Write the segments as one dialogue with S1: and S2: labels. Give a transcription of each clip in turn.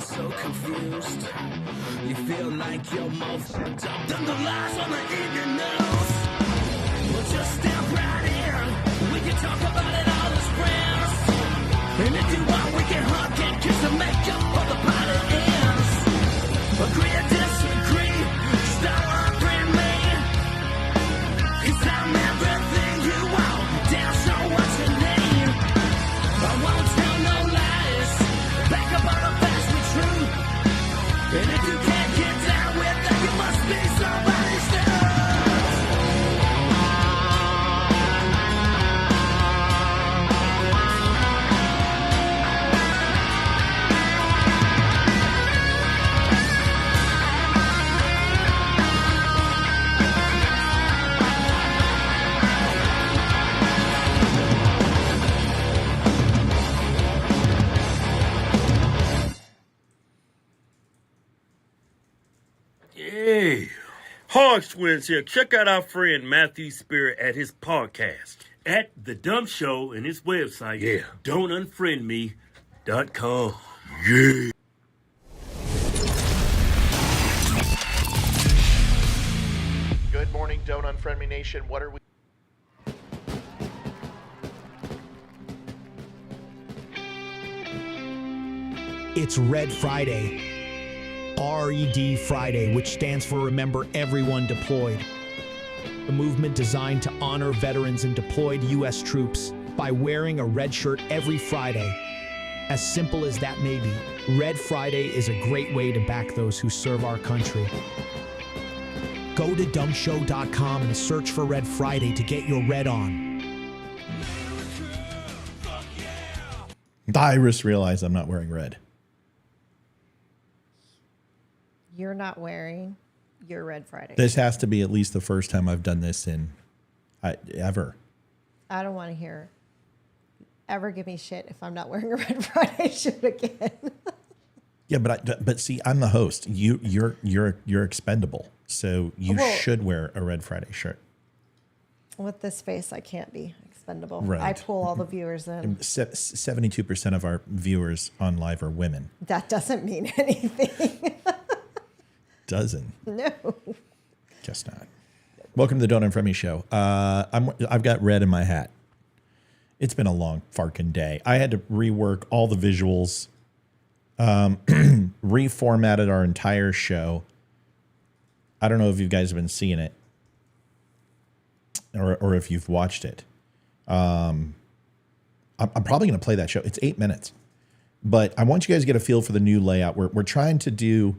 S1: so confused. You feel like you're more fucked up than the lies on the evening news. Well, just step right in. We can talk about it all as friends. And if you want, we can hug and kiss and make up for the party ends. Agree or disagree, just don't unfriend me. 'Cause I'm everything you want, damn sure what you need. I won't tell no lies, back up on the facts with truth. And if you can't get down with that, you must be somebody's dude.
S2: Hey, Hog Twins here. Check out our friend Matthew Spirit at his podcast at The Dumb Show and his website, don'tunfriendme.com. Yeah.
S3: Good morning, Don't Unfriend Me Nation. What are we?
S4: It's Red Friday. RED Friday, which stands for Remember Everyone Deployed. A movement designed to honor veterans and deployed U.S. troops by wearing a red shirt every Friday. As simple as that may be, Red Friday is a great way to back those who serve our country. Go to dumbshow.com and search for Red Friday to get your red on.
S5: I just realized I'm not wearing red.
S6: You're not wearing your Red Friday.
S5: This has to be at least the first time I've done this in ever.
S6: I don't want to hear ever give me shit if I'm not wearing a Red Friday shirt again.
S5: Yeah, but see, I'm the host. You're expendable, so you should wear a Red Friday shirt.
S6: With this face, I can't be expendable.
S5: Right.
S6: I pull all the viewers in.
S5: 72% of our viewers on live are women.
S6: That doesn't mean anything.
S5: Doesn't.
S6: No.
S5: Guess not. Welcome to the Don't Unfriend Me show. I've got red in my hat. It's been a long farkin' day. I had to rework all the visuals, reformatted our entire show. I don't know if you guys have been seeing it or if you've watched it. I'm probably going to play that show. It's 8 minutes, but I want you guys to get a feel for the new layout. We're trying to do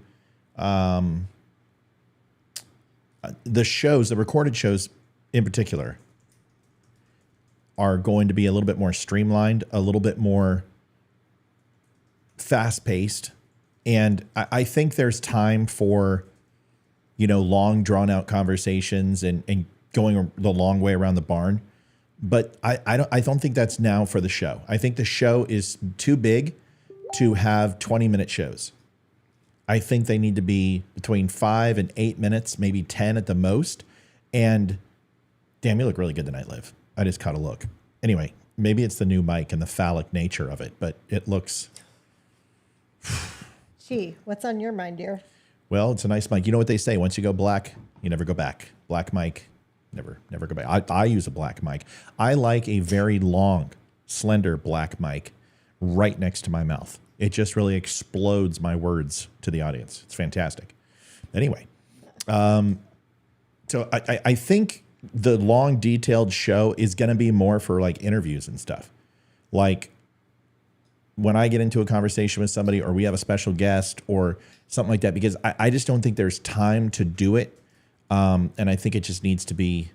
S5: the shows, the recorded shows in particular, are going to be a little bit more streamlined, a little bit more fast-paced. And I think there's time for, long, drawn-out conversations and going the long way around the barn. But I don't think that's now for the show. I think the show is too big to have 20-minute shows. I think they need to be between 5 and 8 minutes, maybe 10 at the most. And damn, you look really good tonight, Liv. I just caught a look. Anyway, maybe it's the new mic and the phallic nature of it, but it looks.
S6: Gee, what's on your mind, dear?
S5: Well, it's a nice mic. You know what they say? Once you go black, you never go back. Black mic, never go back. I use a black mic. I like a very long, slender black mic right next to my mouth. It just really explodes my words to the audience. It's fantastic. Anyway, so I think the long, detailed show is going to be more for like interviews and stuff. Like when I get into a conversation with somebody or we have a special guest or something like that, because I just don't think there's time to do it. And I think it just needs to be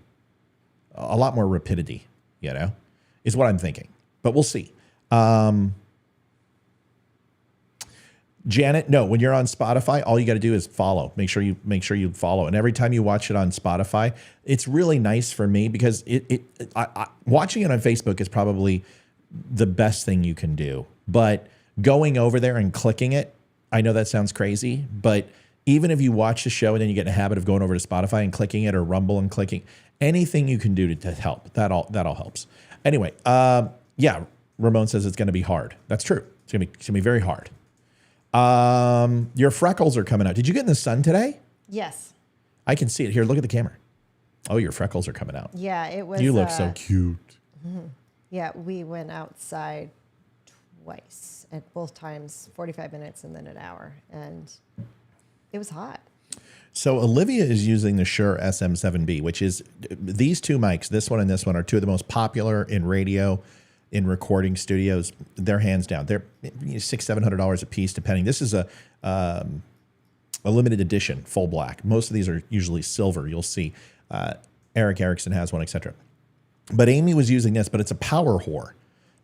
S5: a lot more rapidity, is what I'm thinking. But we'll see. Janet, no, when you're on Spotify, all you got to do is follow. Make sure you follow. And every time you watch it on Spotify, it's really nice for me because watching it on Facebook is probably the best thing you can do. But going over there and clicking it, I know that sounds crazy, but even if you watch the show and then you get in a habit of going over to Spotify and clicking it or Rumble and clicking, anything you can do to help, that all helps. Anyway, yeah, Ramon says it's going to be hard. That's true. It's going to be very hard. Your freckles are coming out. Did you get in the sun today?
S6: Yes.
S5: I can see it. Here, look at the camera. Oh, your freckles are coming out.
S6: Yeah, it was.
S5: You look so cute.
S6: Yeah, we went outside twice, at both times, 45 minutes and then an hour, and it was hot.
S5: So Olivia is using the Shure SM7B, which is these two mics, this one and this one, are two of the most popular in radio, in recording studios. They're hands down. They're $600-700 a piece, depending. This is a limited edition, full black. Most of these are usually silver. You'll see Eric Erickson has one, etc. But Amy was using this, but it's a power whore.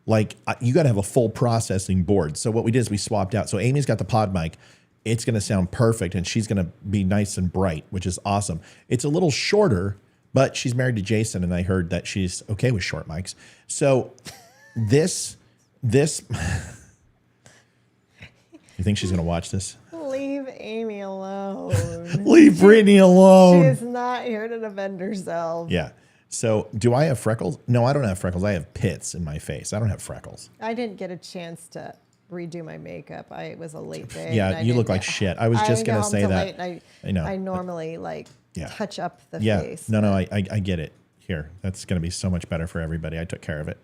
S5: Like you got to have a full processing board. So what we did is we swapped out. So Amy's got the pod mic. It's going to sound perfect, and she's going to be nice and bright, which is awesome. It's a little shorter, but she's married to Jason, and I heard that she's okay with short mics. So this, you think she's going to watch this?
S6: Leave Amy alone.
S5: Leave Brittany alone.
S6: She is not here to defend herself.
S5: Yeah. So do I have freckles? No, I don't have freckles. I have pits in my face. I don't have freckles.
S6: I didn't get a chance to redo my makeup. It was a late day.
S5: Yeah, you look like shit. I was just going to say that.
S6: I know. I normally touch up the face.
S5: No, I get it. Here, that's going to be so much better for everybody. I took care of it.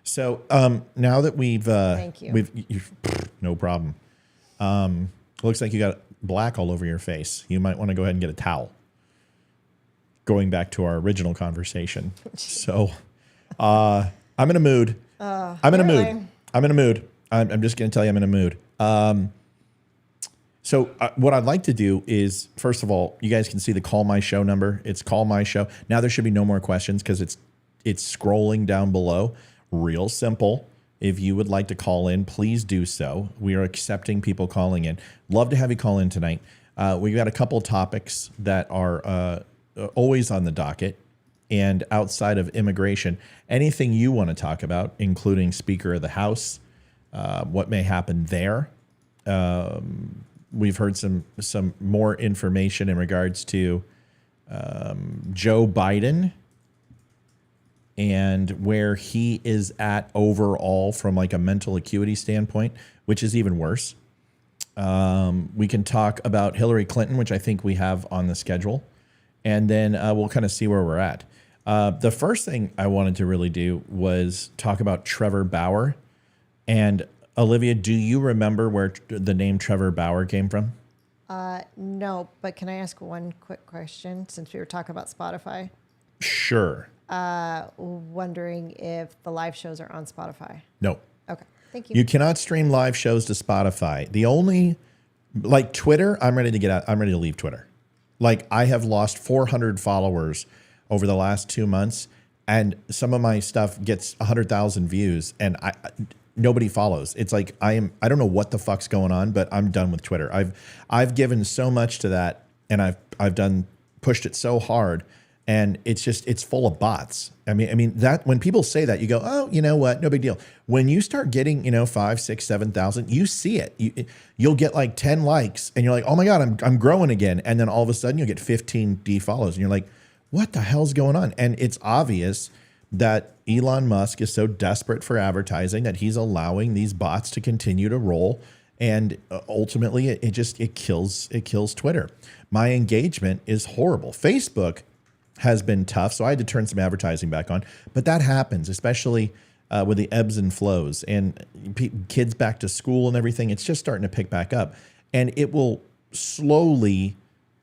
S5: So now that we've,
S6: thank you.
S5: No problem. Looks like you got black all over your face. You might want to go ahead and get a towel. Going back to our original conversation. So I'm in a mood. I'm in a mood. I'm in a mood. I'm just going to tell you I'm in a mood. So what I'd like to do is, first of all, you guys can see the Call My Show number. It's Call My Show. Now there should be no more questions because it's scrolling down below. Real simple. If you would like to call in, please do so. We are accepting people calling in. Love to have you call in tonight. We've got a couple of topics that are always on the docket. And outside of immigration, anything you want to talk about, including Speaker of the House, what may happen there. We've heard some more information in regards to Joe Biden and where he is at overall from like a mental acuity standpoint, which is even worse. We can talk about Hillary Clinton, which I think we have on the schedule, and then we'll kind of see where we're at. The first thing I wanted to really do was talk about Trevor Bauer. And Olivia, do you remember where the name Trevor Bauer came from?
S6: No, but can I ask one quick question since we were talking about Spotify?
S5: Sure.
S6: Wondering if the live shows are on Spotify.
S5: No.
S6: Okay, thank you.
S5: You cannot stream live shows to Spotify. The only, like Twitter, I'm ready to get out. I'm ready to leave Twitter. Like I have lost 400 followers over the last 2 months, and some of my stuff gets 100,000 views, and nobody follows. It's like I don't know what the fuck's going on, but I'm done with Twitter. I've given so much to that, and I've pushed it so hard, and it's full of bots. I mean that when people say that, you go, oh, you know what, no big deal. When you start getting 5, 6, 7,000, you see it. You'll get like 10 likes, and you're like, oh my god, I'm growing again, and then all of a sudden you'll get 15 defollows, and you're like, what the hell's going on? And it's obvious that Elon Musk is so desperate for advertising that he's allowing these bots to continue to roll, and ultimately it kills Twitter. My engagement is horrible. Facebook has been tough, so I had to turn some advertising back on, but that happens, especially with the ebbs and flows and kids back to school and everything. It's just starting to pick back up, and it will slowly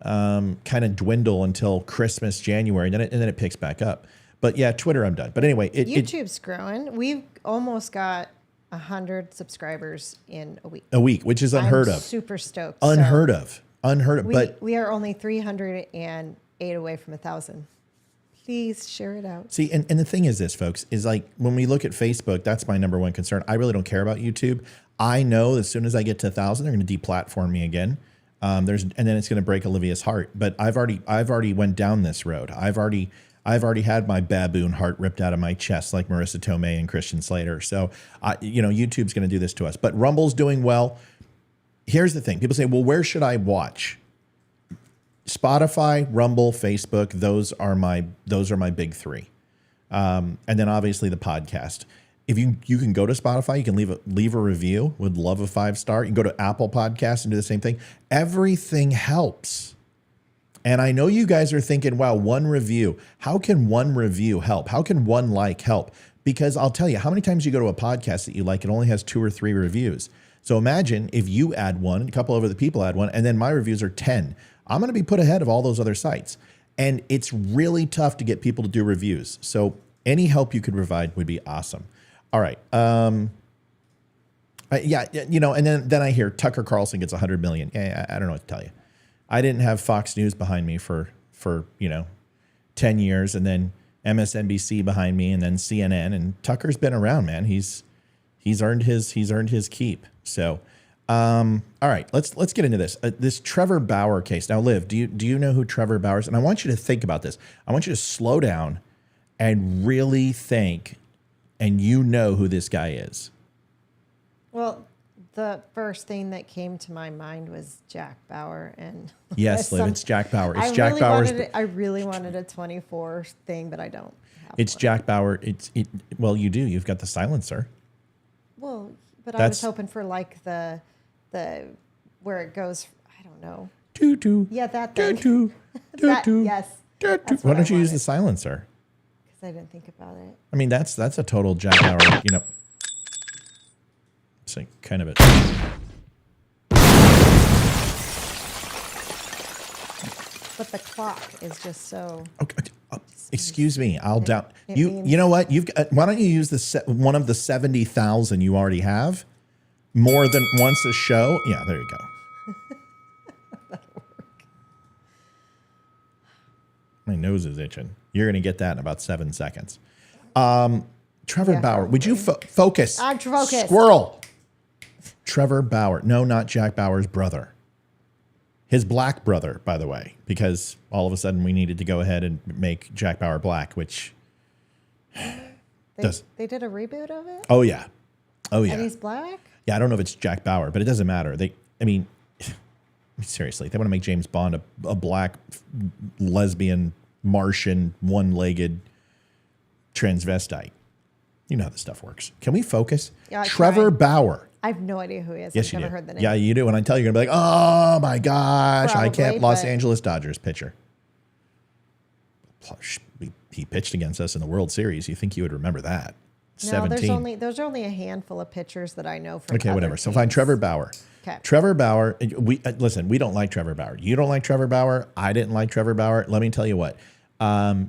S5: kind of dwindle until Christmas, January, and then it picks back up. But yeah, Twitter, I'm done. But anyway,
S6: YouTube's growing. We've almost got 100 subscribers in a week.
S5: A week, which is unheard of.
S6: Super stoked.
S5: Unheard of. But
S6: we are only 308 away from 1,000. Please share it out.
S5: See, and the thing is this, folks, is like when we look at Facebook, that's my number one concern. I really don't care about YouTube. I know as soon as I get to 1,000, they're going to deplatform me again. And then it's going to break Olivia's heart. But I've already went down this road. I've already had my baboon heart ripped out of my chest like Marissa Tomei and Christian Slater. So, YouTube's going to do this to us. But Rumble's doing well. Here's the thing. People say, well, where should I watch? Spotify, Rumble, Facebook, those are my big three. And then obviously the podcast. if you can go to Spotify, you can leave a review. Would love a 5-star. You can go to Apple Podcasts and do the same thing. Everything helps. And I know you guys are thinking, wow, one review. How can one review help? How can one like help? Because I'll tell you, how many times you go to a podcast that you like, it only has 2 or 3 reviews. So imagine if you add one, a couple of other people add one, and then my reviews are 10. I'm going to be put ahead of all those other sites. And it's really tough to get people to do reviews. So any help you could provide would be awesome. All right. Yeah, you know, and then I hear Tucker Carlson gets 100 million. Yeah, I don't know what to tell you. I didn't have Fox News behind me for 10 years, and then MSNBC behind me, and then CNN. And Tucker's been around, man. He's earned his keep. So, all right, let's get into this. This Trevor Bauer case. Now, Liv, do you know who Trevor Bauer is? And I want you to think about this. I want you to slow down and really think, and you know who this guy is.
S6: Well, the first thing that came to my mind was Jack Bauer, and
S5: yes, Liv, it's Jack Bauer. It's
S6: Jack Bauer's. I really wanted a 24 thing, but I don't.
S5: It's one. Jack Bauer. Well, you do. You've got the silencer.
S6: Well, but I was hoping for like the where it goes. I don't know.
S5: Doo-doo.
S6: Yeah, that thing.
S5: Doo-doo. Doo-doo.
S6: Yes.
S5: Doo-doo. Why don't you use the silencer?
S6: Because I didn't think about it.
S5: I mean, that's a total Jack Bauer. It's like kind of a.
S6: But the clock is just so.
S5: Okay. Excuse me. I'll down. You know what? Why don't you use one of the 70,000 you already have? More than once a show. Yeah, there you go.
S6: That'll work.
S5: My nose is itching. You're going to get that in about 7 seconds. Trevor Bauer, would you focus?
S6: I'm focused.
S5: Squirrel. Trevor Bauer. No, not Jack Bauer's brother. His black brother, by the way, because all of a sudden we needed to go ahead and make Jack Bauer black, which
S6: they did a reboot of it?
S5: Oh, yeah. Oh, yeah.
S6: And he's black?
S5: Yeah, I don't know if it's Jack Bauer, but it doesn't matter. Seriously, they want to make James Bond a black lesbian Martian one-legged transvestite. You know how this stuff works. Can we focus?
S6: Yeah,
S5: Trevor Bauer.
S6: I have no idea who he is.
S5: Yes,
S6: I've never heard the name.
S5: Yeah, you do. And I tell you, you're going to be like, oh, my gosh.
S6: Probably,
S5: I can't. Los Angeles Dodgers pitcher. He pitched against us in the World Series. You think you would remember that?
S6: No,
S5: 17.
S6: there's only a handful of pitchers that I know from.
S5: Okay, whatever. So find Trevor Bauer.
S6: Okay.
S5: Trevor Bauer. Listen. We don't like Trevor Bauer. You don't like Trevor Bauer. I didn't like Trevor Bauer. Let me tell you what.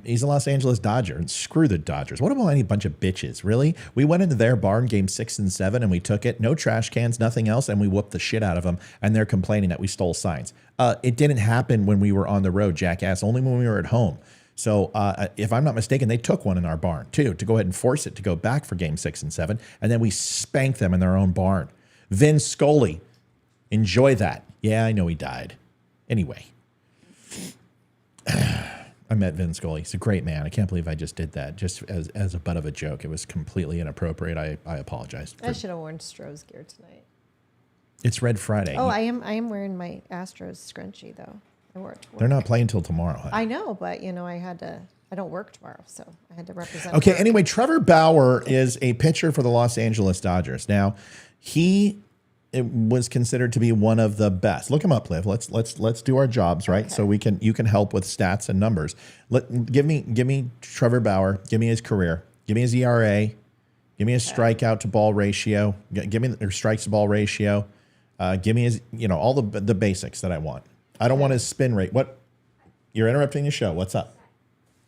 S5: He's a Los Angeles Dodger. And screw the Dodgers. What about any bunch of bitches? Really? We went into their barn game 6 and 7 and we took it. No trash cans, nothing else, and we whooped the shit out of them. And they're complaining that we stole signs. It didn't happen when we were on the road, jackass. Only when we were at home. So if I'm not mistaken, they took one in our barn too to go ahead and force it to go back for game 6 and 7, and then we spanked them in their own barn. Vin Scully, enjoy that. Yeah, I know he died. Anyway. I met Vin Scully. He's a great man. I can't believe I just did that just as a butt of a joke. It was completely inappropriate. I apologize.
S6: I should have worn Stroh's gear tonight.
S5: It's Red Friday.
S6: Oh, I am wearing my Astros scrunchie though. I wore it to work.
S5: They're not playing till tomorrow. Huh?
S6: I know, but I don't work tomorrow, so I had to represent.
S5: Okay,
S6: work.
S5: anyway, Trevor Bauer is a pitcher for the Los Angeles Dodgers. Now, it was considered to be one of the best. Look him up, Liv. Let's do our jobs, right?
S6: Okay.
S5: So you can help with stats and numbers. Give me Trevor Bauer. Give me his career. Give me his ERA. Give me his strikeout to ball ratio. Give me their strikes to ball ratio. Give me his all the basics that I want. I don't want his spin rate. What? You're interrupting the show. What's up?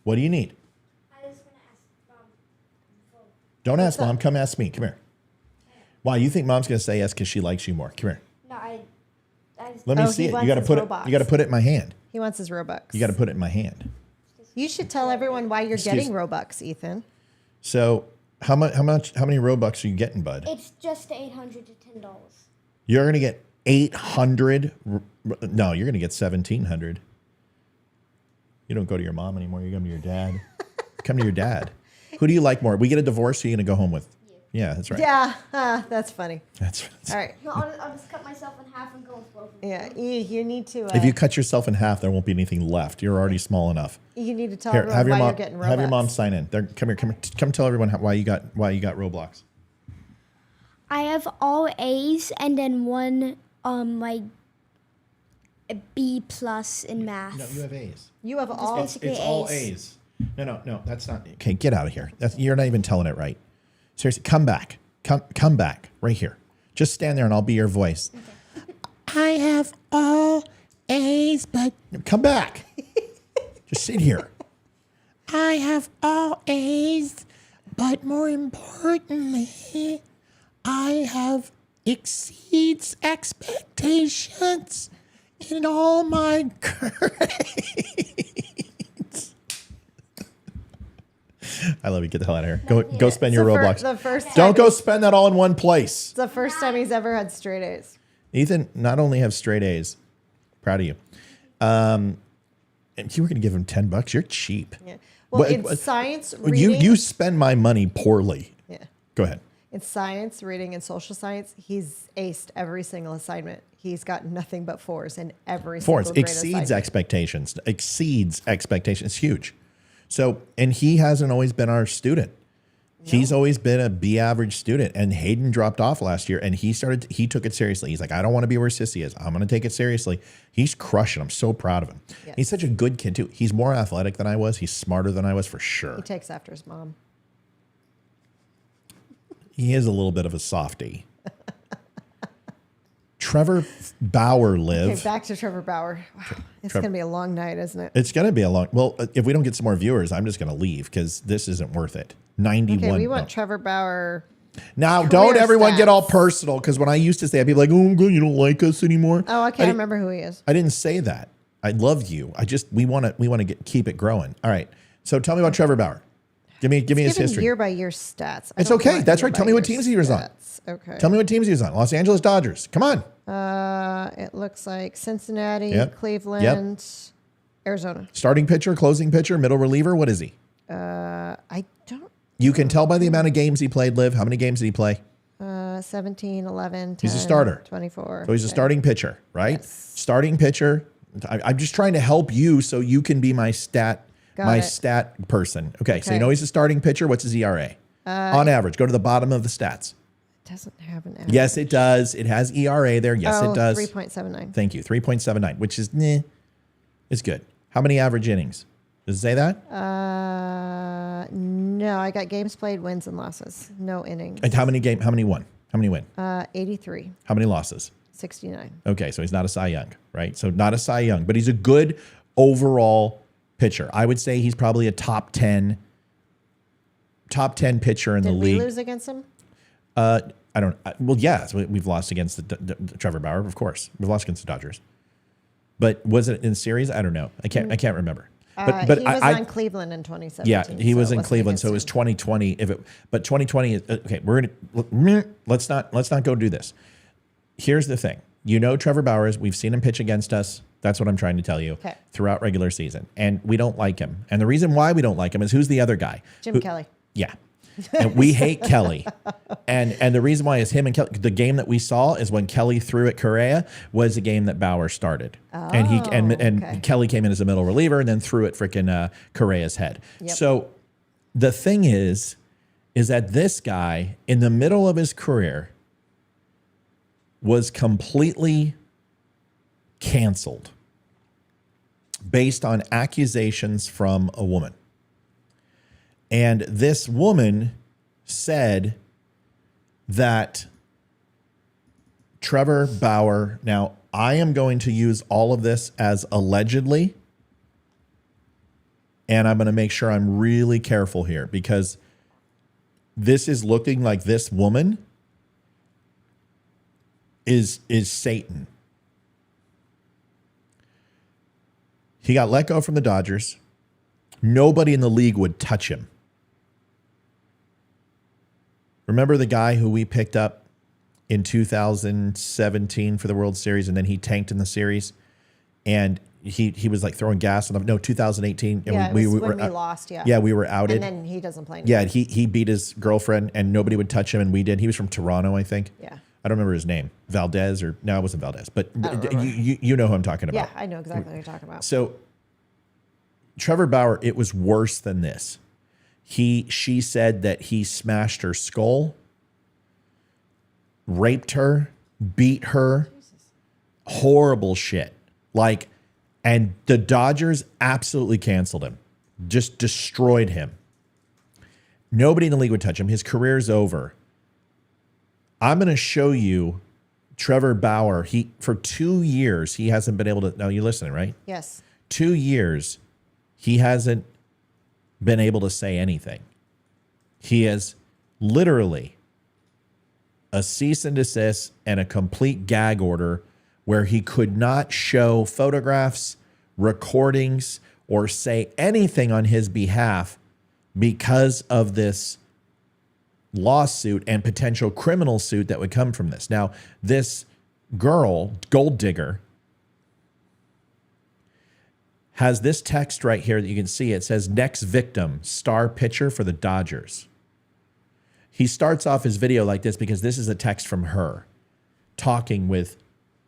S5: What do you need?
S7: I was going to ask Mom.
S5: Don't ask Mom. Come ask me. Come here. Why? You think Mom's going to say yes because she likes you more? Come here.
S7: No, I
S5: Let me see it. You got to put it. You got to put it in my hand.
S6: He wants his Robux.
S5: You got to put it in my hand.
S6: You should tell everyone why you're getting Robux, Ethan.
S5: So how many Robux are you getting, bud?
S7: It's just $800 to $10.
S5: You're going to get 800. No, you're going to get 1,700. You don't go to your mom anymore. You come to your dad. Come to your dad. Who do you like more? We get a divorce. Who are you going to go home with? Yeah, that's right.
S6: Yeah, that's funny.
S5: That's
S6: All right.
S7: No, I'll just cut myself in half and go with both of them.
S6: Yeah, you need to.
S5: If you cut yourself in half, there won't be anything left. You're already small enough.
S6: you need to tell
S5: Here,
S6: everyone
S5: have your
S6: why
S5: mom.
S6: you're getting Robux.
S5: Have your mom sign in. There, come here. Come tell everyone why you got Roblox.
S7: I have all A's and then one like a B plus in math.
S5: No, you have A's.
S6: You have all.
S7: basically
S5: It's all
S7: A's.
S5: A's. No, that's not. Okay, get out of here. You're not even telling it right. Seriously, come back. Come back right here. Just stand there and I'll be your voice. Okay. I have all A's, but come back. Just sit here. I have all A's, but more importantly, I have exceeds expectations in all my grades. I love you. Get the hell out of here. Go spend your Roblox.
S6: The first time
S5: Don't go spend that all in one place.
S6: It's the first time he's ever had straight A's.
S5: Ethan not only have straight A's, proud of you. And you were going to give him $10. You're cheap.
S6: Yeah. Well, in science, reading.
S5: You spend my money poorly.
S6: Yeah.
S5: Go ahead.
S6: In science, reading, and social science, he's aced every single assignment. He's got nothing but fours in every
S5: Fours
S6: single grade
S5: exceeds
S6: assignment.
S5: expectations. Exceeds expectations. It's huge. So, and he hasn't always been our student. No. He's always been a B average student. And Hayden dropped off last year, and he took it seriously. He's like, I don't want to be where Sissy is. I'm going to take it seriously. He's crushing. I'm so proud of him. Yes. He's such a good kid too. He's more athletic than I was. He's smarter than I was for sure.
S6: He takes after his mom.
S5: He is a little bit of a softie. Trevor Bauer live.
S6: Okay, back to Trevor Bauer. Wow, it's going to be a long night, isn't it?
S5: It's going to be a long. Well, if we don't get some more viewers, I'm just going to leave because this isn't worth it. 91.
S6: Okay, we want Trevor Bauer.
S5: Now,
S6: career
S5: don't everyone
S6: stats.
S5: get all personal because when I used to say, I'd be like, "Oh, good, you don't like us anymore."
S6: Oh, I can't remember who he is.
S5: I didn't say that. I love you. We want to keep it growing. All right. So tell me about Trevor Bauer. Give me his history.
S6: Year by year stats.
S5: It's okay. That's right. Tell me what teams he was on.
S6: Okay.
S5: Tell me what teams he was on. Los Angeles Dodgers. Come on.
S6: It looks like Cincinnati,
S5: Yep.
S6: Cleveland, Arizona.
S5: Starting pitcher, closing pitcher, middle reliever. What is he?
S6: I don't.
S5: You can tell by the amount of games he played, Liv. How many games did he play?
S6: 17, 11, 10,
S5: He's a starter.
S6: 24.
S5: So he's a starting pitcher, right?
S6: Yes.
S5: Starting pitcher. I'm just trying to help you so you can be my stat person. Okay, so you know he's a starting pitcher. What's his ERA? On average. Go to the bottom of the stats.
S6: It doesn't have an average.
S5: Yes, it does. It has ERA there. Yes, it does.
S6: 3.79.
S5: Thank you. 3.79, which is it's good. How many average innings? Does it say that?
S6: No, I got games played, wins and losses. No innings.
S5: And how many won? How many win?
S6: 83.
S5: How many losses?
S6: 69.
S5: Okay, so he's not a Cy Young, right? So not a Cy Young, but he's a good overall pitcher. I would say he's probably a top 10 pitcher in the league.
S6: Did we lose against him?
S5: I don't. Well, yeah, so we've lost against the Trevor Bauer, of course. We've lost against the Dodgers. But was it in series? I don't know. I can't remember. But
S6: he was on Cleveland in 2017.
S5: Yeah, he was in
S6: wasn't
S5: Cleveland, so it was
S6: against
S5: 2020. But 2020. Okay, let's not go do this. Here's the thing. You know Trevor Bauer is. We've seen him pitch against us. That's what I'm trying to tell you.
S6: Okay.
S5: Throughout regular season, and we don't like him. And the reason why we don't like him is who's the other guy?
S6: Jim Kelly.
S5: Yeah. And we hate Kelly. And the reason why is him and Kelly. The game that we saw is when Kelly threw at Correa was the game that Bauer started. And
S6: okay.
S5: Kelly came in as a middle reliever and then threw at freaking Correa's head.
S6: Yep.
S5: So the thing is that this guy in the middle of his career was completely canceled based on accusations from a woman. And this woman said that Trevor Bauer, now I am going to use all of this as allegedly, and I'm going to make sure I'm really careful here because this is looking like this woman is Satan. He got let go from the Dodgers. Nobody in the league would touch him. Remember the guy who we picked up in 2017 for the World Series and then he tanked in the series? And he was like throwing gas on them. No, 2018. And
S6: Yeah, it was when we lost. Yeah.
S5: Yeah, we were outed.
S6: And then he doesn't play anymore.
S5: Yeah, he beat his girlfriend and nobody would touch him, and we did. He was from Toronto, I think.
S6: Yeah.
S5: I don't remember his name. Valdez or no, it wasn't Valdez, but
S6: don't remember.
S5: you know who I'm talking about.
S6: Yeah, I know exactly what you're talking about.
S5: So Trevor Bauer, it was worse than this. She said that he smashed her skull, raped her, beat her, horrible shit. Like, and the Dodgers absolutely canceled him, just destroyed him. Nobody in the league would touch him. His career's over. I'm going to show you Trevor Bauer. For 2 years, he hasn't been able to. No, you're listening, right?
S6: Yes.
S5: 2 years, he hasn't been able to say anything. He has literally a cease and desist and a complete gag order where he could not show photographs, recordings, or say anything on his behalf because of this lawsuit and potential criminal suit that would come from this. Now, this girl, Gold Digger, has this text right here that you can see. It says, next victim, star pitcher for the Dodgers. He starts off his video like this because this is a text from her talking with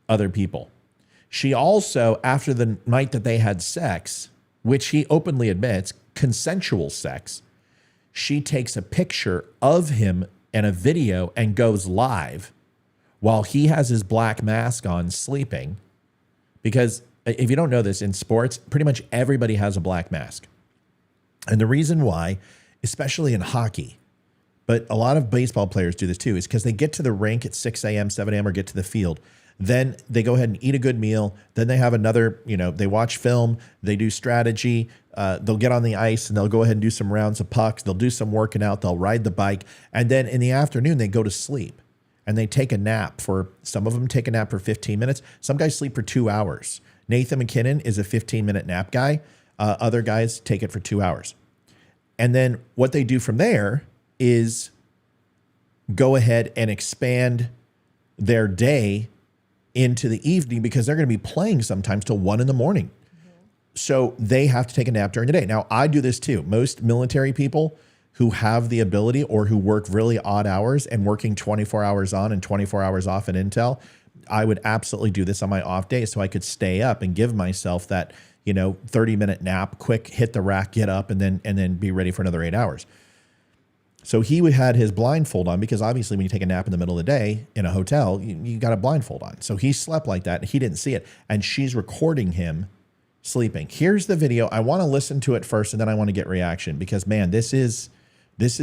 S5: other people. She also, after the night that they had sex, which he openly admits, consensual sex, she takes a picture of him and a video and goes live while he has his black mask on sleeping. Because if you don't know this, in sports, pretty much everybody has a black mask. And the reason why, especially in hockey, but a lot of baseball players do this too, is because they get to the rink at 6 a.m., 7 a.m., or get to the field. Then they go ahead and eat a good meal. Then they have another, they watch film, they do strategy. They'll get on the ice and they'll go ahead and do some rounds of pucks. They'll do some working out. They'll ride the bike. And then in the afternoon, they go to sleep and they take a nap some of them take a nap for 15 minutes. Some guys sleep for 2 hours. Nathan McKinnon is a 15-minute nap guy. Other guys take it for 2 hours. And then what they do from there is go ahead and expand their day into the evening because they're going to be playing sometimes till 1 a.m. Mm-hmm. So they have to take a nap during the day. Now, I do this too. Most military people who have the ability or who work really odd hours and working 24 hours on and 24 hours off in Intel, I would absolutely do this on my off day so I could stay up and give myself that, 30-minute nap, quick, hit the rack, get up, and then be ready for another 8 hours. So he had his blindfold on because obviously when you take a nap in the middle of the day in a hotel, you got a blindfold on. So he slept like that and he didn't see it. And she's recording him sleeping. Here's the video. I want to listen to it first and then I want to get reaction because, man, this is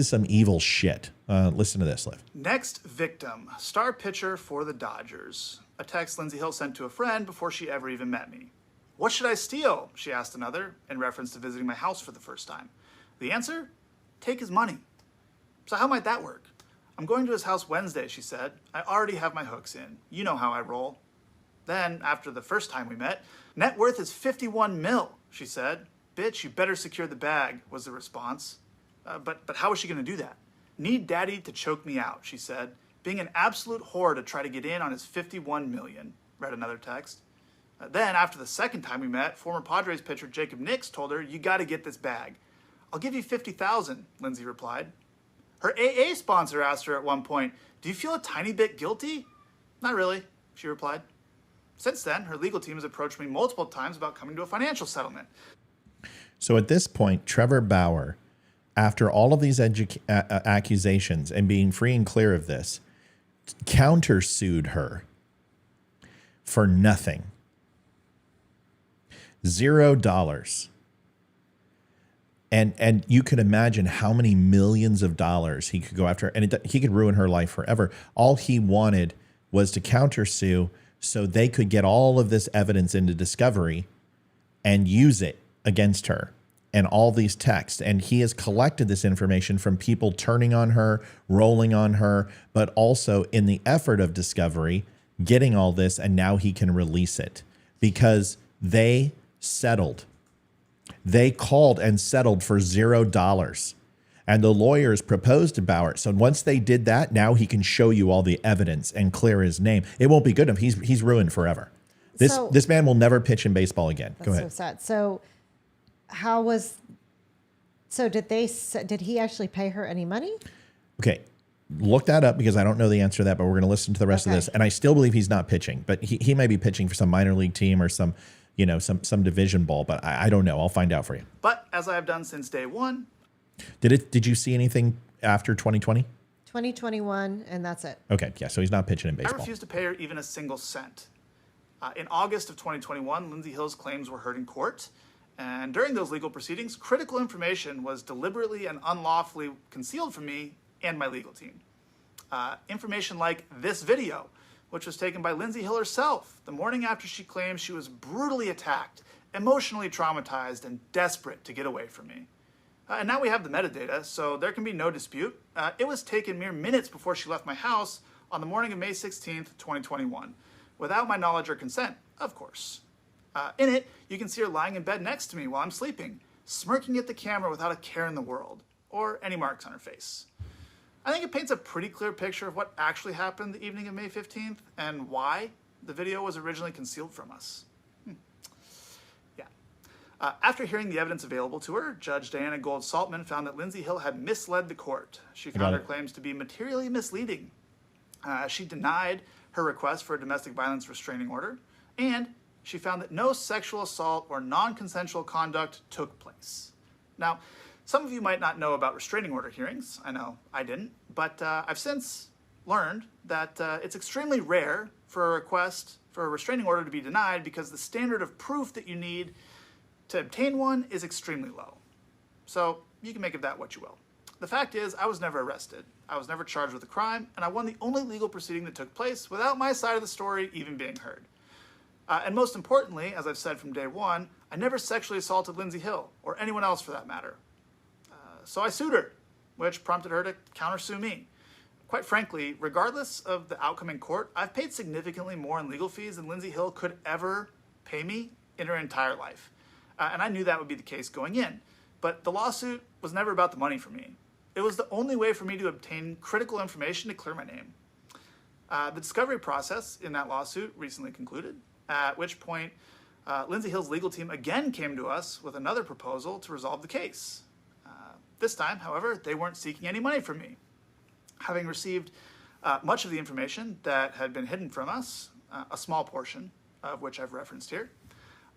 S5: some evil shit. Listen to this, Liv.
S8: Next victim, star pitcher for the Dodgers. A text Lindsey Hill sent to a friend before she ever even met me. What should I steal? She asked another in reference to visiting my house for the first time. The answer? Take his money. So how might that work? I'm going to his house Wednesday, she said. I already have my hooks in. You know how I roll. Then, after the first time we met, net worth is 51 mil, she said. Bitch, you better secure the bag, was the response. But how is she going to do that? Need daddy to choke me out, she said. Being an absolute whore to try to get in on his 51 million, read another text. Then, after the second time we met, former Padres pitcher Jacob Nix told her, you got to get this bag. I'll give you 50,000, Lindsay replied. Her AA sponsor asked her at one point, do you feel a tiny bit guilty? Not really, she replied. Since then, her legal team has approached me multiple times about coming to a financial settlement.
S5: So at this point, Trevor Bauer, after all of these accusations and being free and clear of this, countersued her for nothing. $0. And you can imagine how many millions of dollars he could go after, and he could ruin her life forever. All he wanted was to countersue so they could get all of this evidence into discovery and use it against her and all these texts. And he has collected this information from people turning on her, rolling on her, but also in the effort of discovery, getting all this, and now he can release it because they settled. They called and settled for $0. And the lawyers proposed to Bauer. So once they did that, now he can show you all the evidence and clear his name. It won't be good enough. He's ruined forever. This man will never pitch in baseball again. Go ahead.
S6: So sad. So did he actually pay her any money?
S5: Okay. Look that up because I don't know the answer to that, but we're going to listen to the rest of this. And I still believe he's not pitching, but he may be pitching for some minor league team or some division ball, but I don't know. I'll find out for you.
S8: But as I have done since day one.
S5: Did you see anything after 2020?
S6: 2021, and that's it.
S5: Okay. Yeah. So he's not pitching in baseball.
S8: I refused to pay her even a single cent. In August of 2021, Lindsay Hill's claims were heard in court. And during those legal proceedings, critical information was deliberately and unlawfully concealed from me and my legal team. Information like this video, which was taken by Lindsay Hill herself the morning after she claimed she was brutally attacked, emotionally traumatized, and desperate to get away from me. And now we have the metadata, so there can be no dispute. It was taken mere minutes before she left my house on the morning of May 16th, 2021, without my knowledge or consent, of course. In it, you can see her lying in bed next to me while I'm sleeping, smirking at the camera without a care in the world, or any marks on her face. I think it paints a pretty clear picture of what actually happened the evening of May 15th and why the video was originally concealed from us. After hearing the evidence available to her, Judge Diana Gold-Saltman found that Lindsay Hill had misled the court. She found her claims to be materially misleading. She denied her request for a domestic violence restraining order, and she found that no sexual assault or non-consensual conduct took place. Now, some of you might not know about restraining order hearings. I know I didn't, but I've since learned that it's extremely rare for a request for a restraining order to be denied because the standard of proof that you need to obtain one is extremely low. So you can make of that what you will. The fact is, I was never arrested. I was never charged with a crime, and I won the only legal proceeding that took place without my side of the story even being heard. And most importantly, as I've said from day one, I never sexually assaulted Lindsay Hill, or anyone else for that matter. So I sued her, which prompted her to countersue me. Quite frankly, regardless of the outcome in court, I've paid significantly more in legal fees than Lindsay Hill could ever pay me in her entire life. And I knew that would be the case going in. But the lawsuit was never about the money for me. It was the only way for me to obtain critical information to clear my name. The discovery process in that lawsuit recently concluded, at which point Lindsay Hill's legal team again came to us with another proposal to resolve the case. This time, however, they weren't seeking any money from me. Having received much of the information that had been hidden from us, a small portion of which I've referenced here,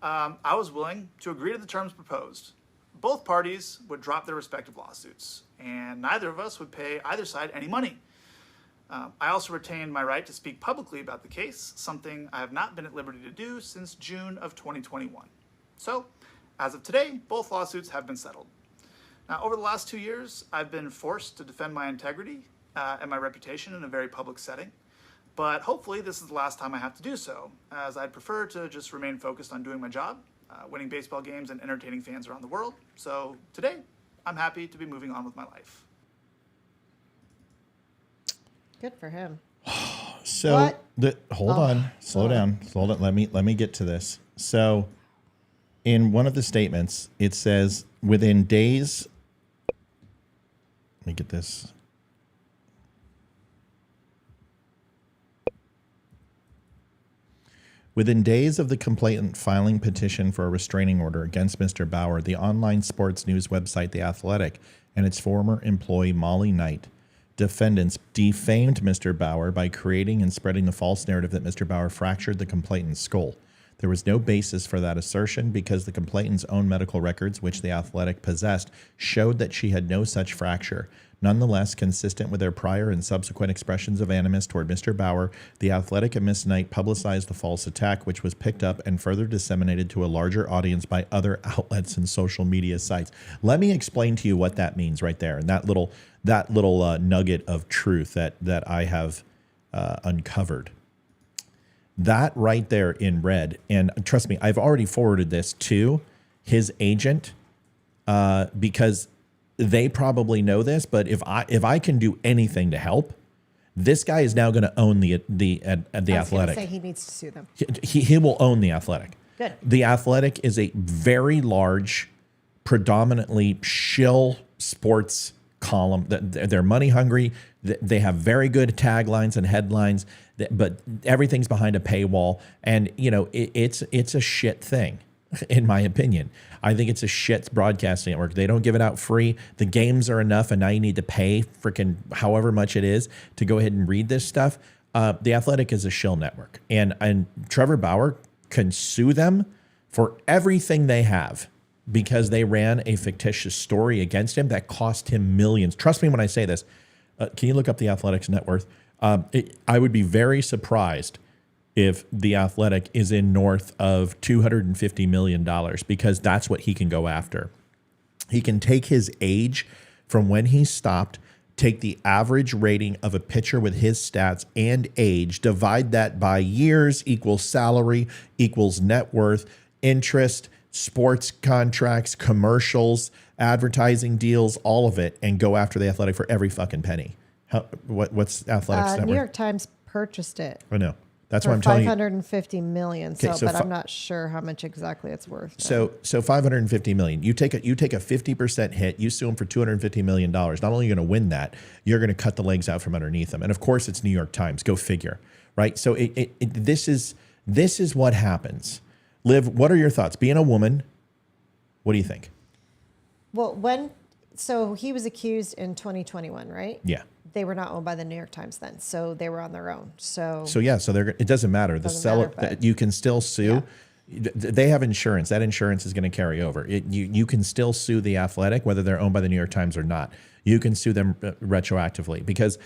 S8: I was willing to agree to the terms proposed. Both parties would drop their respective lawsuits, and neither of us would pay either side any money. I also retained my right to speak publicly about the case, something I have not been at liberty to do since June of 2021. So, as of today, both lawsuits have been settled. Now, over the last 2 years, I've been forced to defend my integrity and my reputation in a very public setting. But hopefully this is the last time I have to do so, as I'd prefer to just remain focused on doing my job, winning baseball games and entertaining fans around the world. So today, I'm happy to be moving on with my life.
S6: Good for him.
S5: So hold on, slow down. Let me get to this. So in one of the statements, it says within days, let me get this. Within days of the complainant filing petition for a restraining order against Mr. Bauer, the online sports news website The Athletic and its former employee Molly Knight, defendants, defamed Mr. Bauer by creating and spreading the false narrative that Mr. Bauer fractured the complainant's skull. There was no basis for that assertion because the complainant's own medical records, which The Athletic possessed, showed that she had no such fracture. Nonetheless, consistent with their prior and subsequent expressions of animus toward Mr. Bauer, The Athletic and Miss Knight publicized the false attack, which was picked up and further disseminated to a larger audience by other outlets and social media sites. Let me explain to you what that means right there, and that little nugget of truth that I have uncovered. That right there in red, and trust me, I've already forwarded this to his agent because they probably know this. But if I can do anything to help, this guy is now going to own the Athletic.
S6: Say he needs to sue them.
S5: He will own the Athletic.
S6: Good.
S5: The Athletic is a very large, predominantly shill sports column. They're money hungry. They have very good taglines and headlines, but everything's behind a paywall. And, you know, it's a shit thing, in my opinion. I think it's a shit broadcasting network. They don't give it out free. The games are enough, and now you need to pay freaking however much it is to go ahead and read this stuff. The Athletic is a shill network. And Trevor Bauer can sue them for everything they have because they ran a fictitious story against him that cost him millions. Trust me when I say this. Can you look up the Athletic's net worth? I would be very surprised if the Athletic is in north of $250 million because that's what he can go after. He can take his age from when he stopped, take the average rating of a pitcher with his stats and age, divide that by years equals salary, equals net worth, interest, sports contracts, commercials, advertising deals, all of it, and go after the Athletic for every fucking penny. What's Athletic's net worth?
S6: New York Times purchased it.
S5: I know. That's what I'm telling you.
S6: $550 million.
S5: Okay,
S6: but I'm not sure how much exactly it's worth.
S5: So $550 million. You take a 50% hit. You sue them for $250 million. Not only are you going to win that, you're going to cut the legs out from underneath them. And of course, it's New York Times. Go figure, right? So this is what happens. Liv, what are your thoughts? Being a woman, what do you think?
S6: Well, so he was accused in 2021, right?
S5: Yeah.
S6: They were not owned by the New York Times then, so they were on their own. So
S5: it doesn't matter. The seller, you can still sue. Yeah. They have insurance. That insurance is going to carry over. You can still sue the Athletic, whether they're owned by the New York Times or not. You can sue them retroactively because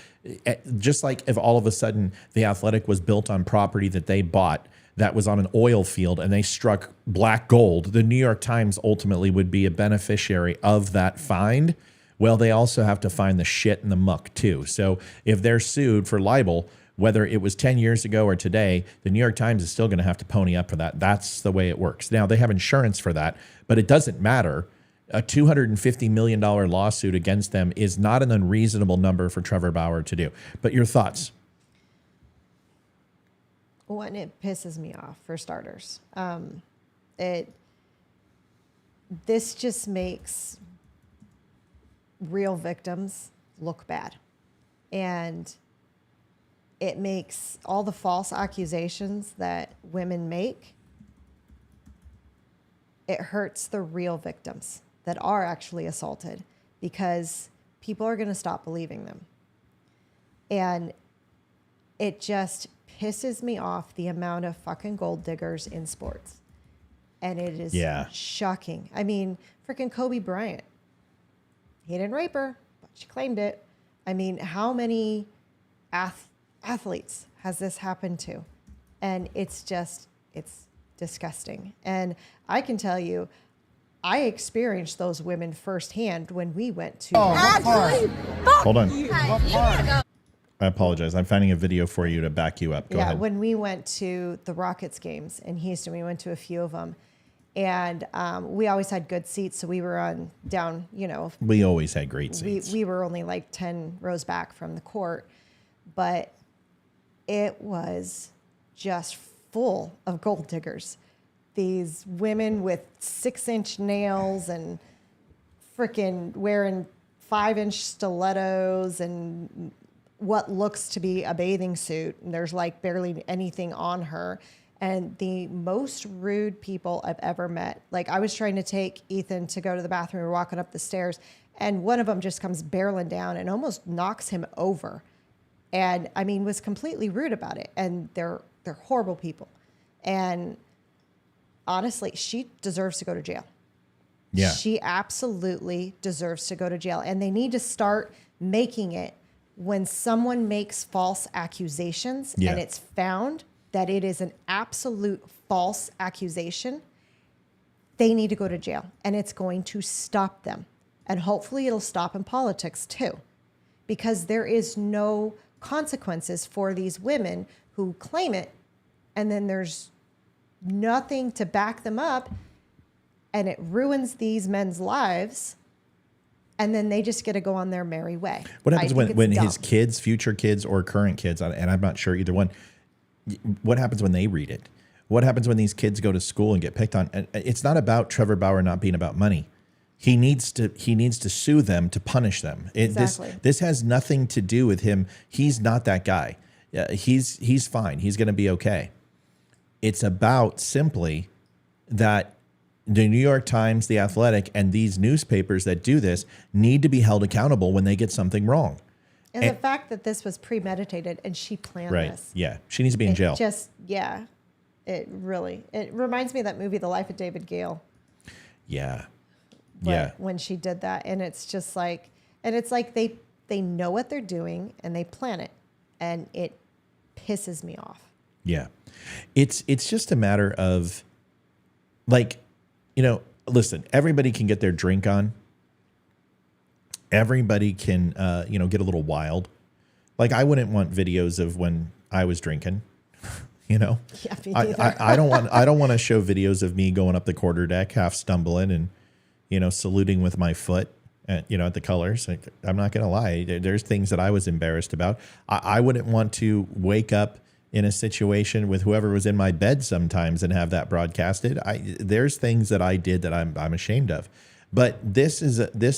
S5: just like if all of a sudden the Athletic was built on property that they bought that was on an oil field and they struck black gold, the New York Times ultimately would be a beneficiary of that find. Well, they also have to find the shit and the muck too. So if they're sued for libel, whether it was 10 years ago or today, the New York Times is still going to have to pony up for that. That's the way it works. Now, they have insurance for that, but it doesn't matter. A $250 million lawsuit against them is not an unreasonable number for Trevor Bauer to do. But your thoughts?
S6: One, it pisses me off, for starters. This just makes real victims look bad. And it makes all the false accusations that women make, it hurts the real victims that are actually assaulted because people are going to stop believing them. And it just pisses me off the amount of fucking gold diggers in sports. And it is shocking. I mean, freaking Kobe Bryant. He didn't rape her, but she claimed it. I mean, how many athletes has this happened to? And it's disgusting. And I can tell you, I experienced those women firsthand when we went to...
S5: Hold on. I apologize. I'm finding a video for you to back you up. Go ahead.
S6: When we went to the Rockets games in Houston, we went to a few of them. And we always had good seats, so we were down,
S5: We always had great seats.
S6: We were only like 10 rows back from the court, but it was just full of gold diggers. These women with 6-inch nails and freaking wearing 5-inch stilettos and what looks to be a bathing suit. And there's like barely anything on her. And the most rude people I've ever met. Like, I was trying to take Ethan to go to the bathroom. We were walking up the stairs, and one of them just comes barreling down and almost knocks him over. And, I mean, was completely rude about it. And they're horrible people. And honestly, she deserves to go to jail.
S5: Yeah.
S6: She absolutely deserves to go to jail. And they need to start making it when someone makes false accusations and it's found that it is an absolute false accusation, they need to go to jail, and it's going to stop them. And hopefully it'll stop in politics too, because there is no consequences for these women who claim it, and then there's nothing to back them up, and it ruins these men's lives, and then they just get to go on their merry way.
S5: What happens when his kids, future kids, or current kids, and I'm not sure either one, what happens when they read it? What happens when these kids go to school and get picked on? And it's not about Trevor Bauer not being about money. He needs to sue them to punish them.
S6: Exactly.
S5: This has nothing to do with him. He's not that guy. He's fine. He's going to be okay. It's about simply that the New York Times, The Athletic, and these newspapers that do this need to be held accountable when they get something wrong.
S6: And the fact that this was premeditated and she planned
S5: Right.
S6: this.
S5: Yeah. She needs to be in jail.
S6: It reminds me of that movie, The Life of David Gale.
S5: Yeah.
S6: When she did that. And it's just like, they know what they're doing and they plan it. And it pisses me off.
S5: Yeah. It's just a matter of, like, you know, listen, everybody can get their drink on. Everybody can, get a little wild. Like, I wouldn't want videos of when I was drinking, you know?
S6: Yeah, me neither.
S5: I don't want to show videos of me going up the quarter deck, half stumbling and, saluting with my foot at the colors. Like, I'm not going to lie. There's things that I was embarrassed about. I wouldn't want to wake up in a situation with whoever was in my bed sometimes and have that broadcasted. There's things that I did that I'm ashamed of. But this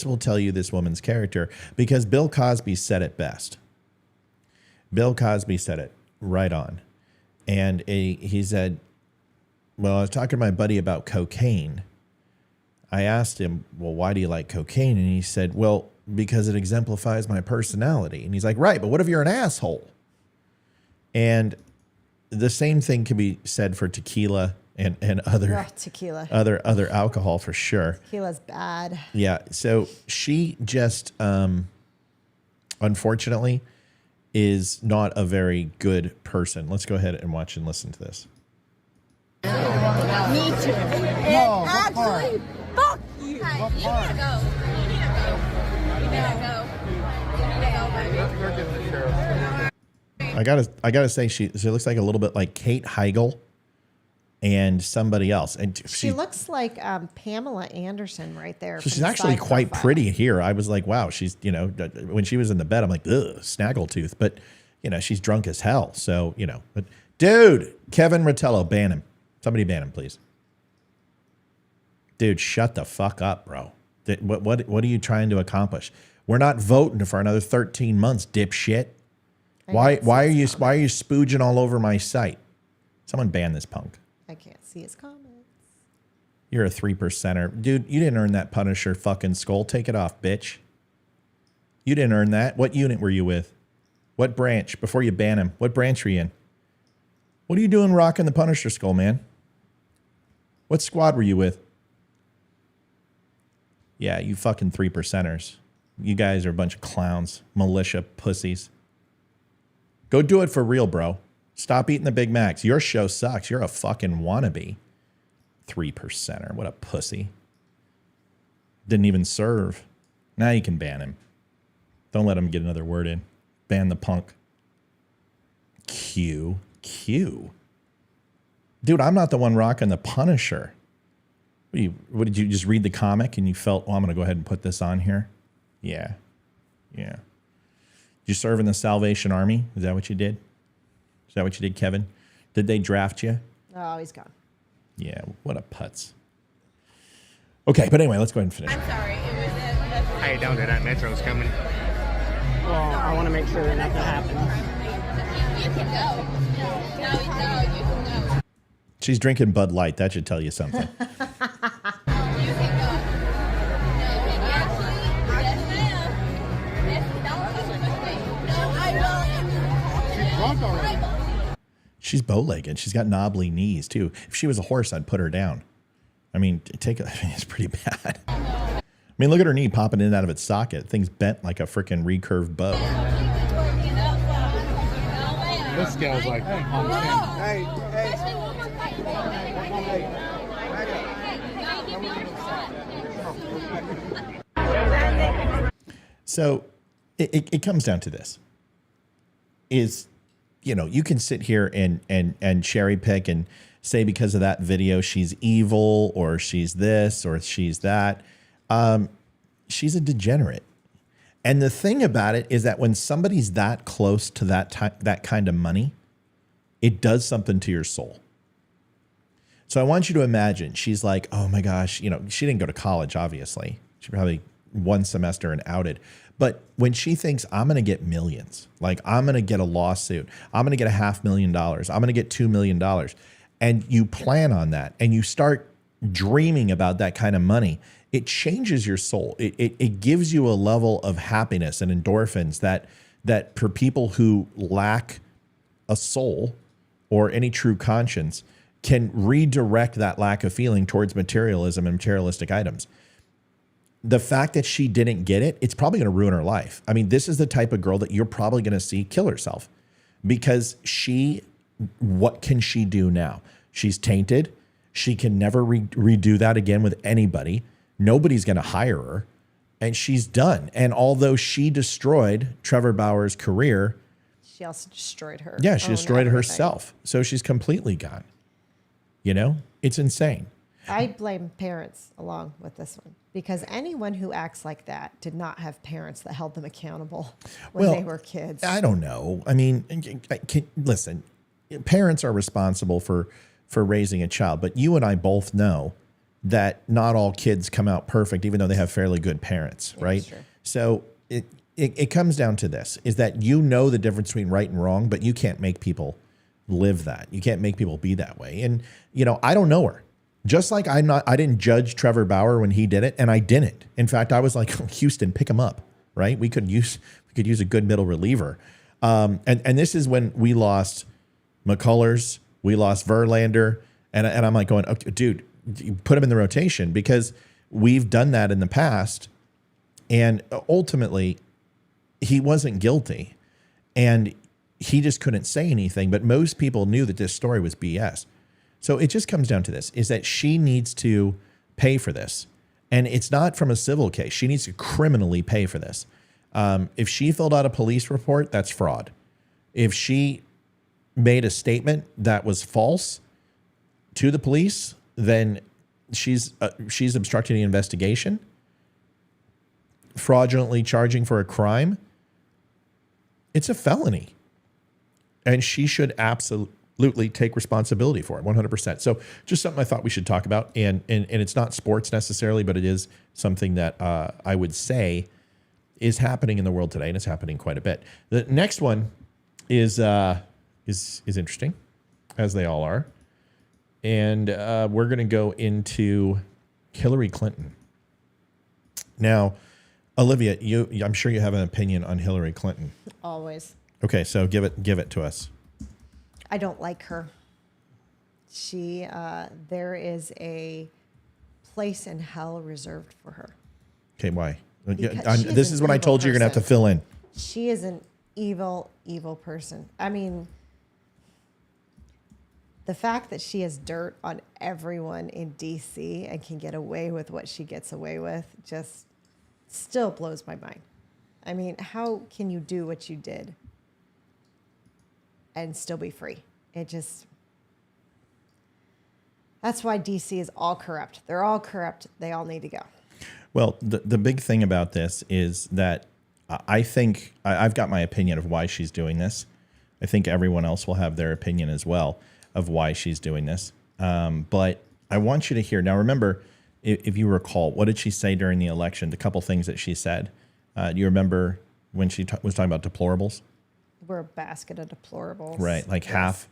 S5: will tell you this woman's character, because Bill Cosby said it best. Bill Cosby said it right on. And he said, well, I was talking to my buddy about cocaine. I asked him, well, why do you like cocaine? And he said, well, because it exemplifies my personality. And he's like, right, but what if you're an asshole? And the same thing can be said for tequila and other
S6: tequila,
S5: other alcohol for sure.
S6: Tequila's bad.
S5: Yeah. So she just, unfortunately, is not a very good person. Let's go ahead and watch and listen to this.
S9: Me too. No, actually, fuck you. You need to go. You need to go. You need to go. You need to go, baby.
S5: I gotta say she looks like a little bit like Kate Heigl and somebody else. And
S6: she looks like Pamela Anderson right there.
S5: So she's actually quite pretty here. I was like, wow, she's, when she was in the bed, I'm like, ugh, snaggletooth. But, she's drunk as hell. So, but dude, Kevin Rottello, ban him. Somebody ban him, please. Dude, shut the fuck up, bro. What are you trying to accomplish? We're not voting for another 13 months, dipshit. Why are you spooging all over my site? Someone ban this punk.
S6: I can't see his comments.
S5: You're a 3%er. Dude, you didn't earn that Punisher fucking skull. Take it off, bitch. You didn't earn that. What unit were you with? What branch? Before you ban him, what branch were you in? What are you doing rocking the Punisher skull, man? What squad were you with? Yeah, you fucking 3%ers. You guys are a bunch of clowns, militia pussies. Go do it for real, bro. Stop eating the Big Macs. Your show sucks. You're a fucking wannabe. 3%er. What a pussy. Didn't even serve. Now you can ban him. Don't let him get another word in. Ban the punk. Q. Dude, I'm not the one rocking the Punisher. What did you just read the comic and you felt, I'm going to go ahead and put this on here? Yeah. Did you serve in the Salvation Army? Is that what you did? Is that what you did, Kevin? Did they draft you?
S6: Oh, he's gone.
S5: Yeah, what a putz. Okay, but anyway, let's go ahead and finish.
S9: I'm sorry. It was
S10: How you doing? That metro's coming.
S11: Well, I want to make sure that nothing happens.
S9: You can go. No, you can go.
S5: She's drinking Bud Light. That should tell you something.
S9: You can go. No, actually, yes, ma'am. No, I will. She's drunk already.
S5: She's bow-legged. She's got knobbly knees, too. If she was a horse, I'd put her down. I mean, it's pretty bad. I mean, look at her knee popping in and out of its socket. Thing's bent like a freaking recurved bow.
S10: This scale's like on the
S5: So it comes down to this. You can sit here and cherry pick and say because of that video she's evil or she's this or she's that. She's a degenerate. And the thing about it is that when somebody's that close to that kind of money, it does something to your soul. So I want you to imagine she's like, oh my gosh, she didn't go to college, obviously. She probably one semester and outed. But when she thinks I'm going to get millions, like I'm going to get a lawsuit, I'm going to get $500,000, I'm going to get $2 million, and you plan on that and you start dreaming about that kind of money, it changes your soul. It gives you a level of happiness and endorphins that for people who lack a soul or any true conscience can redirect that lack of feeling towards materialism and materialistic items. The fact that she didn't get it, it's probably going to ruin her life. I mean, this is the type of girl that you're probably going to see kill herself because what can she do now? She's tainted. She can never redo that again with anybody. Nobody's going to hire her, and she's done. And although she destroyed Trevor Bauer's career,
S6: she also destroyed her.
S5: Yeah, she destroyed herself. So she's completely gone. You know, it's insane.
S6: I blame parents along with this one because anyone who acts like that did not have parents that held them accountable when they were kids.
S5: I don't know. I mean, listen, parents are responsible for raising a child, but you and I both know that not all kids come out perfect, even though they have fairly good parents, right? True. So it comes down to this, is that you know the difference between right and wrong, but you can't make people live that. You can't make people be that way. And, you know, I don't know her. Just like I didn't judge Trevor Bauer when he did it, and I didn't. In fact, I was like, Houston, pick him up, right? We could use a good middle reliever. And this is when we lost McCullers, we lost Verlander, and I'm like going, okay, dude, put him in the rotation because we've done that in the past, and ultimately he wasn't guilty, and he just couldn't say anything. But most people knew that this story was BS. So it just comes down to this, is that she needs to pay for this. And it's not from a civil case. She needs to criminally pay for this. If she filled out a police report, that's fraud. If she made a statement that was false to the police, then she's obstructing the investigation, fraudulently charging for a crime. It's a felony. And she should absolutely take responsibility for it, 100%. So just something I thought we should talk about. And it's not sports necessarily, but it is something that I would say is happening in the world today, and it's happening quite a bit. The next one is interesting, as they all are. And we're going to go into Hillary Clinton. Now, Olivia, I'm sure you have an opinion on Hillary Clinton.
S6: Always.
S5: Okay, so give it to us.
S6: I don't like her. There is a place in hell reserved for her.
S5: Okay, why?
S6: This
S5: is when I told you you're going to have to fill in.
S6: She is an evil, evil person. I mean, the fact that she has dirt on everyone in D.C. and can get away with what she gets away with just still blows my mind. I mean, how can you do what you did and still be free? That's why DC is all corrupt. They're all corrupt. They all need to go.
S5: Well, the big thing about this is that I think I've got my opinion of why she's doing this. I think everyone else will have their opinion as well of why she's doing this. But I want you to hear. Now, remember, if you recall, what did she say during the election? The couple things that she said. Do you remember when she was talking about deplorables?
S6: We're a basket of deplorables.
S5: Right, like half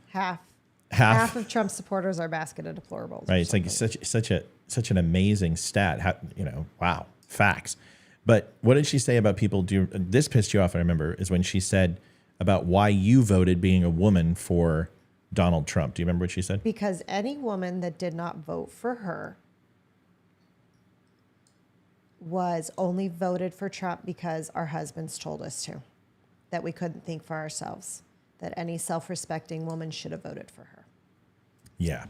S6: of Trump supporters are a basket of deplorables.
S5: Right, it's like such an amazing stat. Wow, facts. But what did she say about people? This pissed you off? I remember is when she said about why you voted being a woman for Donald Trump. Do you remember what she said?
S6: Because any woman that did not vote for her was only voted for Trump because our husbands told us to, that we couldn't think for ourselves, that any self-respecting woman should have voted for her.
S5: Yeah.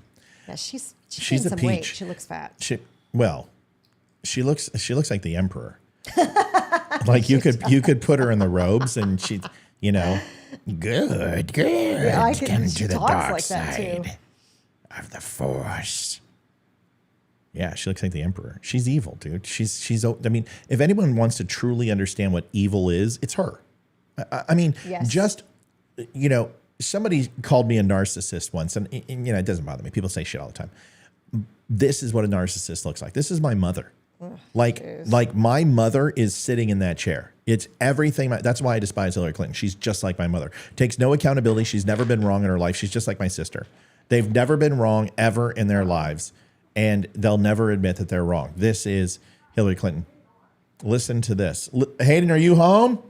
S6: Yeah, she's
S5: a
S6: some
S5: peach.
S6: weight. She looks fat.
S5: She looks like the emperor. Like you could put her in the robes and she, good.
S6: Yeah,
S5: Come
S6: she
S5: to the
S6: talks
S5: dark
S6: like that too.
S5: side of the Force. Yeah, she looks like the emperor. She's evil, dude. She's. I mean, if anyone wants to truly understand what evil is, it's her. I mean,
S6: yes.
S5: Somebody called me a narcissist once, and it doesn't bother me. People say shit all the time. This is what a narcissist looks like. This is my mother. Like my mother is sitting in that chair. It's everything. That's why I despise Hillary Clinton. She's just like my mother. Takes no accountability. She's never been wrong in her life. She's just like my sister. They've never been wrong ever in their lives, and they'll never admit that they're wrong. This is Hillary Clinton. Listen to this. Hayden, are you home?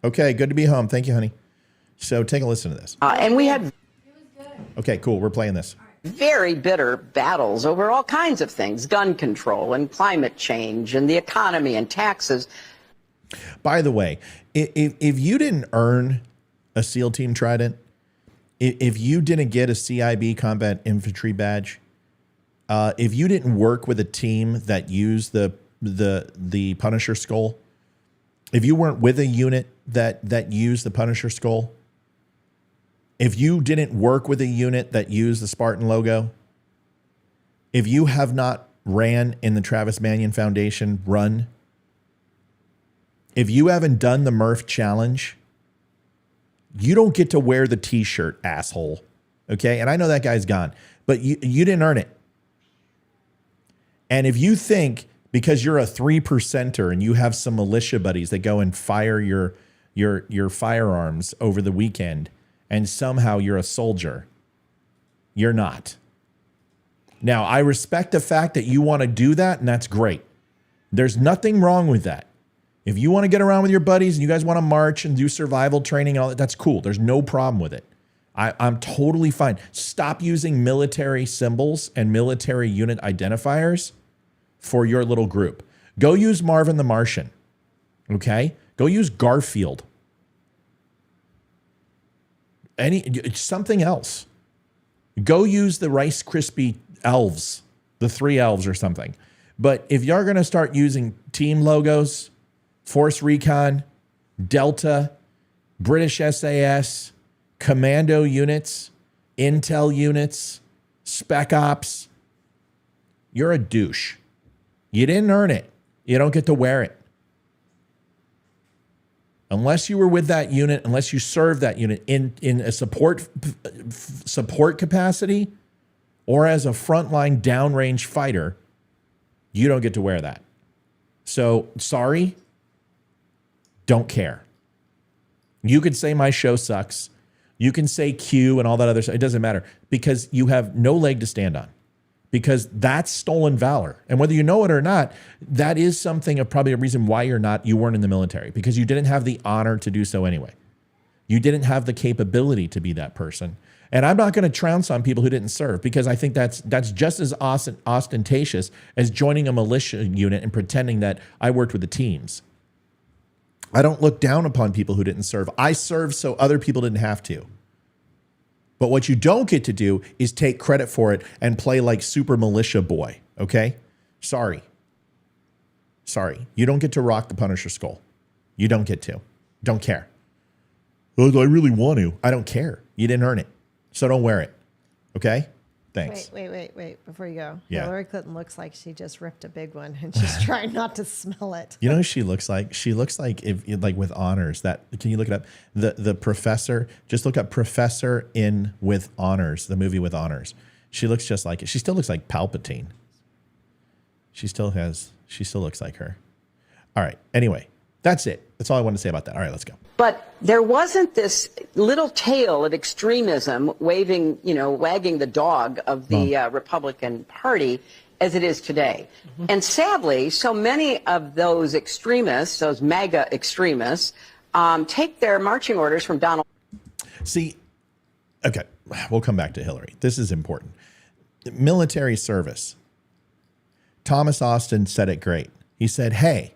S5: Okay, good to be home. Thank you, honey. So take a listen to this.
S12: And we had
S5: Okay, cool. We're playing this.
S12: very bitter battles over all kinds of things, gun control and climate change and the economy and taxes.
S5: By the way, if you didn't earn a SEAL Team Trident, if you didn't get a CIB Combat Infantry badge, if you didn't work with a team that used the Punisher skull, if you weren't with a unit that used the Punisher skull, if you didn't work with a unit that used the Spartan logo, if you have not ran in the Travis Manion Foundation run, if you haven't done the Murph Challenge, you don't get to wear the T-shirt, asshole. Okay? And I know that guy's gone, but you didn't earn it. And if you think because you're a 3%er and you have some militia buddies that go and fire your firearms over the weekend and somehow you're a soldier, you're not. Now, I respect the fact that you want to do that, and that's great. There's nothing wrong with that. If you want to get around with your buddies and you guys want to march and do survival training and all that, that's cool. There's no problem with it. I'm totally fine. Stop using military symbols and military unit identifiers for your little group. Go use Marvin the Martian, okay? Go use Garfield. Something else. Go use the Rice Krispie elves, the 3 elves or something. But if you're going to start using team logos, Force Recon, Delta, British SAS, commando units, intel units, spec ops, you're a douche. You didn't earn it. You don't get to wear it. Unless you were with that unit, unless you served that unit in a support capacity or as a frontline downrange fighter, you don't get to wear that. So, sorry, don't care. You could say my show sucks. You can say Q and all that other stuff. It doesn't matter because you have no leg to stand on because that's stolen valor. And whether you know it or not, that is something of probably a reason why you weren't in the military because you didn't have the honor to do so anyway. You didn't have the capability to be that person. And I'm not going to trounce on people who didn't serve because I think that's just as ostentatious as joining a militia unit and pretending that I worked with the teams. I don't look down upon people who didn't serve. I served so other people didn't have to. But what you don't get to do is take credit for it and play like super militia boy, okay? Sorry. You don't get to rock the Punisher skull. You don't get to. Don't care. Oh, I really want to. I don't care. You didn't earn it. So don't wear it. Okay? Thanks.
S6: Wait. Before you go.
S5: Yeah.
S6: Hillary Clinton looks like she just ripped a big one and she's trying not to smell it.
S5: You know who she looks like? She looks like like with honors. Can you look it up? The professor. Just look up Professor in with honors. The movie with honors. She looks just like it. She still looks like Palpatine. She still looks like her. All right. Anyway, that's it. That's all I wanted to say about that. All right, let's go.
S12: But there wasn't this little tail of extremism wagging the dog of the Republican Party as it is today. Mm-hmm. And sadly, so many of those extremists, those MAGA extremists, take their marching orders from Donald.
S5: See, okay, we'll come back to Hillary. This is important. Military service. Thomas Austin said it great. He said, hey,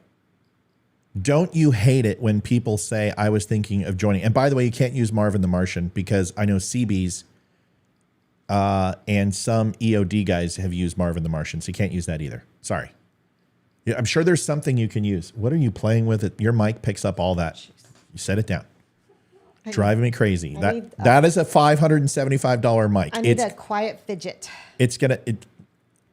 S5: don't you hate it when people say I was thinking of joining? And by the way, you can't use Marvin the Martian because I know CBs and some EOD guys have used Marvin the Martian, so you can't use that either. Sorry. Yeah, I'm sure there's something you can use. What are you playing with? Your mic picks up all that. You set it down. Driving me crazy. That is a $575 mic.
S6: I need a quiet fidget.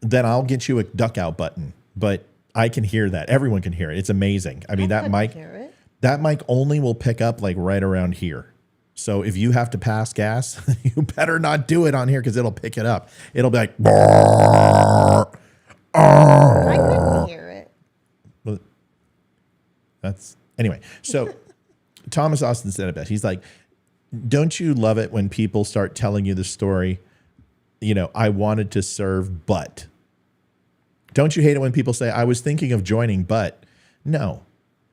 S5: Then I'll get you a duck out button, but I can hear that. Everyone can hear it. It's amazing. I mean, that mic only will pick up like right around here. So if you have to pass gas, you better not do it on here because it'll pick it up. It'll be like,
S6: I couldn't hear it.
S5: That's anyway. So Thomas Austin said it best. He's like, don't you love it when people start telling you the story? You know, I wanted to serve, but. Don't you hate it when people say, I was thinking of joining, but? No,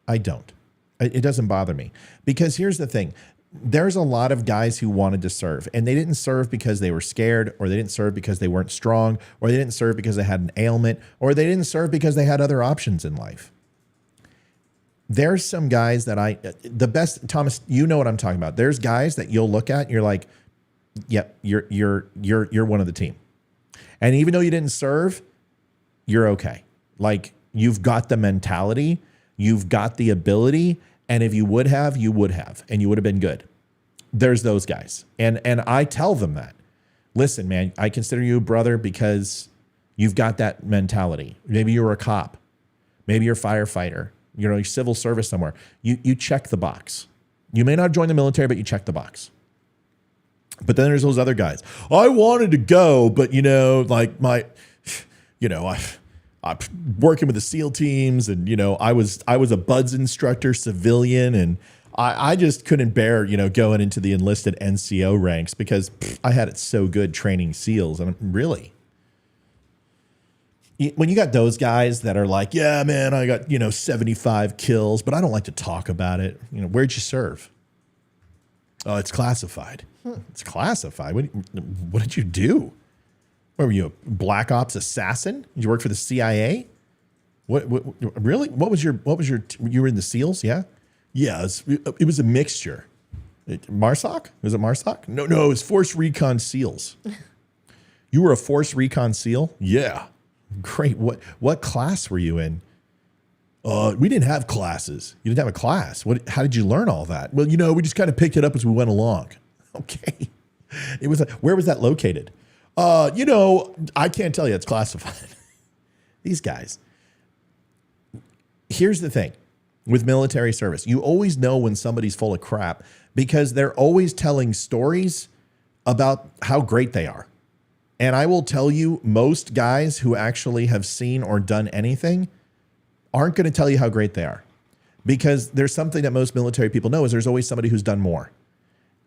S5: I don't. It doesn't bother me. Because here's the thing. There's a lot of guys who wanted to serve, and they didn't serve because they were scared, or they didn't serve because they weren't strong, or they didn't serve because they had an ailment, or they didn't serve because they had other options in life. There's some guys that the best, Thomas, you know what I'm talking about. There's guys that you'll look at and you're like, yep, you're one of the team. And even though you didn't serve, you're okay. Like, you've got the mentality, you've got the ability, and if you would have, and you would have been good. There's those guys. And I tell them that. Listen, man, I consider you a brother because you've got that mentality. Maybe you're a cop. Maybe you're a firefighter. You know, you're civil service somewhere. You check the box. You may not join the military, but you check the box. But then there's those other guys. I wanted to go, but like I'm working with the SEAL teams, and I was a BUDS instructor, civilian, and I just couldn't bear going into the enlisted NCO ranks because I had it so good training SEALs, and really. When you got those guys that are like, yeah, man, I got, 75 kills, but I don't like to talk about it. Where'd you serve? Oh, it's classified. It's classified. What did you do? What were you, a black ops assassin? Did you work for the CIA? What really? What was your, you were in the SEALs? Yeah. Yeah. It was a mixture. MARSOC? Was it MARSOC? No, it was Force Recon SEALs. You were a Force Recon SEAL? Yeah. Great. What class were you in? We didn't have classes. You didn't have a class. How did you learn all that? Well, we just kind of picked it up as we went along. Okay. Where was that located? I can't tell you. It's classified. These guys. Here's the thing with military service. You always know when somebody's full of crap because they're always telling stories about how great they are. And I will tell you, most guys who actually have seen or done anything aren't going to tell you how great they are, because there's something that most military people know is there's always somebody who's done more.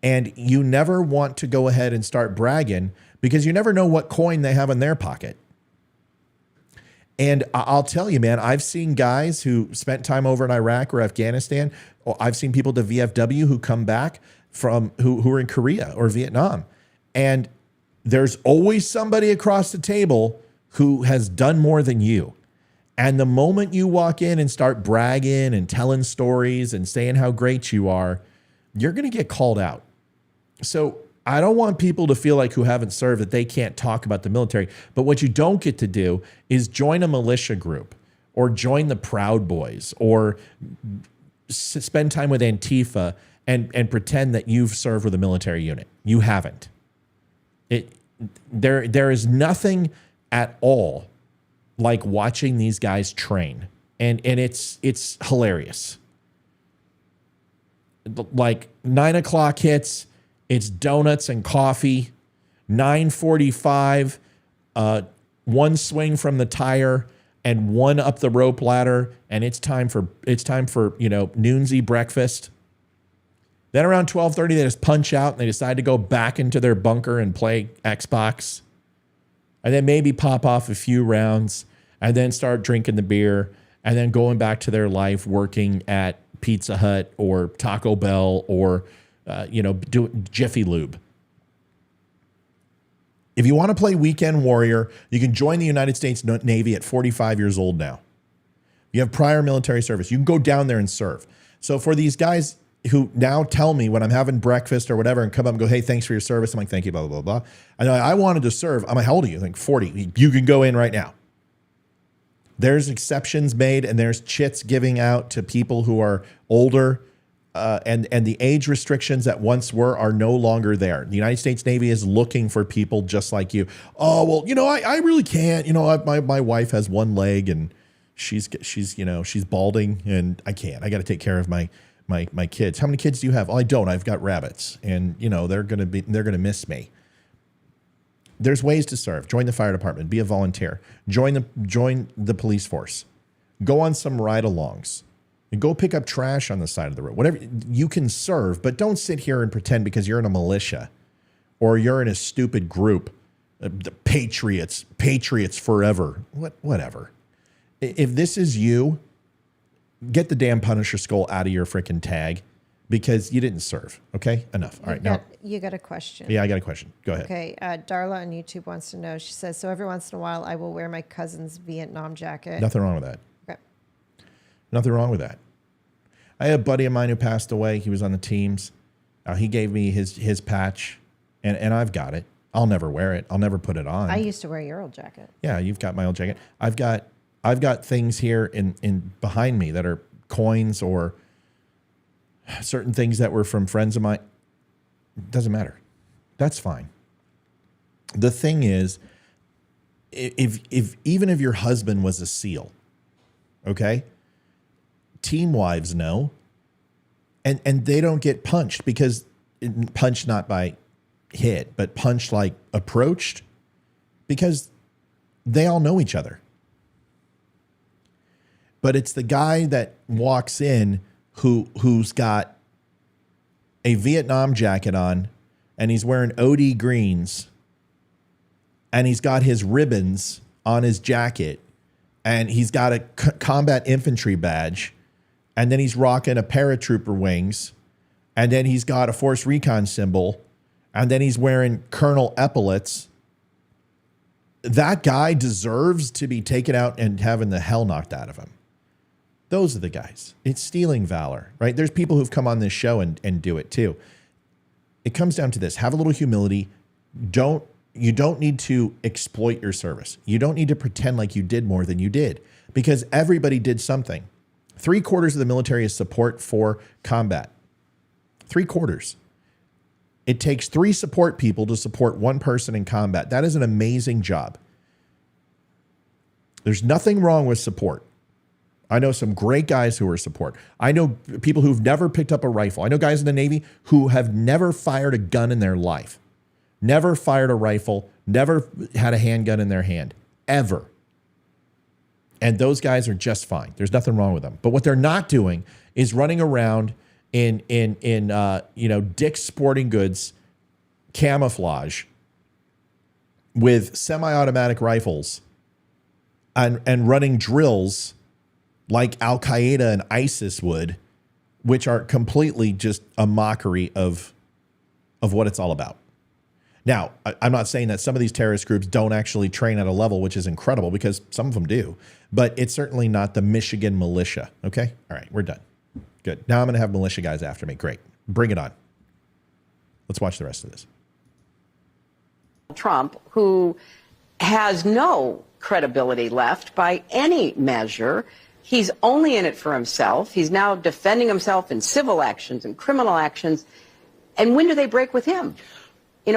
S5: And you never want to go ahead and start bragging because you never know what coin they have in their pocket. And I'll tell you, man, I've seen guys who spent time over in Iraq or Afghanistan. Or I've seen people to VFW who come back from who are in Korea or Vietnam. And there's always somebody across the table who has done more than you. And the moment you walk in and start bragging and telling stories and saying how great you are, you're going to get called out. So I don't want people to feel like who haven't served that they can't talk about the military. But what you don't get to do is join a militia group or join the Proud Boys or spend time with Antifa and pretend that you've served with a military unit. You haven't. There is nothing at all like watching these guys train. And it's hilarious. Like 9 o'clock hits, it's donuts and coffee. 9:45, one swing from the tire and one up the rope ladder, and it's time for noonsy breakfast. Then around 12:30, they just punch out and they decide to go back into their bunker and play Xbox. And then maybe pop off a few rounds and then start drinking the beer and then going back to their life working at Pizza Hut or Taco Bell or, do Jiffy Lube. If you want to play Weekend Warrior, you can join the United States Navy at 45 years old now. You have prior military service. You can go down there and serve. So for these guys who now tell me when I'm having breakfast or whatever and come up and go, hey, thanks for your service. I'm like, thank you, blah, blah, blah, blah. And I wanted to serve. I'm like, how old are you? I'm like, 40. You can go in right now. There's exceptions made and there's chits giving out to people who are older and the age restrictions that once were are no longer there. The United States Navy is looking for people just like you. Oh, well, I really can't. My wife has one leg and she's balding and I can't. I got to take care of my kids. How many kids do you have? Oh, I don't. I've got rabbits and they're going to miss me. There's ways to serve. Join the fire department. Be a volunteer. Join the police force. Go on some ride-alongs. And go pick up trash on the side of the road. Whatever you can serve, but don't sit here and pretend because you're in a militia or you're in a stupid group, the patriots forever. Whatever. If this is you, get the damn Punisher skull out of your freaking tag because you didn't serve. Okay, enough. All right, now
S6: you got a question.
S5: Yeah, I got a question. Go ahead.
S6: Okay, Darla on YouTube wants to know. She says, so every once in a while, I will wear my cousin's Vietnam jacket.
S5: Nothing wrong with that.
S6: Okay.
S5: Nothing wrong with that. I had a buddy of mine who passed away. He was on the teams. He gave me his patch, and I've got it. I'll never wear it. I'll never put it on.
S6: I used to wear your old jacket.
S5: Yeah, you've got my old jacket. I've got things here in behind me that are coins or certain things that were from friends of mine. Doesn't matter. That's fine. The thing is, if even if your husband was a SEAL, okay, team wives know, and they don't get punched because punched not by hit, but punched like approached because they all know each other. But it's the guy that walks in who's got a Vietnam jacket on and he's wearing OD greens and he's got his ribbons on his jacket and he's got a combat infantry badge and then he's rocking a paratrooper wings and then he's got a force recon symbol and then he's wearing colonel epaulets. That guy deserves to be taken out and having the hell knocked out of him. Those are the guys. It's stealing valor, right? There's people who've come on this show and do it too. It comes down to this. Have a little humility. You don't need to exploit your service. You don't need to pretend like you did more than you did because everybody did something. 3/4 of the military is support for combat. 3/4. It takes 3 support people to support 1 person in combat. That is an amazing job. There's nothing wrong with support. I know some great guys who are support. I know people who've never picked up a rifle. I know guys in the Navy who have never fired a gun in their life, never fired a rifle, never had a handgun in their hand, ever. And those guys are just fine. There's nothing wrong with them. But what they're not doing is running around in Dick's Sporting Goods camouflage with semi-automatic rifles and running drills like Al-Qaeda and ISIS would, which are completely just a mockery of what it's all about. Now, I'm not saying that some of these terrorist groups don't actually train at a level, which is incredible because some of them do, but it's certainly not the Michigan militia. Okay. All right. We're done. Good. Now I'm going to have militia guys after me. Great. Bring it on. Let's watch the rest of this.
S12: Trump, who has no credibility left by any measure. He's only in it for himself. He's now defending himself in civil actions and criminal actions. And when do they break with him?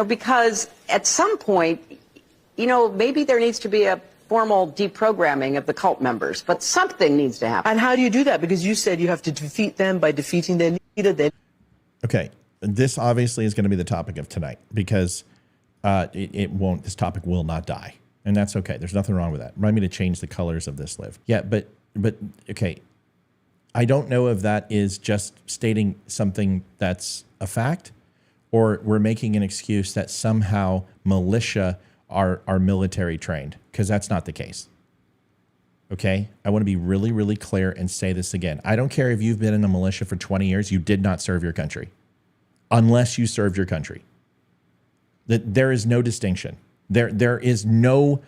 S12: Because at some point, maybe there needs to be a formal deprogramming of the cult members, but something needs to happen.
S13: And how do you do that? Because you said you have to defeat them by defeating their leader.
S5: Okay. This obviously is going to be the topic of tonight because this topic will not die. And that's okay. There's nothing wrong with that. Remind me to change the colors of this, Liv. Yeah, but okay. I don't know if that is just stating something that's a fact or we're making an excuse that somehow militia are military trained, because that's not the case. Okay? I want to be really, really clear and say this again. I don't care if you've been in the militia for 20 years, you did not serve your country. Unless you served your country. There is no distinction. There is no,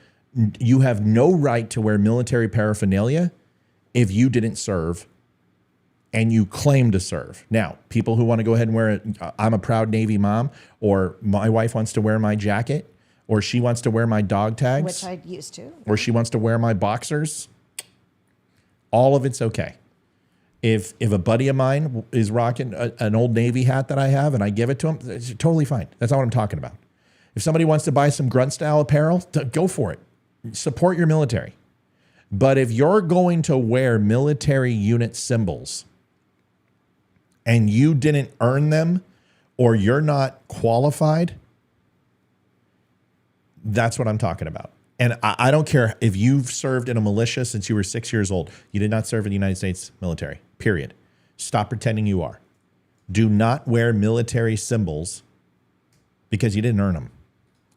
S5: you have no right to wear military paraphernalia if you didn't serve and you claim to serve. Now, people who want to go ahead and wear it, I'm a proud Navy mom, or my wife wants to wear my jacket, or she wants to wear my dog tags.
S6: Which I used to.
S5: Or she wants to wear my boxers. All of it's okay. If a buddy of mine is rocking an old Navy hat that I have and I give it to him, it's totally fine. That's not what I'm talking about. If somebody wants to buy some grunt style apparel, go for it. Support your military. But if you're going to wear military unit symbols and you didn't earn them or you're not qualified, that's what I'm talking about. And I don't care if you've served in a militia since you were 6 years old. You did not serve in the United States military, period. Stop pretending you are. Do not wear military symbols because you didn't earn them.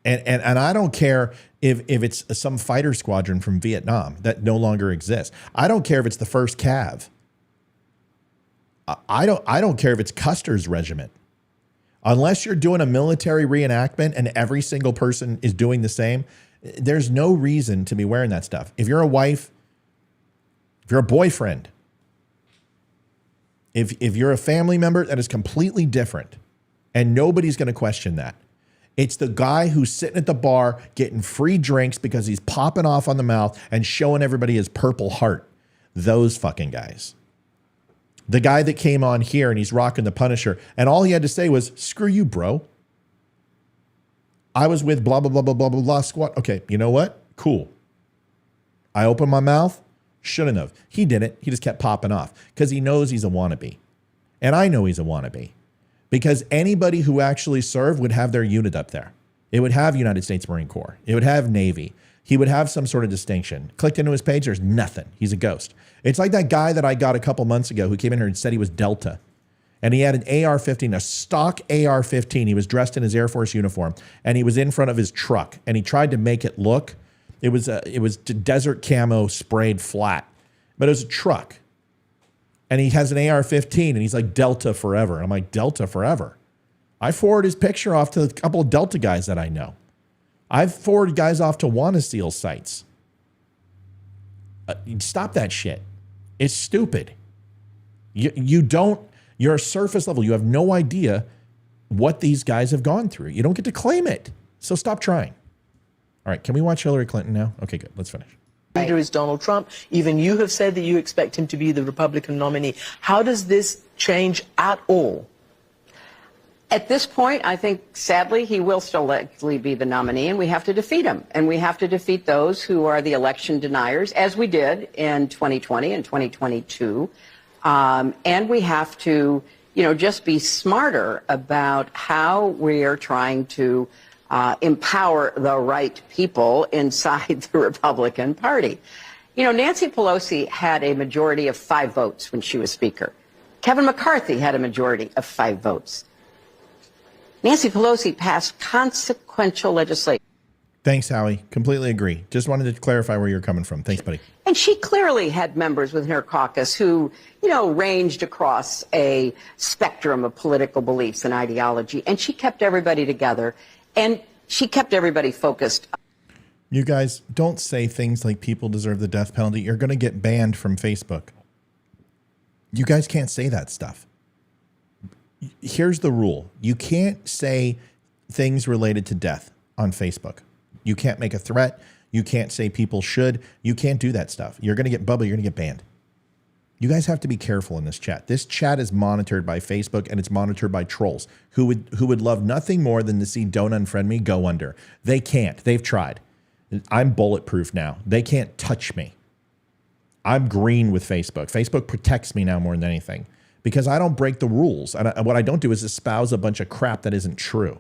S5: And I don't care if it's some fighter squadron from Vietnam that no longer exists. I don't care if it's the 1st Cav. I don't care if it's Custer's regiment. Unless you're doing a military reenactment and every single person is doing the same, there's no reason to be wearing that stuff. If you're a wife, if you're a boyfriend, if you're a family member, that is completely different. And nobody's going to question that. It's the guy who's sitting at the bar getting free drinks because he's popping off on the mouth and showing everybody his purple heart. Those fucking guys. The guy that came on here and he's rocking the Punisher and all he had to say was, screw you, bro. I was with blah, blah, blah, blah, blah, blah, blah squad. Okay, you know what? Cool. I opened my mouth. Shouldn't have. He didn't. He just kept popping off because he knows he's a wannabe. And I know he's a wannabe because anybody who actually served would have their unit up there. It would have United States Marine Corps. It would have Navy. He would have some sort of distinction. Clicked into his page, there's nothing. He's a ghost. It's like that guy that I got a couple months ago who came in here and said he was Delta. And he had an AR-15, a stock AR-15. He was dressed in his Air Force uniform, and he was in front of his truck. And he tried to make it look, it was desert camo sprayed flat, but it was a truck. And he has an AR-15, and he's like, Delta forever. And I'm like, Delta forever? I forwarded his picture off to a couple of Delta guys that I know. I've forwarded guys off to Wanna Seal sites. Stop that shit. It's stupid. You're a surface level. You have no idea what these guys have gone through. You don't get to claim it. So stop trying. All right, can we watch Hillary Clinton now? Okay, good. Let's finish.
S13: Leader is Donald Trump. Even you have said that you expect him to be the Republican nominee. How does this change at all?
S12: At this point, I think, sadly, he will still likely be the nominee, and we have to defeat him. And we have to defeat those who are the election deniers, as we did in 2020 and 2022. And we have to, just be smarter about how we are trying to empower the right people inside the Republican Party. Nancy Pelosi had a majority of 5 votes when she was Speaker. Kevin McCarthy had a majority of 5 votes. Nancy Pelosi passed consequential legislation.
S5: Thanks, Howie. Completely agree. Just wanted to clarify where you're coming from. Thanks, buddy.
S12: And she clearly had members within her caucus who, ranged across a spectrum of political beliefs and ideology. And she kept everybody together. And she kept everybody focused.
S5: You guys, don't say things like people deserve the death penalty. You're going to get banned from Facebook. You guys can't say that stuff. Here's the rule. You can't say things related to death on Facebook. You can't make a threat. You can't say people should. You can't do that stuff. You're going to get Bubba. You're going to get banned. You guys have to be careful in this chat. This chat is monitored by Facebook and it's monitored by trolls who would love nothing more than to see Don't Unfriend Me go under. They can't. They've tried. I'm bulletproof now. They can't touch me. I'm green with Facebook. Facebook protects me now more than anything because I don't break the rules. And what I don't do is espouse a bunch of crap that isn't true.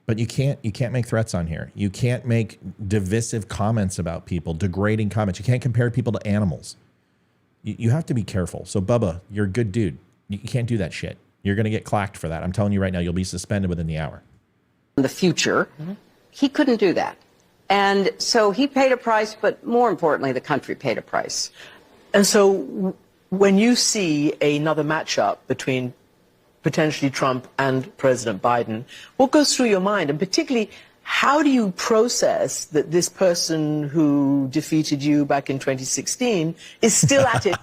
S5: But you can't make threats on here. You can't make divisive comments about people, degrading comments. You can't compare people to animals. You have to be careful. So, Bubba, you're a good dude. You can't do that shit. You're going to get clacked for that. I'm telling you right now, you'll be suspended within the hour.
S12: In the future, he couldn't do that. And so he paid a price, but more importantly, the country paid a price.
S13: And so when you see another matchup between potentially Trump and President Biden, what goes through your mind? And particularly, how do you process that this person who defeated you back in 2016 is still at it?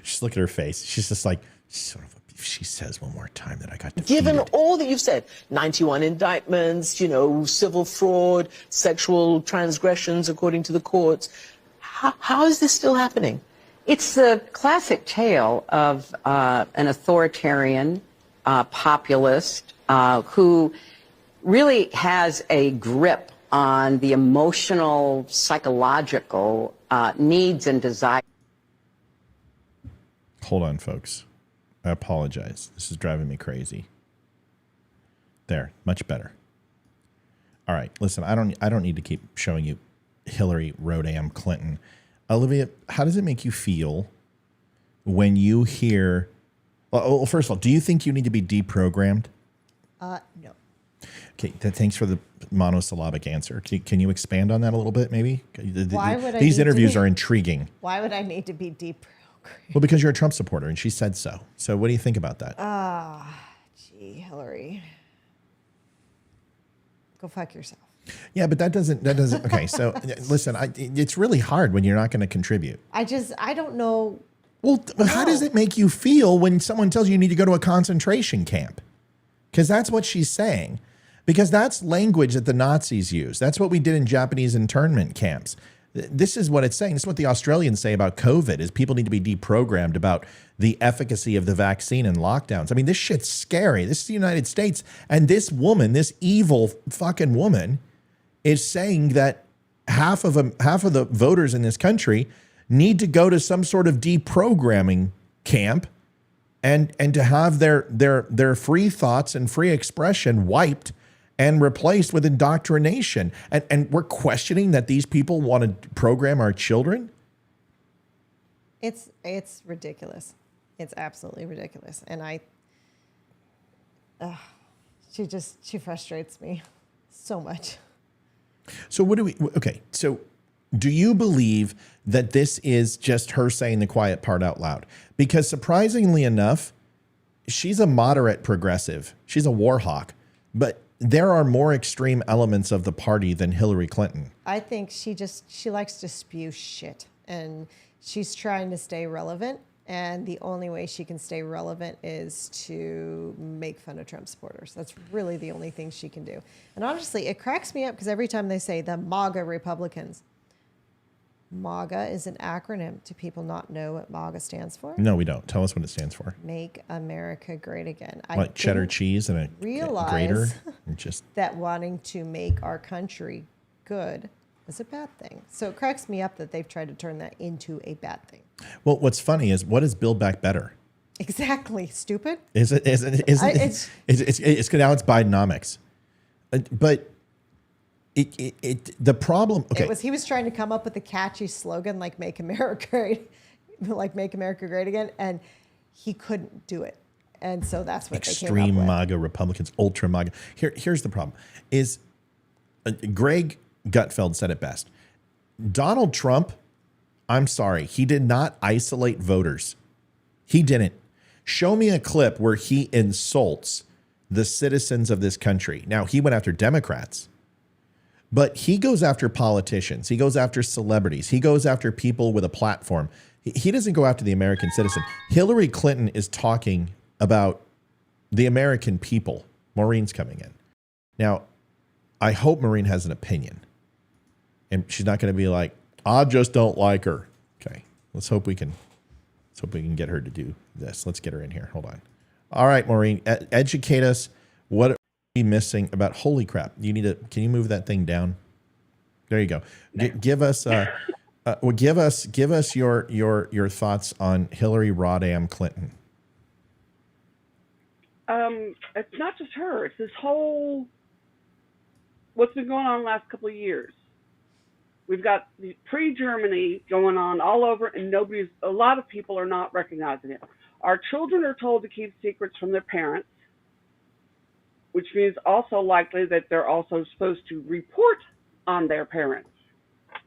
S5: Just look at her face. She's just like, sort of, if she says one more time that I got defeated.
S13: Given all that you've said, 91 indictments, civil fraud, sexual transgressions according to the courts, how is this still happening?
S12: It's the classic tale of an authoritarian populist who really has a grip on the emotional, psychological needs and desires.
S5: Hold on, folks. I apologize. This is driving me crazy. There, much better. All right, listen, I don't need to keep showing you Hillary Rodham Clinton. Olivia, how does it make you feel when you hear? Well, first of all, do you think you need to be deprogrammed?
S6: No.
S5: Okay, thanks for the monosyllabic answer. Can you expand on that a little bit, maybe?
S6: Why would
S5: these interviews are intriguing.
S6: Why would I need to be deprogrammed?
S5: Well, because you're a Trump supporter, and she said so. So, what do you think about that?
S6: Gee, Hillary, go fuck yourself.
S5: Yeah, but that doesn't. Okay, so listen, it's really hard when you're not going to contribute.
S6: I don't know.
S5: Well, how does it make you feel when someone tells you need to go to a concentration camp? Because that's what she's saying. Because that's language that the Nazis use. That's what we did in Japanese internment camps. This is what it's saying. This is what the Australians say about COVID, is people need to be deprogrammed about the efficacy of the vaccine and lockdowns. I mean, this shit's scary. This is the United States. And this woman, this evil fucking woman, is saying that half of the voters in this country need to go to some sort of deprogramming camp and to have their free thoughts and free expression wiped and replaced with indoctrination. And we're questioning that these people want to program our children?
S6: It's ridiculous. It's absolutely ridiculous. And she frustrates me so much.
S5: So so do you believe that this is just her saying the quiet part out loud? Because surprisingly enough, she's a moderate progressive. She's a war hawk, but there are more extreme elements of the party than Hillary Clinton.
S6: I think she likes to spew shit, and she's trying to stay relevant. And the only way she can stay relevant is to make fun of Trump supporters. That's really the only thing she can do. And honestly, it cracks me up because every time they say the MAGA Republicans, MAGA is an acronym. Do people not know what MAGA stands for?
S5: No, we don't. Tell us what it stands for.
S6: Make America Great Again.
S5: Like cheddar cheese and a grater?
S6: That wanting to make our country good is a bad thing. So it cracks me up that they've tried to turn that into a bad thing. Well,
S5: what's funny is, what is Build Back Better?
S6: Exactly. Stupid.
S5: It's now it's Bidenomics. But the problem, okay.
S6: He was trying to come up with a catchy slogan like Make America Great, like Make America Great Again, and he couldn't do it. And so that's what they came up with.
S5: Extreme MAGA Republicans, ultra MAGA. Here's the problem is, Greg Gutfeld said it best. Donald Trump, I'm sorry, he did not isolate voters. He didn't. Show me a clip where he insults the citizens of this country. Now, he went after Democrats, but he goes after politicians. He goes after celebrities. He goes after people with a platform. He doesn't go after the American citizen. Hillary Clinton is talking about the American people. Maureen's coming in. Now, I hope Maureen has an opinion. And she's not going to be like, I just don't like her. Okay. Let's hope we can get her to do this. Let's get her in here. Hold on. All right, Maureen, educate us. What are we missing about? Holy crap. Can you move that thing down? There you go. Give us your thoughts on Hillary Rodham Clinton.
S14: It's not just her. It's this whole, what's been going on the last couple of years. We've got the pre-Germany going on all over, and a lot of people are not recognizing it. Our children are told to keep secrets from their parents, which means also likely that they're also supposed to report on their parents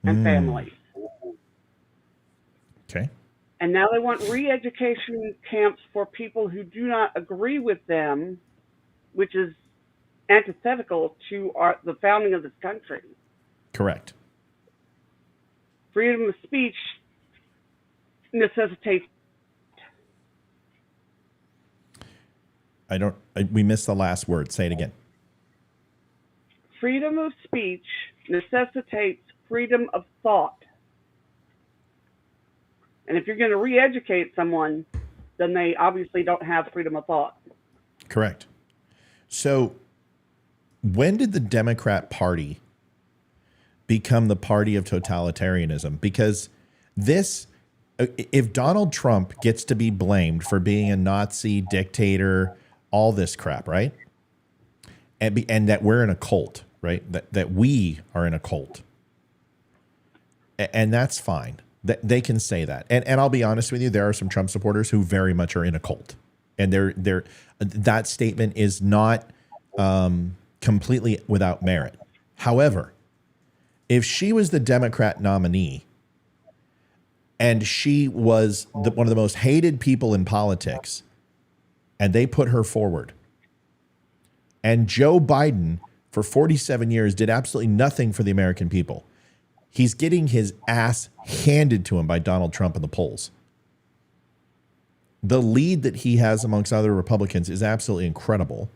S14: and families.
S5: Okay.
S14: And now they want re-education camps for people who do not agree with them, which is antithetical to the founding of this country.
S5: Correct.
S14: Freedom of speech necessitates.
S5: We missed the last word. Say it again.
S14: Freedom of speech necessitates freedom of thought. And if you're going to re-educate someone, then they obviously don't have freedom of thought.
S5: Correct. So when did the Democrat Party become the party of totalitarianism? Because if Donald Trump gets to be blamed for being a Nazi dictator, all this crap, right? And that we're in a cult, right? That we are in a cult. And that's fine. They can say that. And I'll be honest with you, there are some Trump supporters who very much are in a cult. And that statement is not completely without merit. However, if she was the Democrat nominee and she was one of the most hated people in politics, and they put her forward, and Joe Biden for 47 years did absolutely nothing for the American people, he's getting his ass handed to him by Donald Trump in the polls. The lead that he has amongst other Republicans is absolutely incredible.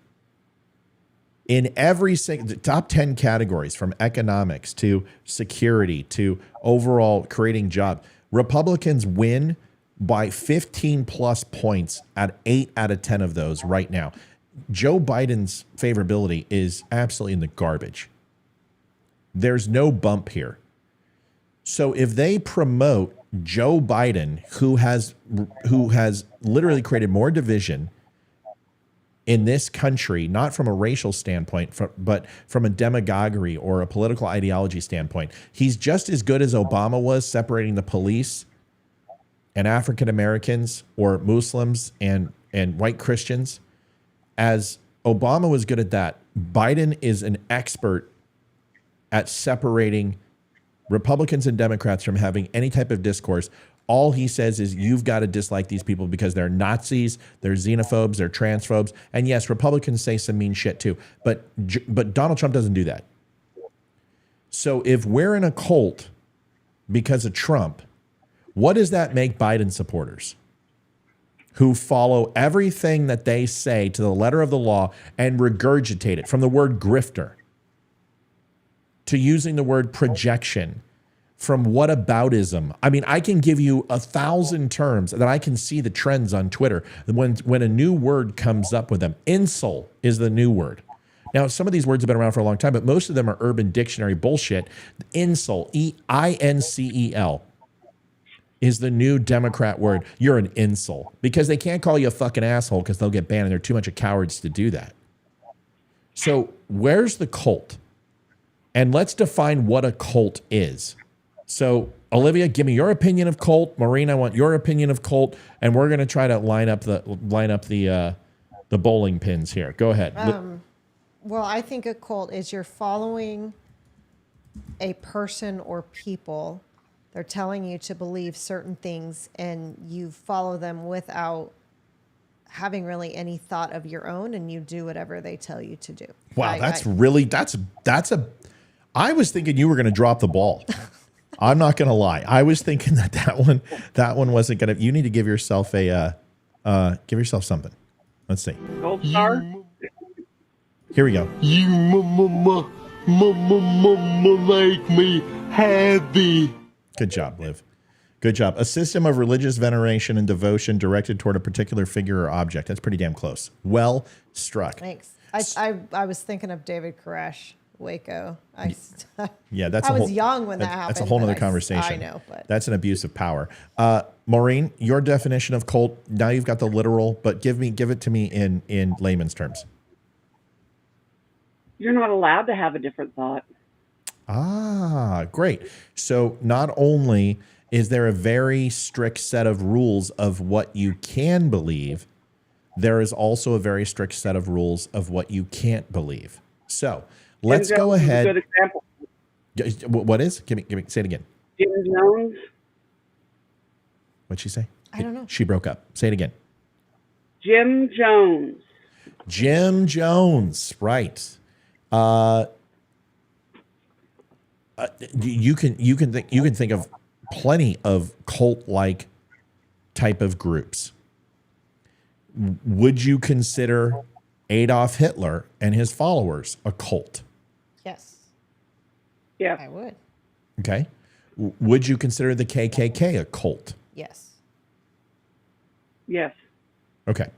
S5: In every single top 10 categories, from economics to security to overall creating jobs, Republicans win by 15 plus points at 8 out of 10 of those right now. Joe Biden's favorability is absolutely in the garbage. There's no bump here. So if they promote Joe Biden, who has literally created more division in this country, not from a racial standpoint, but from a demagoguery or a political ideology standpoint, he's just as good as Obama was separating the police and African Americans or Muslims and white Christians. As Obama was good at that, Biden is an expert at separating Republicans and Democrats from having any type of discourse. All he says is you've got to dislike these people because they're Nazis, they're xenophobes, they're transphobes. And yes, Republicans say some mean shit too. But Donald Trump doesn't do that. So if we're in a cult because of Trump, what does that make Biden supporters who follow everything that they say to the letter of the law and regurgitate it, from the word grifter to using the word projection, from whataboutism? I mean, I can give you 1,000 terms that I can see the trends on Twitter. When a new word comes up with them, insult is the new word. Now, some of these words have been around for a long time, but most of them are Urban Dictionary bullshit. Insult, INCEL, is the new Democrat word. You're an insult, because they can't call you a fucking asshole because they'll get banned, and they're too much of cowards to do that. So where's the cult? And let's define what a cult is. So, Olivia, give me your opinion of cult. Maureen, I want your opinion of cult, and we're going to try to line up the bowling pins here. Go ahead.
S6: Well, I think a cult is you're following a person or people. They're telling you to believe certain things, and you follow them without having really any thought of your own, and you do whatever they tell you to do.
S5: Wow, I was thinking you were going to drop the ball. I'm not going to lie. I was thinking that one wasn't going to. You need to give yourself give yourself something. Let's see.
S14: Gold star.
S5: Here we go.
S15: You make me happy.
S5: Good job, Liv. Good job. A system of religious veneration and devotion directed toward a particular figure or object. That's pretty damn close. Well struck.
S6: Thanks. I was thinking of David Koresh, Waco.
S5: Yeah, that's.
S6: I was young when that happened.
S5: That's a whole other conversation.
S6: I know, but
S5: that's an abuse of power. Maureen, your definition of cult. Now you've got the literal, but give it to me in layman's terms.
S14: You're not allowed to have a different thought.
S5: Ah, great. So not only is there a very strict set of rules of what you can believe, there is also a very strict set of rules of what you can't believe. So let's go ahead.
S14: A good example.
S5: What is? Give me. Say it again.
S14: Jim Jones.
S5: What'd she say?
S6: I don't know.
S5: She broke up. Say it again.
S14: Jim Jones.
S5: Jim Jones. Right. You can think of plenty of cult-like type of groups. Would you consider Adolf Hitler and his followers a cult?
S6: Yes.
S14: Yeah,
S6: I would.
S5: Okay. Would you consider the KKK a cult?
S6: Yes.
S14: Yes.
S5: Okay.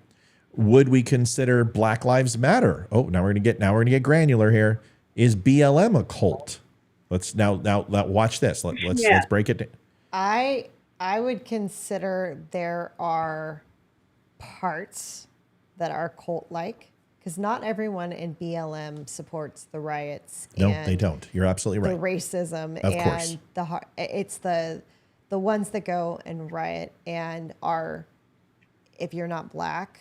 S5: Would we consider Black Lives Matter? Oh, now we're gonna get granular here. Is BLM a cult? Let's now watch this. Let's break it down.
S6: I would consider there are parts that are cult-like, Because not everyone in BLM supports the riots.
S5: No,
S6: and
S5: they don't. You're absolutely
S6: the
S5: right.
S6: racism
S5: Of
S6: and
S5: course.
S6: it's the ones that go and riot and are, if you're not black,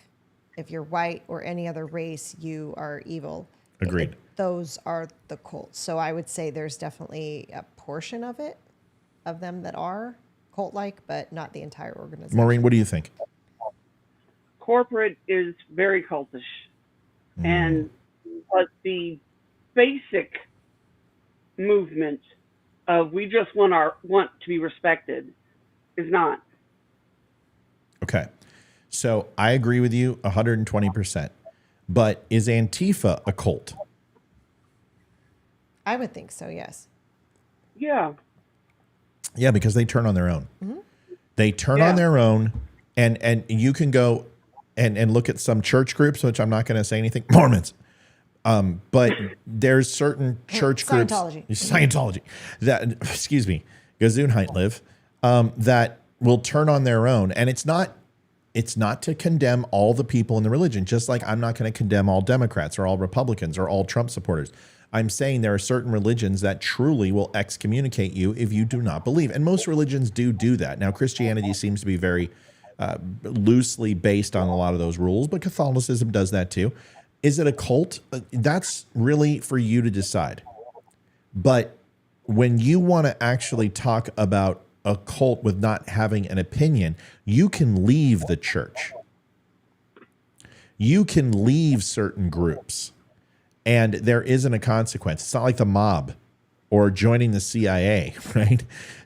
S6: if you're white or any other race, you are evil.
S5: Agreed.
S6: Those are the cults. So I would say there's definitely a portion of them that are cult-like, but not the entire organization.
S5: Maureen, what do you think?
S14: Corporate is very cultish. But the basic movement of we just want to be respected is not.
S5: Okay. So I agree with you 120%. But is Antifa a cult?
S6: I would think so, yes.
S14: Yeah.
S5: Yeah, because they turn on their own. They turn on their own, and you can go and look at some church groups, which I'm not going to say anything, Mormons. But there's certain church groups, Scientology, that, excuse me, Gesundheit live, that will turn on their own. And it's not to condemn all the people in the religion, just like I'm not going to condemn all Democrats or all Republicans or all Trump supporters. I'm saying there are certain religions that truly will excommunicate you if you do not believe. And most religions do that. Now, Christianity seems to be very loosely based on a lot of those rules, but Catholicism does that too. Is it a cult? That's really for you to decide. But when you want to actually talk about a cult with not having an opinion, you can leave the church. You can leave certain groups. And there isn't a consequence. It's not like the mob or joining the CIA, right?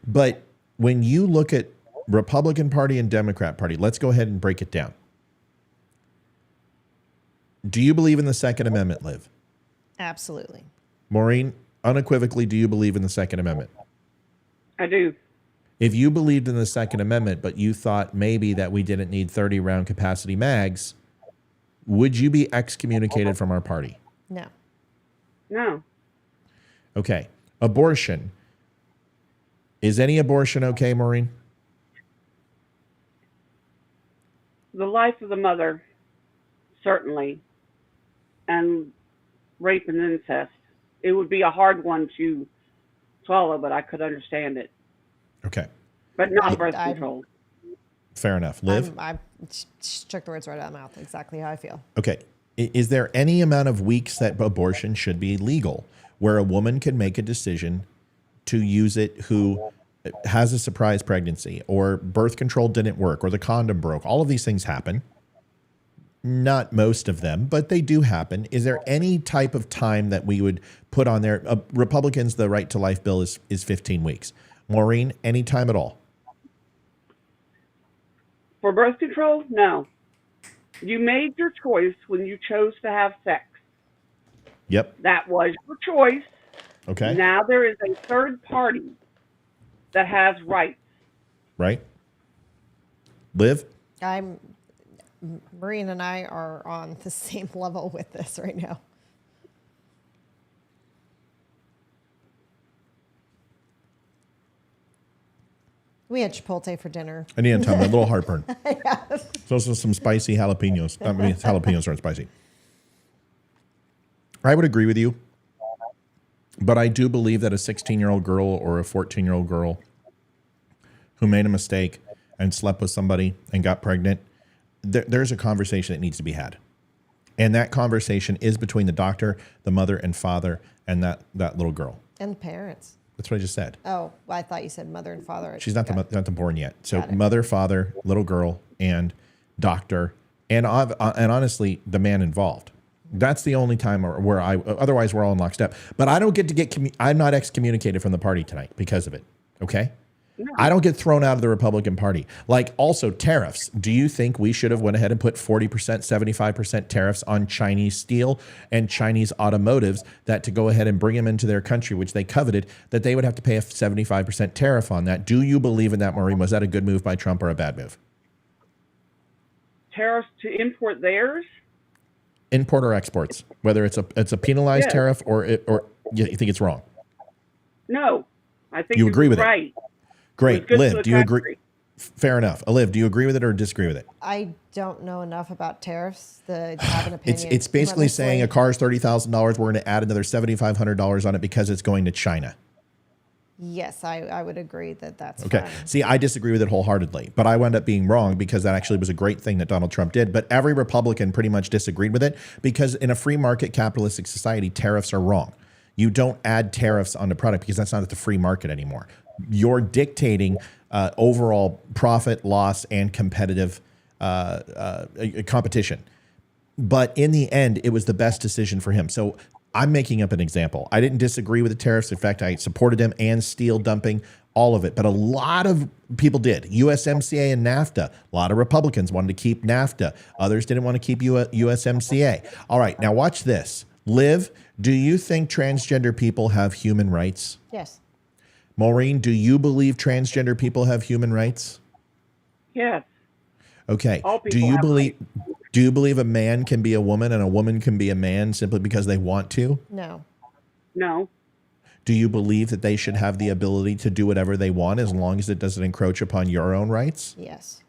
S5: But when you look at Republican Party and Democrat Party, let's go ahead and break it down. Do you believe in the Second Amendment, Liv?
S6: Absolutely.
S5: Maureen, unequivocally, do you believe in the Second Amendment?
S14: I do.
S5: If you believed in the Second Amendment, but you thought maybe that we didn't need 30-round capacity mags, would you be excommunicated from our party?
S6: No.
S14: No.
S5: Okay. Abortion. Is any abortion okay, Maureen?
S14: The life of the mother, certainly, and rape and incest. It would be a hard one to swallow, but I could understand it.
S5: Okay.
S14: But not birth control.
S5: Fair enough. Liv?
S6: I took the words right out of my mouth. Exactly how I feel.
S5: Okay. Is there any amount of weeks that abortion should be legal where a woman can make a decision to use it who has a surprise pregnancy or birth control didn't work or the condom broke? All of these things happen. Not most of them, but they do happen. Is there any type of time that we would put on there? Republicans, the right to life bill is 15 weeks. Maureen, any time at all?
S14: For birth control, no. You made your choice when you chose to have sex.
S5: Yep.
S14: That was your choice.
S5: Okay.
S14: Now there is a third party that has rights.
S5: Right. Liv?
S6: Maureen and I are on the same level with this right now. We had Chipotle for dinner.
S5: I need to tell me a little heartburn.
S6: Yeah.
S5: It's also some spicy jalapenos. I mean, jalapenos aren't spicy. I would agree with you, but I do believe that a 16-year-old girl or a 14-year-old girl who made a mistake and slept with somebody and got pregnant, there's a conversation that needs to be had. And that conversation is between the doctor, the mother and father, and that little girl.
S6: And the parents.
S5: That's what I just said.
S6: Oh, well, I thought you said mother and father.
S5: She's not the born yet. So mother, father, little girl, and doctor, and honestly, the man involved. That's the only time where otherwise we're all in lockstep. But I don't get I'm not excommunicated from the party tonight because of it. Okay. No. I don't get thrown out of the Republican Party. Like also tariffs. Do you think we should have went ahead and put 40%, 75% tariffs on Chinese steel and Chinese automotives that to go ahead and bring them into their country, which they coveted, that they would have to pay a 75% tariff on that? Do you believe in that, Maureen? Was that a good move by Trump or a bad move?
S14: Tariffs to import theirs?
S5: Import or exports, whether it's a penalized tariff or you think it's wrong?
S14: No, I think
S5: you agree with
S14: right.
S5: It. Great, Liv. Do you agree? Fair enough. Olive, do you agree with it or disagree with it?
S6: I don't know enough about tariffs to have an opinion.
S5: It's basically saying a car is $30,000. We're going to add another $7,500 on it because it's going to China.
S6: Yes, I would agree that that's
S5: okay.
S6: fine.
S5: See, I disagree with it wholeheartedly, but I wound up being wrong because that actually was a great thing that Donald Trump did. But every Republican pretty much disagreed with it because in a free market capitalistic society, tariffs are wrong. You don't add tariffs on the product because that's not the free market anymore. You're dictating overall profit, loss, and competitive competition. But in the end, it was the best decision for him. So I'm making up an example. I didn't disagree with the tariffs. In fact, I supported him and steel dumping, all of it. But a lot of people did. USMCA and NAFTA. A lot of Republicans wanted to keep NAFTA. Others didn't want to keep USMCA. All right, now watch this. Liv, do you think transgender people have human rights?
S6: Yes.
S5: Maureen, do you believe transgender people have human rights?
S14: Yes.
S5: Okay.
S14: All people
S5: Do you
S14: have
S5: believe a man can be a woman and a woman can be a man simply because they want to?
S6: No.
S14: No.
S5: Do you believe that they should have the ability to do whatever they want as long as it doesn't encroach upon your own rights?
S6: Yes.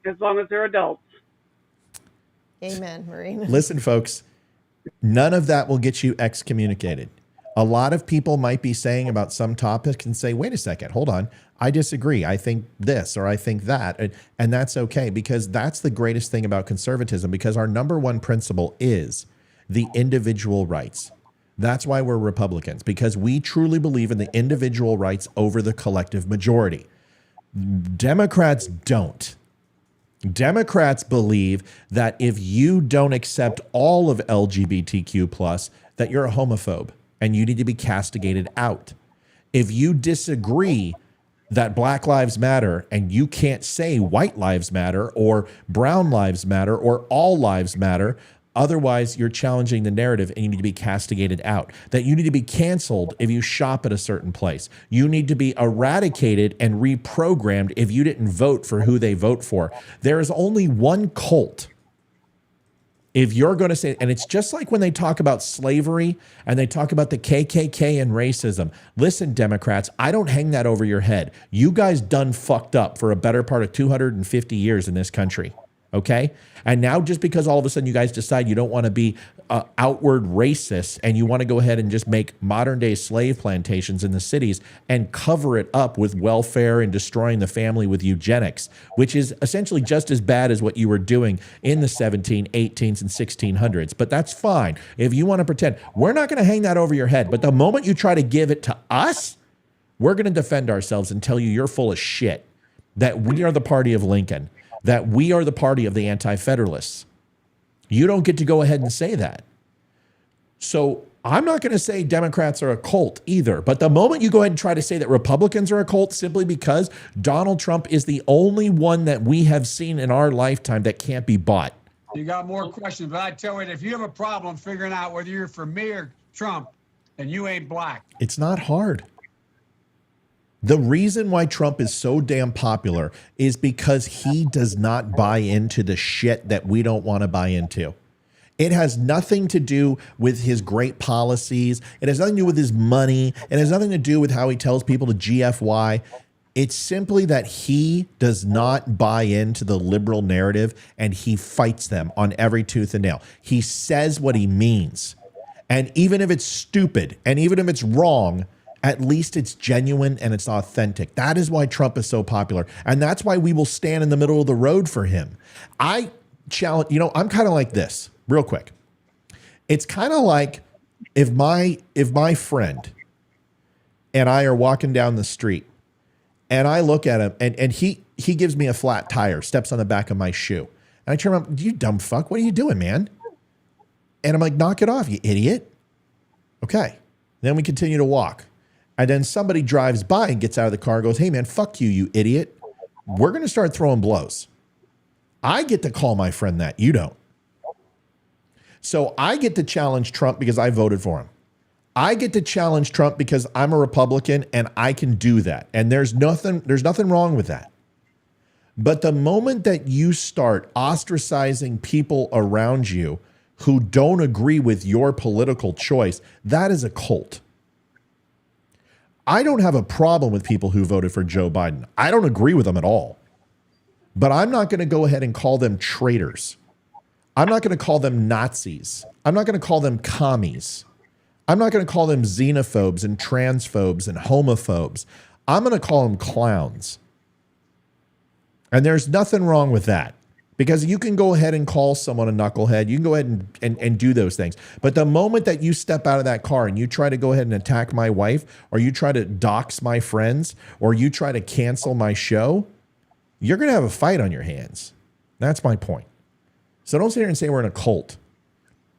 S14: As long as they're adults.
S6: Amen, Maureen.
S5: Listen, folks, none of that will get you excommunicated. A lot of people might be saying about some topic and say, wait a second, hold on. I disagree. I think this or I think that. And that's okay because that's the greatest thing about conservatism because our number one principle is the individual rights. That's why we're Republicans, because we truly believe in the individual rights over the collective majority. Democrats don't. Democrats believe that if you don't accept all of LGBTQ+, that you're a homophobe and you need to be castigated out. If you disagree that Black Lives Matter and you can't say white lives matter or brown lives matter or all lives matter, otherwise you're challenging the narrative and you need to be castigated out. That you need to be canceled if you shop at a certain place. You need to be eradicated and reprogrammed if you didn't vote for who they vote for. There is only one cult. If you're going to say, and it's just like when they talk about slavery and they talk about the KKK and racism. Listen, Democrats, I don't hang that over your head. You guys done fucked up for a better part of 250 years in this country. Okay. And now just because all of a sudden you guys decide you don't want to be outward racist and you want to go ahead and just make modern day slave plantations in the cities and cover it up with welfare and destroying the family with eugenics, which is essentially just as bad as what you were doing in the 1700s, 1800s, and 1600s. But that's fine. If you want to pretend, we're not going to hang that over your head. But the moment you try to give it to us, we're going to defend ourselves and tell you you're full of shit, that we are the party of Lincoln, that we are the party of the anti-federalists. You don't get to go ahead and say that. So I'm not going to say Democrats are a cult either. But the moment you go ahead and try to say that Republicans are a cult simply because Donald Trump is the only one that we have seen in our lifetime that can't be bought.
S16: You got more questions, but I tell you, if you have a problem figuring out whether you're for me or Trump, then you ain't black.
S5: It's not hard. The reason why Trump is so damn popular is because he does not buy into the shit that we don't want to buy into. It has nothing to do with his great policies. It has nothing to do with his money. It has nothing to do with how he tells people to GFY. It's simply that he does not buy into the liberal narrative and he fights them on every tooth and nail. He says what he means. And even if it's stupid and even if it's wrong, at least it's genuine and it's authentic. That is why Trump is so popular. And that's why we will stand in the middle of the road for him. I challenge, I'm kind of like this, real quick. It's kind of like if my friend and I are walking down the street and I look at him and he gives me a flat tire, steps on the back of my shoe. And I turn around, you dumb fuck, what are you doing, man? And I'm like, knock it off, you idiot. Okay. Then we continue to walk. And then somebody drives by and gets out of the car and goes, hey, man, fuck you, you idiot. We're going to start throwing blows. I get to call my friend that. You don't. So I get to challenge Trump because I voted for him. I get to challenge Trump because I'm a Republican and I can do that. And there's nothing wrong with that. But the moment that you start ostracizing people around you who don't agree with your political choice, that is a cult. I don't have a problem with people who voted for Joe Biden. I don't agree with them at all. But I'm not going to go ahead and call them traitors. I'm not going to call them Nazis. I'm not going to call them commies. I'm not going to call them xenophobes and transphobes and homophobes. I'm going to call them clowns. And there's nothing wrong with that, because you can go ahead and call someone a knucklehead. You can go ahead and do those things. But the moment that you step out of that car and you try to go ahead and attack my wife, or you try to dox my friends, or you try to cancel my show, you're going to have a fight on your hands. That's my point. So don't sit here and say we're in a cult,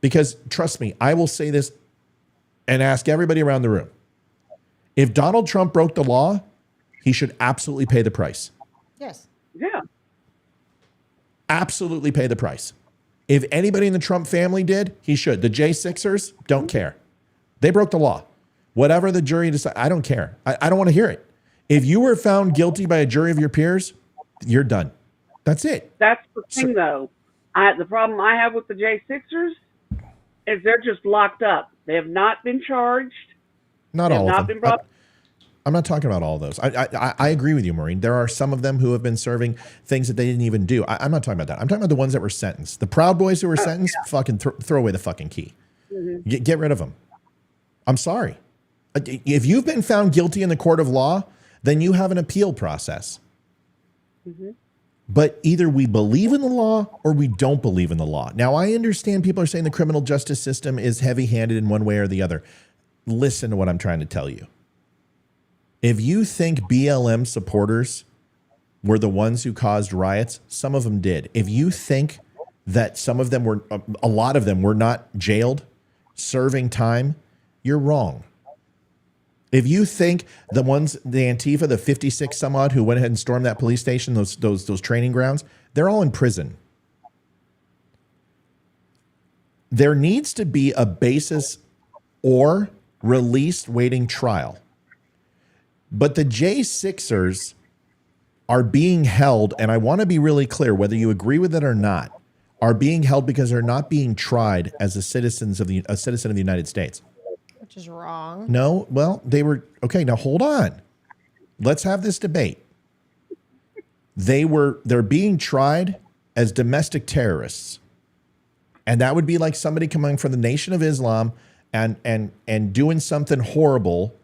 S5: because trust me, I will say this and ask everybody around the room. If Donald Trump broke the law, he should absolutely pay the price.
S6: Yes.
S14: Yeah.
S5: Absolutely pay the price. If anybody in the Trump family did, he should. The J6ers don't care. They broke the law. Whatever the jury decides, I don't care. I don't want to hear it. If you were found guilty by a jury of your peers, you're done. That's it.
S14: That's the thing, though. The problem I have with the J6ers is they're just locked up. They have not been charged.
S5: Not
S14: they
S5: all
S14: have
S5: of
S14: not
S5: them.
S14: been brought.
S5: I'm not talking about all of those. I agree with you, Maureen. There are some of them who have been serving things that they didn't even do. I'm not talking about that. I'm talking about the ones that were sentenced. The Proud Boys who were sentenced, fucking throw away the fucking key.
S14: Mm-hmm.
S5: Get rid of them. I'm sorry. If you've been found guilty in the court of law, then you have an appeal process.
S14: Mm-hmm.
S5: But either we believe in the law or we don't believe in the law. Now, I understand people are saying the criminal justice system is heavy-handed in one way or the other. Listen to what I'm trying to tell you. If you think BLM supporters were the ones who caused riots, some of them did. If you think that some of them were, a lot of them were not jailed, serving time, you're wrong. If you think the ones, the Antifa, the 56 some odd who went ahead and stormed that police station, those training grounds, they're all in prison. There needs to be a basis or released waiting trial. But the J6ers are being held, and I want to be really clear, whether you agree with it or not, are being held because they're not being tried as a citizen of the United States.
S6: Which is wrong.
S5: No, well, they were, okay, now hold on. Let's have this debate. They're being tried as domestic terrorists. And that would be like somebody coming from the Nation of Islam and doing something horrible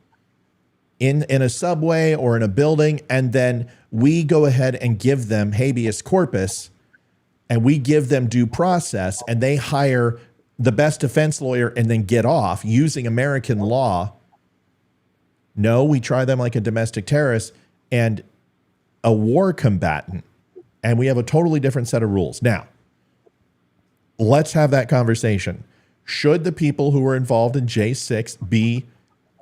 S5: in a subway or in a building, and then we go ahead and give them habeas corpus, and we give them due process, and they hire the best defense lawyer and then get off using American law. No, we try them like a domestic terrorist and a war combatant, and we have a totally different set of rules. Now, let's have that conversation. Should the people who were involved in J6 be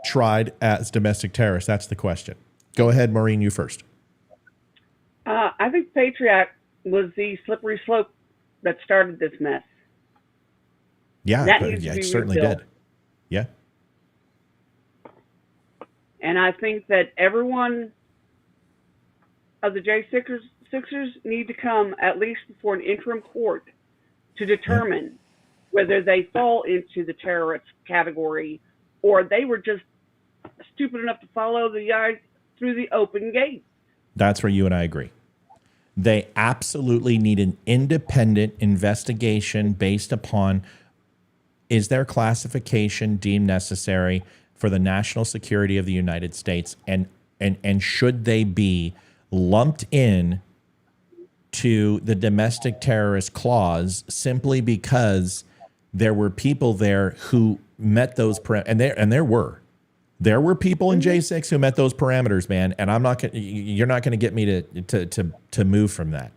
S5: tried as domestic terrorists? That's the question. Go ahead, Maureen, you first.
S14: I think Patriot was the slippery slope that started this mess.
S5: Yeah,
S14: That needs to be
S5: it certainly
S14: rebuilt.
S5: did. Yeah.
S14: And I think that everyone of the J6ers need to come at least before an interim court to determine whether they fall into the terrorist category or they were just stupid enough to follow the guys through the open gate.
S5: That's where you and I agree. They absolutely need an independent investigation based upon, is their classification deemed necessary for the national security of the United States, and should they be lumped in to the domestic terrorist clause simply because there were people there who met those there were people in J6 who met those parameters, man, and you're not going to get me to move from that.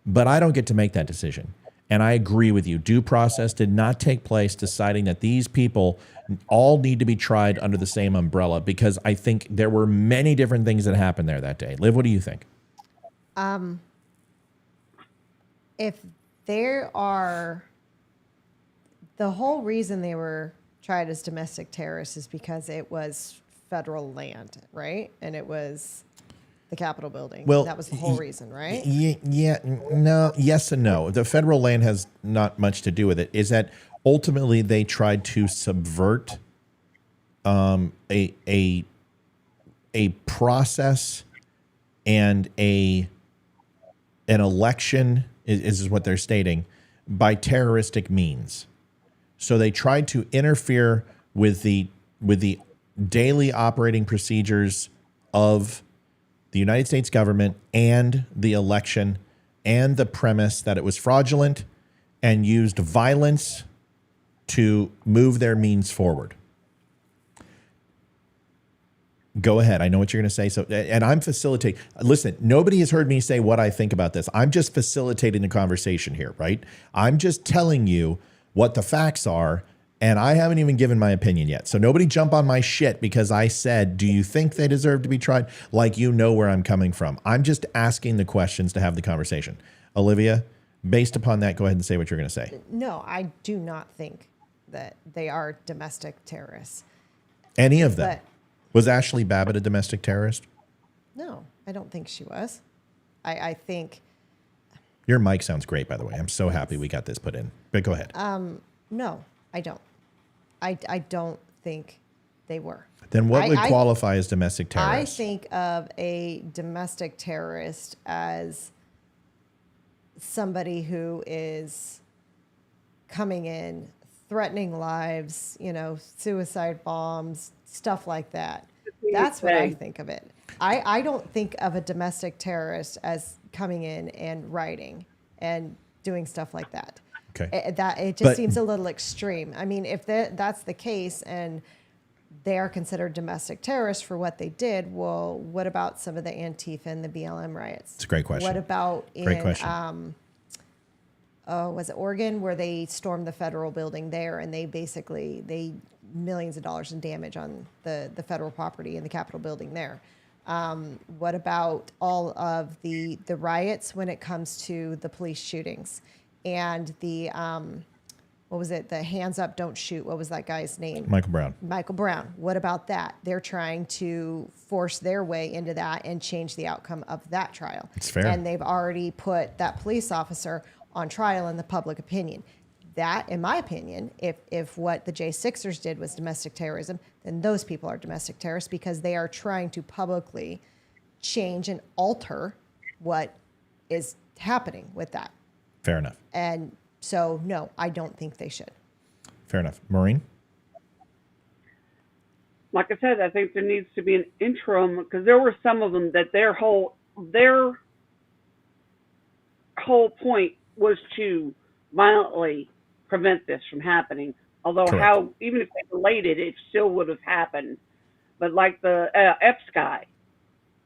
S5: But I don't get to make that decision. And I agree with you. Due process did not take place deciding that these people all need to be tried under the same umbrella, because I think there were many different things that happened there that day. Liv, what do you think?
S6: If there are, the whole reason they were tried as domestic terrorists is because it was federal land, right? And it was the Capitol building.
S5: Well,
S6: that was the whole reason, right?
S5: Yes and no. The federal land has not much to do with it. Is that ultimately they tried to subvert a process and a an election is what they're stating by terroristic means. So they tried to interfere with the daily operating procedures of the United States government and the election and the premise that it was fraudulent and used violence to move their means forward. Go ahead. I know what you're going to say. So, and I'm facilitating. Listen, nobody has heard me say what I think about this. I'm just facilitating the conversation here, right? I'm just telling you what the facts are, and I haven't even given my opinion yet. So nobody jump on my shit because I said, do you think they deserve to be tried? Like, you know where I'm coming from. I'm just asking the questions to have the conversation. Olivia, based upon that, go ahead and say what you're going to say.
S6: No, I do not think that they are domestic terrorists.
S5: Any of them.
S6: But
S5: Was Ashley Babbitt a domestic terrorist?
S6: no, I don't think she was. I think
S5: Your mic sounds great, by the way. I'm so happy we got this put in. But go ahead.
S6: no, I don't. I don't think they were.
S5: Then what would qualify as domestic terrorist?
S6: I think of a domestic terrorist as somebody who is coming in, threatening lives, suicide bombs, stuff like that. That's what I think of it. I don't think of a domestic terrorist as coming in and rioting and doing stuff like that.
S5: Okay.
S6: It just seems a little extreme. I mean, if that's the case and they are considered domestic terrorists for what they did, well, what about some of the Antifa and the BLM riots?
S5: It's a great question.
S6: What about
S5: Great question.
S6: Was it Oregon, where they stormed the federal building there and they millions of dollars in damage on the federal property in the Capitol building there? What about all of the riots when it comes to the police shootings and the what was it? The hands up, don't shoot. What was that guy's name?
S5: Michael Brown.
S6: Michael Brown. What about that? They're trying to force their way into that and change the outcome of that trial.
S5: It's fair.
S6: And they've already put that police officer on trial in the public opinion. That, in my opinion, if what the J6ers did was domestic terrorism, then those people are domestic terrorists because they are trying to publicly change and alter what is happening with that.
S5: Fair enough.
S6: And so, no, I don't think they should.
S5: Fair enough. Maureen?
S14: Like I said, I think there needs to be an interim because there were some of them that their whole point was to violently prevent this from happening. Although
S5: Correct.
S14: even if they delayed it, it still would have happened. But like the Epps guy,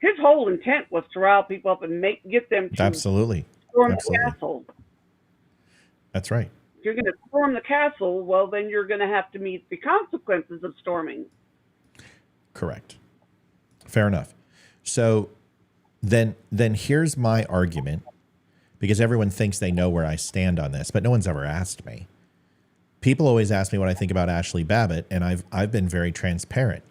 S14: his whole intent was to rile people up and get them to
S5: Absolutely.
S14: storm
S5: Absolutely.
S14: the castle.
S5: That's right.
S14: If you're going to storm the castle, well, then you're going to have to meet the consequences of storming.
S5: Correct. Fair enough. So then here's my argument, because everyone thinks they know where I stand on this, but no one's ever asked me. People always ask me what I think about Ashley Babbitt, and I've been very transparent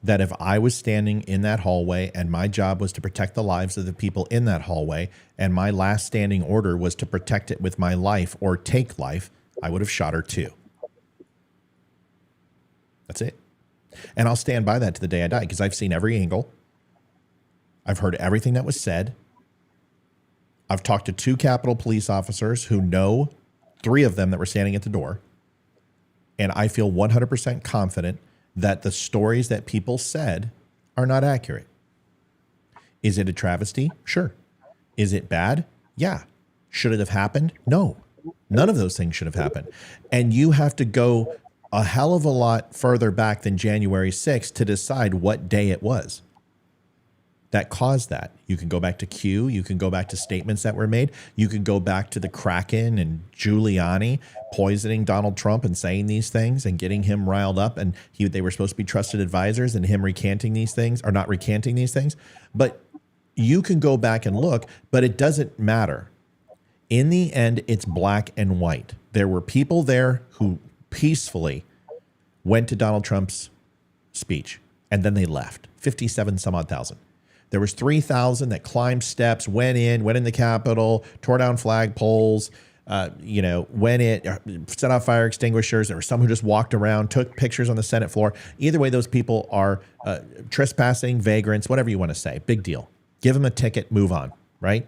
S5: that if I was standing in that hallway and my job was to protect the lives of the people in that hallway, and my last standing order was to protect it with my life or take life, I would have shot her too. That's it. And I'll stand by that to the day I die, because I've seen every angle. I've heard everything that was said. I've talked to 2 Capitol police officers who know 3 of them that were standing at the door. And I feel 100% confident that the stories that people said are not accurate. Is it a travesty? Sure. Is it bad? Yeah. Should it have happened? No. None of those things should have happened. And you have to go a hell of a lot further back than January 6th to decide what day it was that caused that. You can go back to Q. You can go back to statements that were made. You can go back to the Kraken and Giuliani poisoning Donald Trump and saying these things and getting him riled up. And they were supposed to be trusted advisors, and him recanting these things, or not recanting these things. But you can go back and look, but it doesn't matter. In the end, it's black and white. There were people there who peacefully went to Donald Trump's speech, and then they left. 57 some odd thousand. There was 3,000 that climbed steps, went in the Capitol, tore down flagpoles, set off fire extinguishers. There were some who just walked around, took pictures on the Senate floor. Either way, those people are trespassing, vagrants, whatever you want to say. Big deal. Give them a ticket, move on, right?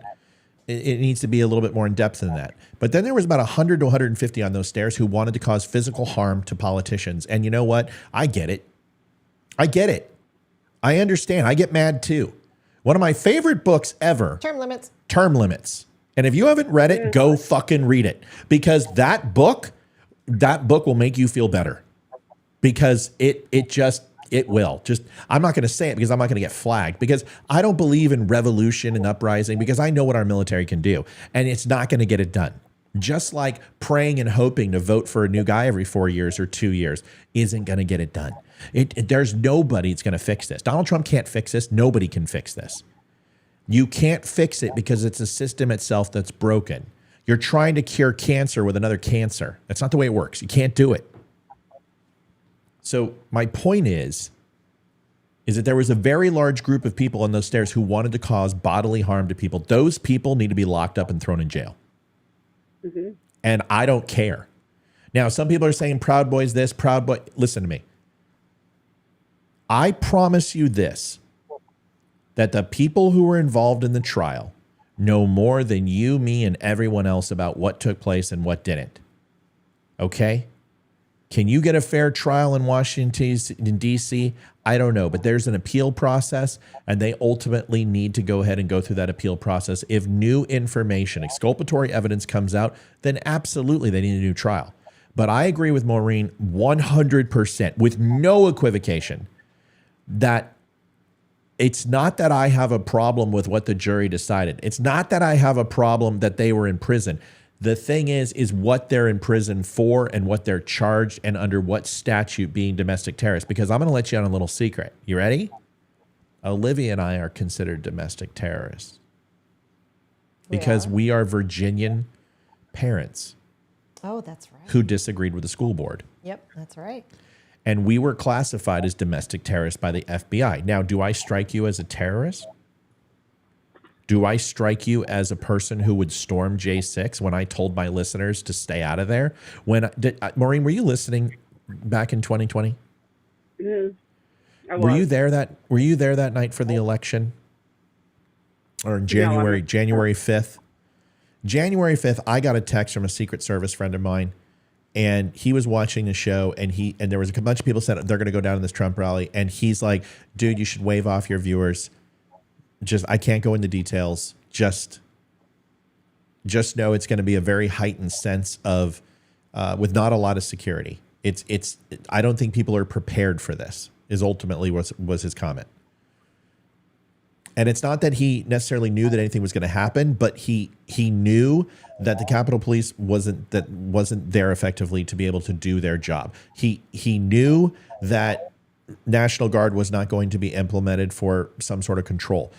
S5: it needs to be a little bit more in depth than that. But then there was about 100 to 150 on those stairs who wanted to cause physical harm to politicians. And you know what? I get it. I get it. I understand. I get mad too. One of my favorite books ever.
S6: Term limits.
S5: Term Limits. And if you haven't read it, go fucking read it, because that book will make you feel better, because it will. Just, I'm not going to say it because I'm not going to get flagged, because I don't believe in revolution and uprising, because I know what our military can do, and it's not going to get it done. Just like praying and hoping to vote for a new guy every 4 years or 2 years isn't going to get it done. There's nobody that's going to fix this. Donald Trump can't fix this. Nobody can fix this. You can't fix it because it's a system itself that's broken. You're trying to cure cancer with another cancer. That's not the way it works. You can't do it. So my point is that there was a very large group of people on those stairs who wanted to cause bodily harm to people. Those people need to be locked up and thrown in jail. Mm-hmm. And I don't care. Now, some people are saying Proud Boys this, Proud Boy. Listen to me. I promise you this, that the people who were involved in the trial know more than you, me, and everyone else about what took place and what didn't. Okay? Can you get a fair trial in Washington, D.C.? I don't know, but there's an appeal process, and they ultimately need to go ahead and go through that appeal process. If new information, exculpatory evidence comes out, then absolutely they need a new trial. But I agree with Maureen 100%, with no equivocation, that it's not that I have a problem with what the jury decided. It's not that I have a problem that they were in prison. The thing is what they're in prison for and what they're charged and under what statute being domestic terrorists. Because I'm going to let you on a little secret. You ready? Olivia and I are considered domestic terrorists because we are Virginian parents.
S6: Oh, that's right.
S5: Who disagreed with the school board.
S6: Yep, that's right.
S5: And we were classified as domestic terrorists by the FBI. Now, do I strike you as a terrorist? Do I strike you as a person who would storm J6 when I told my listeners to stay out of there? Maureen, were you listening back in 2020? Were you there that night for the election? Or January 5th? January 5th, I got a text from a Secret Service friend of mine, and he was watching the show, and there was a bunch of people said they're going to go down to this Trump rally, and he's like, dude, you should wave off your viewers. I can't go into details. Just know it's going to be a very heightened sense of, with not a lot of security. I don't think people are prepared for this, is ultimately was his comment. And it's not that he necessarily knew that anything was going to happen, but he knew that the Capitol Police wasn't there effectively to be able to do their job. He knew that National Guard was not going to be implemented for some sort of control.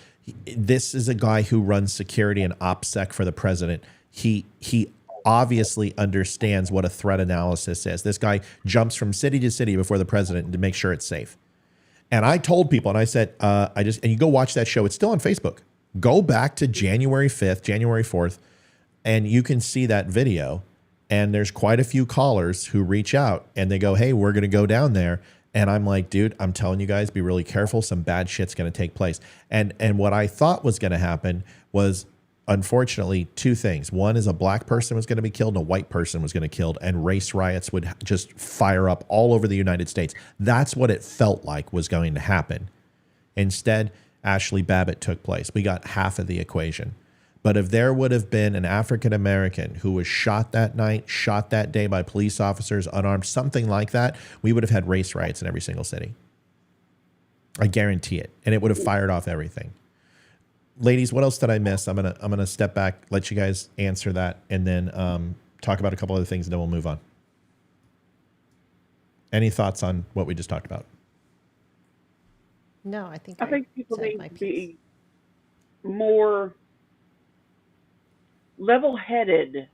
S5: This is a guy who runs security and OPSEC for the president. He obviously understands what a threat analysis is. This guy jumps from city to city before the president to make sure it's safe. And I told people, and I said, and you go watch that show. It's still on Facebook. Go back to January 5th, January 4th, and you can see that video. And there's quite a few callers who reach out and they go, hey, we're going to go down there. And I'm like, dude, I'm telling you guys, be really careful. Some bad shit's going to take place. And what I thought was going to happen was, unfortunately, two things. One is a black person was going to be killed and a white person was going to be killed, and race riots would just fire up all over the United States. That's what it felt like was going to happen. Instead, Ashley Babbitt took place. We got half of the equation. But if there would have been an African-American who was shot that night, shot that day by police officers, unarmed, something like that, we would have had race riots in every single city. I guarantee it. And it would have fired off everything. Ladies, what else did I miss? I'm gonna step back, let you guys answer that, and then talk about a couple other things, and then we'll move on. Any thoughts on what we just talked about?
S6: No, I think
S14: people need to be more level-headed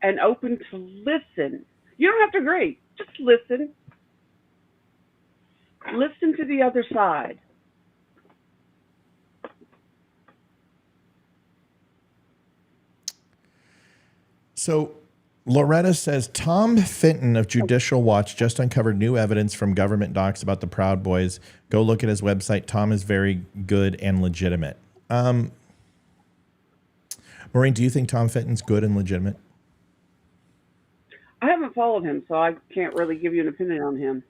S14: and open to listen. You don't have to agree. Just listen. Listen to the other side.
S5: So Loretta says, Tom Fenton of Judicial Watch just uncovered new evidence from government docs about the Proud Boys. Go look at his website. Tom is very good and legitimate. Maureen, do you think Tom Fenton's good and legitimate?
S14: I haven't followed him, so I can't really give you an opinion on him.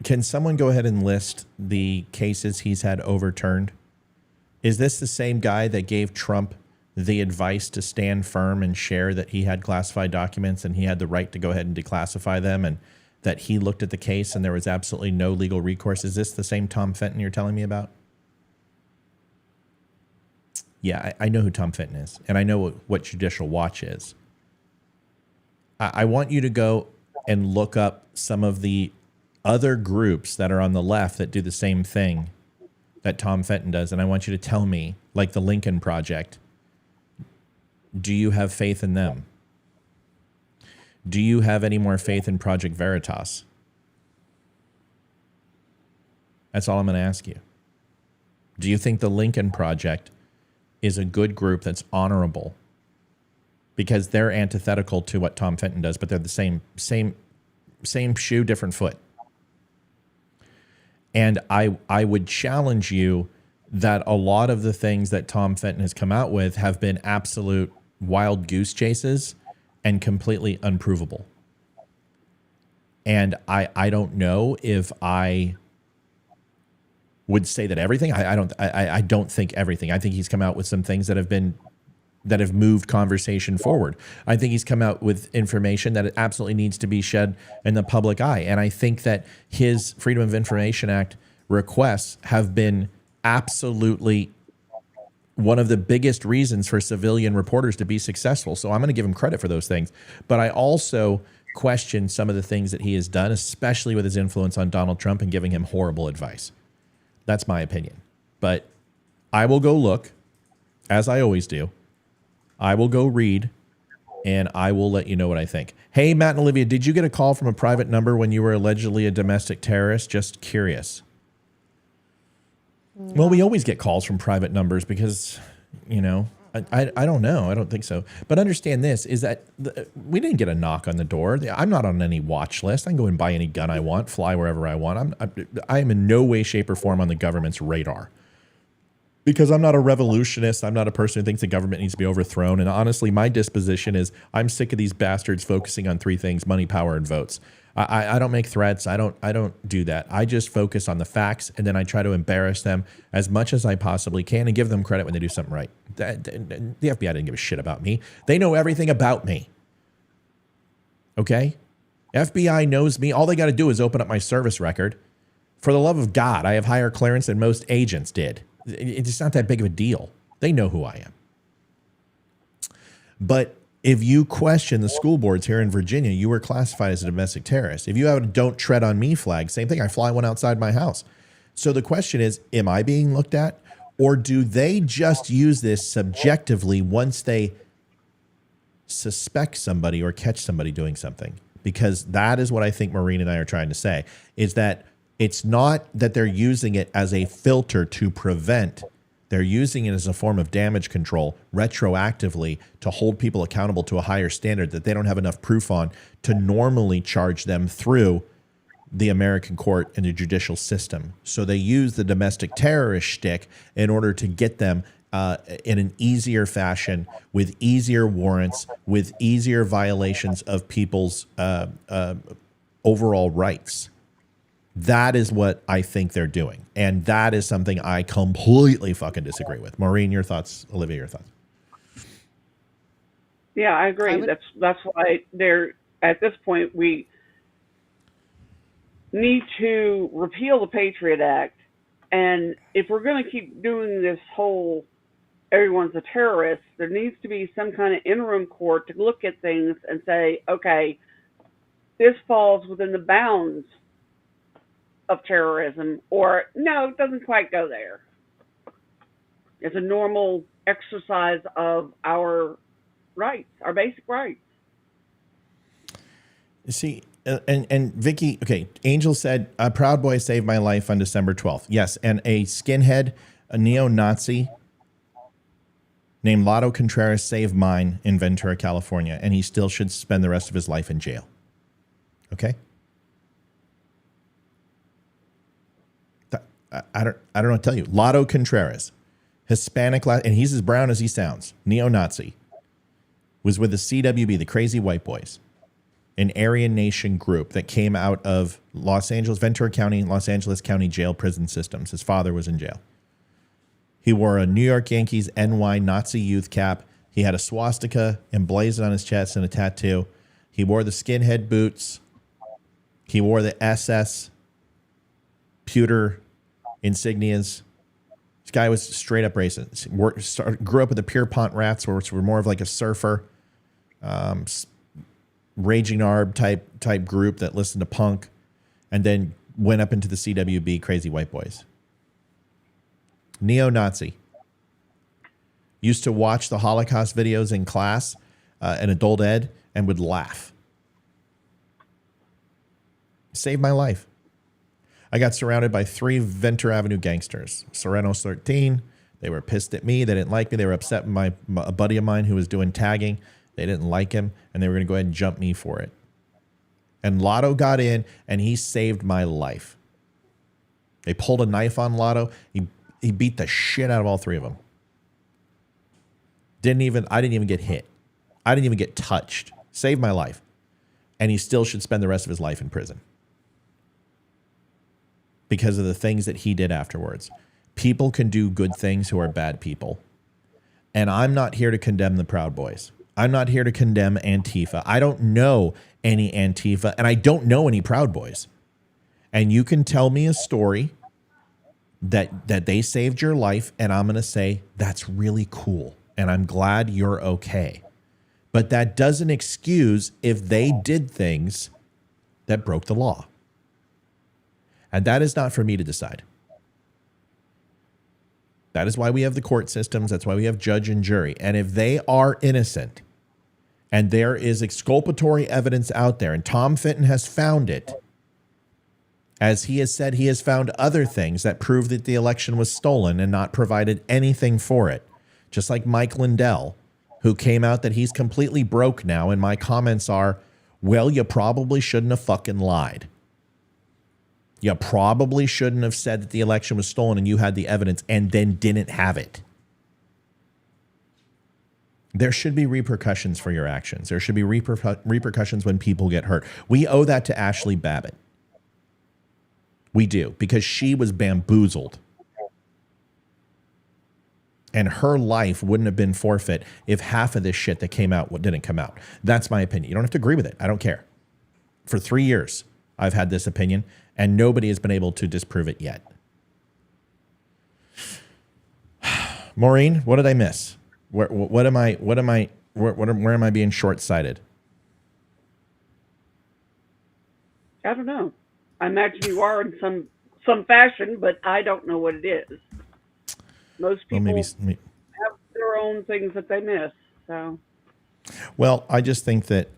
S5: Can someone go ahead and list the cases he's had overturned? Is this the same guy that gave Trump the advice to stand firm and share that he had classified documents and he had the right to go ahead and declassify them, and that he looked at the case and there was absolutely no legal recourse? Is this the same Tom Fenton you're telling me about? Yeah, I know who Tom Fenton is, and I know what Judicial Watch is. I want you to go and look up some of the other groups that are on the left that do the same thing that Tom Fenton does, and I want you to tell me, like the Lincoln Project, do you have faith in them? Do you have any more faith in Project Veritas? That's all I'm going to ask you. Do you think the Lincoln Project is a good group that's honorable? Because they're antithetical to what Tom Fenton does, but they're the same shoe, different foot. And I would challenge you that a lot of the things that Tom Fenton has come out with have been absolute wild goose chases and completely unprovable. And I don't know if I would say that everything. I don't think everything. I think he's come out with some things that have moved conversation forward. I think he's come out with information that absolutely needs to be shed in the public eye. And I think that his Freedom of Information Act requests have been absolutely one of the biggest reasons for civilian reporters to be successful. So I'm going to give him credit for those things. But I also question some of the things that he has done, especially with his influence on Donald Trump and giving him horrible advice. That's my opinion. But I will go look, as I always do. I will go read, and I will let you know what I think. Hey, Matt and Olivia, did you get a call from a private number when you were allegedly a domestic terrorist? Just curious. No. Well, we always get calls from private numbers because, you know, I don't know. I don't think so. But understand this, is that we didn't get a knock on the door. I'm not on any watch list. I can go and buy any gun I want, fly wherever I want. I am in no way, shape, or form on the government's radar. Because I'm not a revolutionist. I'm not a person who thinks the government needs to be overthrown. And honestly, my disposition is I'm sick of these bastards focusing on three things: money, power, and votes. I don't make threats. I don't do that. I just focus on the facts, and then I try to embarrass them as much as I possibly can and give them credit when they do something right. The FBI didn't give a shit about me. They know everything about me. Okay? FBI knows me. All they got to do is open up my service record. For the love of God, I have higher clearance than most agents did. It's not that big of a deal. They know who I am. But if you question the school boards here in Virginia, you were classified as a domestic terrorist. If you have a "Don't Tread on Me" flag, same thing. I fly one outside my house. So the question is, am I being looked at? Or do they just use this subjectively once they suspect somebody or catch somebody doing something? Because that is what I think Maureen and I are trying to say, is that it's not that they're using it as a filter to prevent. They're using it as a form of damage control retroactively to hold people accountable to a higher standard that they don't have enough proof on to normally charge them through the American court and the judicial system. So they use the domestic terrorist shtick in order to get them in an easier fashion, with easier warrants, with easier violations of people's overall rights. That is what I think they're doing. And that is something I completely fucking disagree with. Maureen, your thoughts. Olivia, your thoughts.
S14: Yeah, I agree. That's why they're, at this point, we need to repeal the Patriot Act. And if we're going to keep doing this whole everyone's a terrorist, there needs to be some kind of interim court to look at things and say, okay, this falls within the bounds of terrorism, or no, it doesn't quite go there. It's a normal exercise of our rights, our basic rights.
S5: You see, and Vicky, okay, Angel said, a Proud Boy saved my life on December 12th. Yes, and a skinhead, a neo-Nazi named Lotto Contreras saved mine in Ventura, California, and he still should spend the rest of his life in jail. Okay? I don't know what to tell you. Lotto Contreras, Hispanic, and he's as brown as he sounds, neo-Nazi, was with the CWB, the Crazy White Boys, an Aryan Nation group that came out of Los Angeles, Ventura County, Los Angeles County jail prison systems. His father was in jail. He wore a New York Yankees NY Nazi youth cap. He had a swastika emblazoned on his chest and a tattoo. He wore the skinhead boots. He wore the SS pewter insignias. This guy was straight up racist. Grew up with the Pierpont Rats, which were more of like a surfer, raging arb type group that listened to punk, and then went up into the CWB Crazy White Boys. Neo-Nazi. Used to watch the Holocaust videos in class in adult ed and would laugh. Saved my life. I got surrounded by 3 Ventura Avenue gangsters. Serrano's 13. They were pissed at me. They didn't like me. They were upset with a buddy of mine who was doing tagging. They didn't like him, and they were going to go ahead and jump me for it. And Lotto got in, and he saved my life. They pulled a knife on Lotto. He beat the shit out of all 3 of them. I didn't even get hit. I didn't even get touched. Saved my life. And he still should spend the rest of his life in prison. Because of the things that he did afterwards. People can do good things who are bad people. And I'm not here to condemn the Proud Boys. I'm not here to condemn Antifa. I don't know any Antifa, and I don't know any Proud Boys. And you can tell me a story that they saved your life, and I'm going to say, that's really cool, and I'm glad you're okay. But that doesn't excuse if they did things that broke the law. And that is not for me to decide. That is why we have the court systems. That's why we have judge and jury. And if they are innocent and there is exculpatory evidence out there, and Tom Fitton has found it, as he has said, he has found other things that prove that the election was stolen and not provided anything for it. Just like Mike Lindell, who came out that he's completely broke now. And my comments are, well, you probably shouldn't have fucking lied. You probably shouldn't have said that the election was stolen and you had the evidence and then didn't have it. There should be repercussions for your actions. There should be repercussions when people get hurt. We owe that to Ashley Babbitt. We do, because she was bamboozled. And her life wouldn't have been forfeit if half of this shit that came out didn't come out. That's my opinion. You don't have to agree with it. I don't care. For 3 years, I've had this opinion, and nobody has been able to disprove it yet. Maureen, what did I miss? Where am I being short-sighted?
S14: I don't know. I imagine you are in some fashion, but I don't know what it is. Most people have their own things that they miss. So,
S5: well, I just think that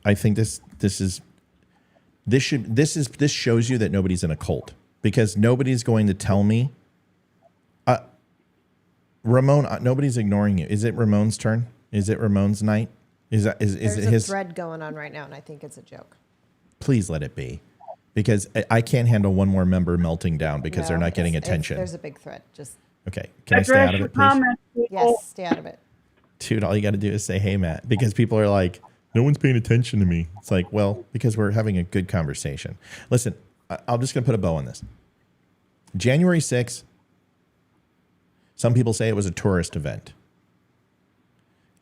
S5: this shows you that nobody's in a cult, because nobody's going to tell me. Ramon, nobody's ignoring you. Is it Ramon's turn? Is it Ramon's night? Is it his
S6: thread going on right now, and I think it's a joke.
S5: Please let it be, because I can't handle one more member melting down because they're not getting attention.
S6: There's a big thread. Just
S5: okay. Can I stay out of it, please?
S6: Yes, stay out of it.
S5: Dude, all you got to do is say, "Hey, Matt," because people are like, "No one's paying attention to me." It's like, well, because we're having a good conversation. Listen, I'm just going to put a bow on this. January 6th. Some people say it was a tourist event.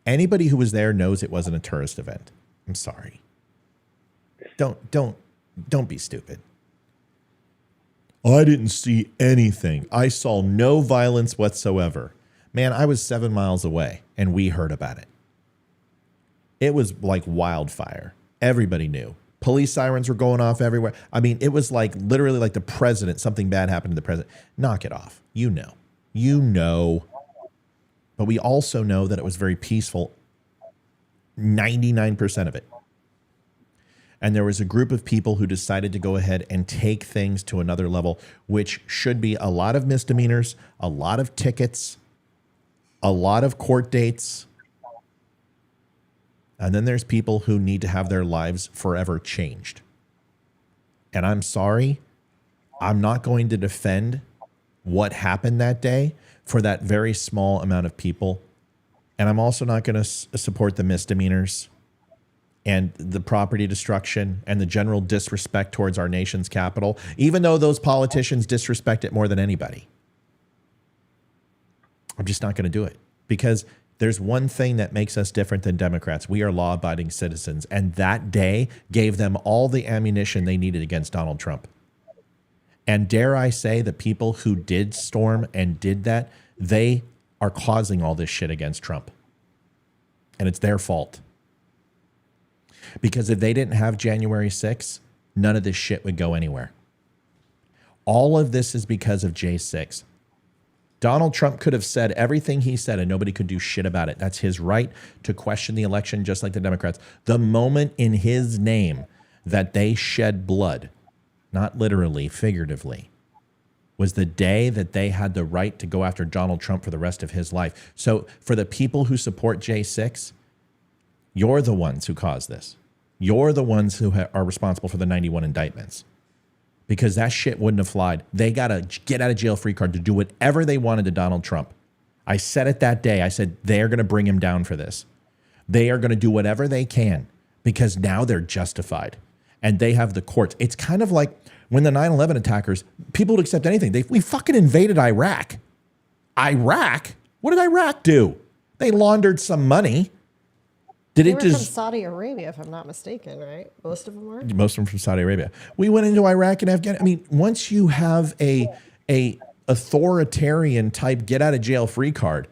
S5: Anybody who was there knows it wasn't a tourist event. I'm sorry. Don't be stupid. I didn't see anything. I saw no violence whatsoever. Man, I was 7 miles away and we heard about it. It was like wildfire. Everybody knew. Police sirens were going off everywhere. I mean, it was like literally like the president, something bad happened to the president. Knock it off. You know. But we also know that it was very peaceful, 99% of it. And there was a group of people who decided to go ahead and take things to another level, which should be a lot of misdemeanors, a lot of tickets, a lot of court dates. And then there's people who need to have their lives forever changed. And I'm sorry, I'm not going to defend what happened that day for that very small amount of people. And I'm also not going to support the misdemeanors and the property destruction and the general disrespect towards our nation's capital, even though those politicians disrespect it more than anybody. I'm just not going to do it, because there's one thing that makes us different than Democrats. We are law-abiding citizens, and that day gave them all the ammunition they needed against Donald Trump. And dare I say, the people who did storm and did that, they are causing all this shit against Trump. And it's their fault. Because if they didn't have January 6th, none of this shit would go anywhere. All of this is because of J6. Donald Trump could have said everything he said and nobody could do shit about it. That's his right to question the election, just like the Democrats. The moment in his name that they shed blood, not literally, figuratively, was the day that they had the right to go after Donald Trump for the rest of his life. So for the people who support J6, you're the ones who caused this. You're the ones who are responsible for the 91 indictments, because that shit wouldn't have flied. They got a get out of jail free card to do whatever they wanted to Donald Trump. I said it that day. I said, they're going to bring him down for this. They are going to do whatever they can, because now they're justified and they have the courts. It's kind of like when the 9/11 attackers, people would accept anything. We fucking invaded Iraq. Iraq? What did Iraq do? They laundered some money. Did
S6: They
S5: it
S6: were
S5: just
S6: from Saudi Arabia, if I'm not mistaken, right? Most of them were.
S5: Most of them from Saudi Arabia. We went into Iraq and Afghanistan. I mean, once you have a authoritarian type get out of jail free card,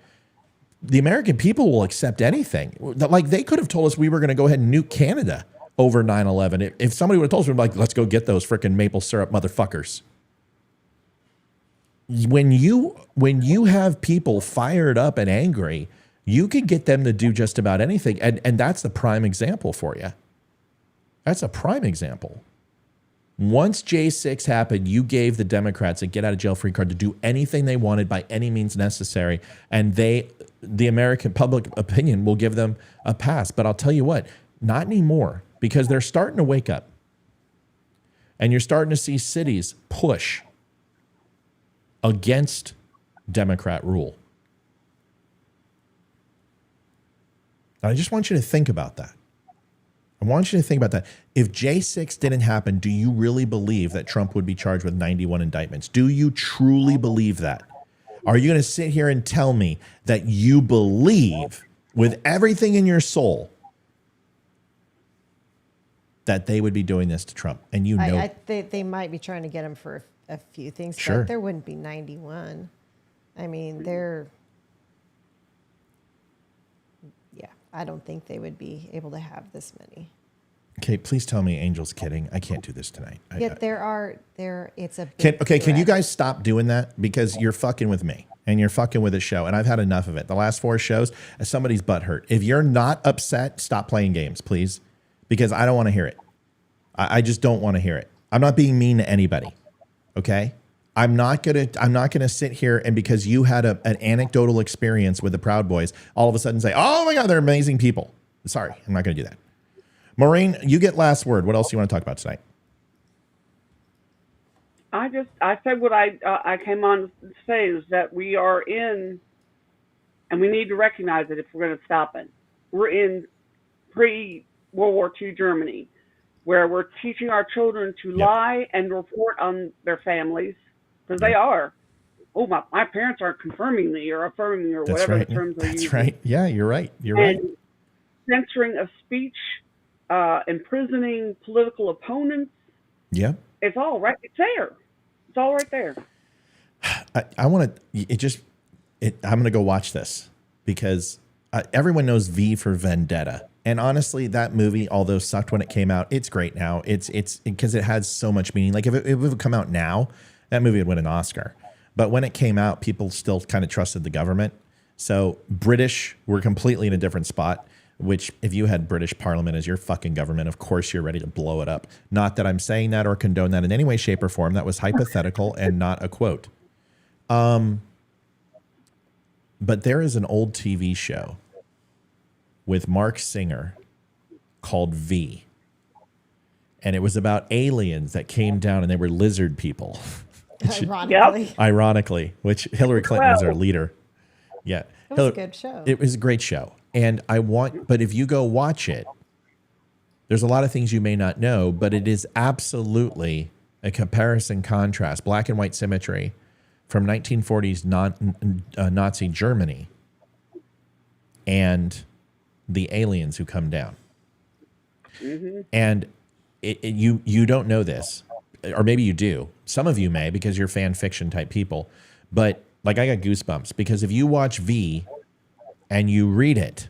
S5: the American people will accept anything. Like, they could have told us we were going to go ahead and nuke Canada over 9/11. If somebody would have told us, we'd be like, let's go get those freaking maple syrup motherfuckers. When you have people fired up and angry, you can get them to do just about anything. And that's the prime example for you. That's a prime example. Once J6 happened, you gave the Democrats a get out of jail free card to do anything they wanted by any means necessary. And the American public opinion will give them a pass. But I'll tell you what, not anymore, because they're starting to wake up. And you're starting to see cities push against Democrat rule. I just want you to think about that. I want you to think about that. If J6 didn't happen, do you really believe that Trump would be charged with 91 indictments? Do you truly believe that? Are you going to sit here and tell me that you believe with everything in your soul that they would be doing this to Trump? And you know,
S6: They might be trying to get him for a few things,
S5: Sure.
S6: but there wouldn't be 91. I mean, I don't think they would be able to have this many.
S5: Okay, please tell me Angel's kidding. I can't do this tonight.
S6: Yet it's a big
S5: Can you
S6: threat.
S5: guys stop doing that? Because you're fucking with me and you're fucking with the show, and I've had enough of it. The last 4 shows, somebody's butt hurt. If you're not upset, stop playing games, please, because I don't want to hear it. I just don't want to hear it. I'm not being mean to anybody. Okay? I'm not gonna sit here and because you had an anecdotal experience with the Proud Boys, all of a sudden say, "Oh my God, they're amazing people." Sorry, I'm not gonna do that. Maureen, you get last word. What else do you want to talk about tonight?
S14: I said what I came on to say is that we are in, and we need to recognize it if we're going to stop it. We're in pre-World War II Germany, where we're teaching our children to lie and report on their families, because they are. Oh, my parents aren't confirming me or affirming me or
S5: That's
S14: whatever
S5: right.
S14: the terms are using.
S5: That's right. Yeah, you're right. You're
S14: And
S5: right.
S14: censoring of speech, imprisoning political opponents.
S5: Yeah.
S14: It's all right. It's there. It's all right there.
S5: I want to. I'm going to go watch this because everyone knows V for Vendetta, and honestly, that movie, although sucked when it came out, it's great now. It's because it has so much meaning. Like if it would come out now, that movie would win an Oscar. But when it came out, people still kind of trusted the government. So British were completely in a different spot. Which, if you had British Parliament as your fucking government, of course you're ready to blow it up. Not that I'm saying that or condone that in any way, shape, or form. That was hypothetical and not a quote. But there is an old TV show with Mark Singer called V. And it was about aliens that came down and they were lizard people. Ironically, which Hillary Clinton was our leader. Yeah.
S6: It was a good show.
S5: It was a great show. And but if you go watch it, There's a lot of things you may not know, but it is absolutely a comparison contrast, black and white symmetry from 1940s Nazi Germany and the aliens who come down.
S14: Mm-hmm.
S5: And you don't know this, or maybe you do. Some of you may, because you're fan fiction type people. But like, I got goosebumps because if you watch V and you read it,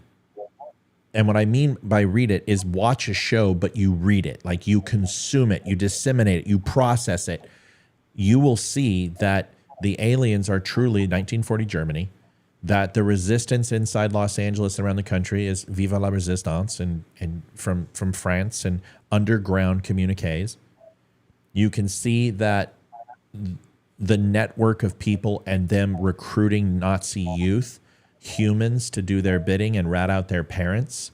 S5: and what I mean by read it is watch a show, but you read it, like you consume it, you disseminate it, you process it, you will see that the aliens are truly 1940 Germany, that the resistance inside Los Angeles and around the country is Viva la Resistance, and from France, and underground communiques. You can see that the network of people and them recruiting Nazi youth, humans, to do their bidding and rat out their parents,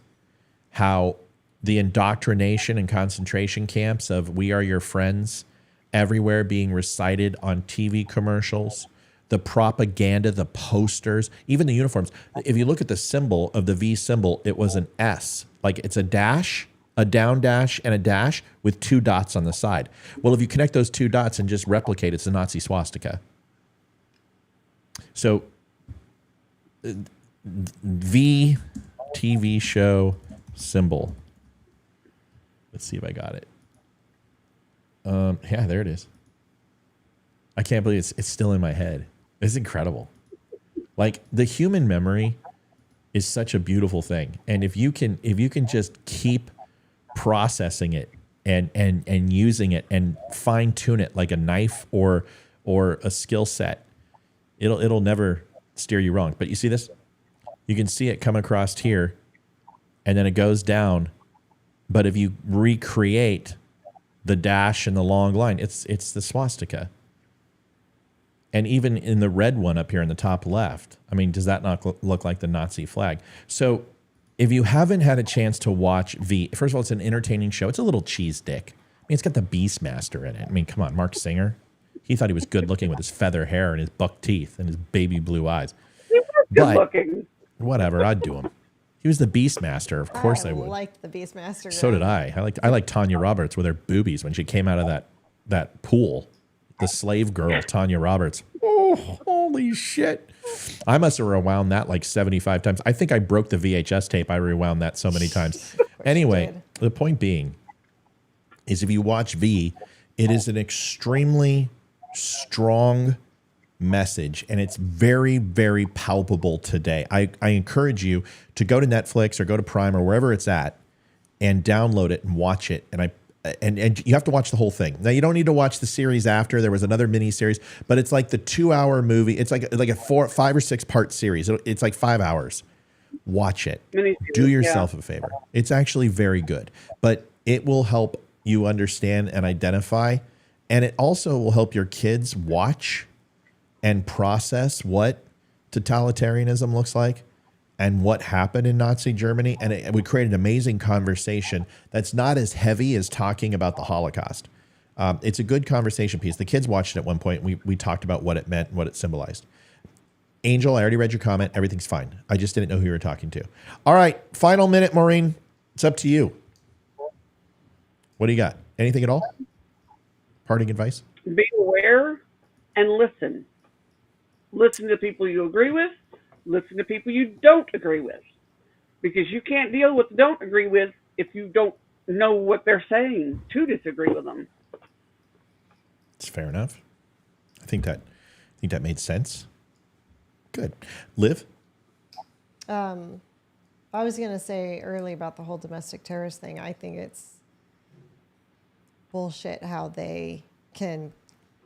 S5: how the indoctrination and concentration camps of "we are your friends" everywhere being recited on TV commercials, the propaganda, the posters, even the uniforms. If you look at the symbol of the V symbol, it was an S, like it's a dash, a down dash, and a dash with 2 dots on the side. Well, if you connect those 2 dots and just replicate, it's a Nazi swastika. So V TV show symbol. Let's see if I got it. Yeah, there it is. I can't believe it's still in my head. It's incredible. Like, the human memory is such a beautiful thing. And if you can just keep processing it and using it and fine tune it like a knife or a skill set, it'll never steer you wrong. But you see this? You can see it come across here, and then it goes down. But if you recreate the dash and the long line, it's the swastika. And even in the red one up here in the top left, I mean, does that not look like the Nazi flag? So if you haven't had a chance to watch V, first of all, it's an entertaining show. It's a little cheese dick. I mean, it's got the Beastmaster in it. I mean, come on, Mark Singer. He thought he was good looking with his feather hair and his buck teeth and his baby blue eyes.
S14: Good looking.
S5: Whatever, I'd do him. He was the Beastmaster. Of course I would.
S6: I liked the Beastmaster.
S5: So did I. I liked Tanya Roberts with her boobies when she came out of that pool. The slave girl, Tanya Roberts. Oh, holy shit. I must have rewound that like 75 times. I think I broke the VHS tape. I rewound that so many times. Anyway, the point being is if you watch V, it is an extremely strong message, and it's very, very palpable today. I encourage you to go to Netflix or go to Prime or wherever it's at and download it and watch it. And you have to watch the whole thing. Now, you don't need to watch the series after. There was another mini series, but it's like the 2-hour movie. It's like a 5 or 6 part series. It's like 5 hours. Watch it. Do yourself a favor. It's actually very good, but it will help you understand and identify, and it also will help your kids watch and process what totalitarianism looks like and what happened in Nazi Germany. And it would create an amazing conversation that's not as heavy as talking about the Holocaust. It's a good conversation piece. The kids watched it at one point. We talked about what it meant and what it symbolized. Angel, I already read your comment. Everything's fine. I just didn't know who you were talking to. All right, final minute, Maureen. It's up to you. What do you got? Anything at all? Parting advice?
S14: Be aware and listen. Listen to people you agree with. Listen to people you don't agree with. Because you can't deal with don't agree with if you don't know what they're saying to disagree with them.
S5: It's fair enough. I think that made sense. Good. Liv?
S6: I was going to say earlier about the whole domestic terrorist thing. I think it's bullshit how they can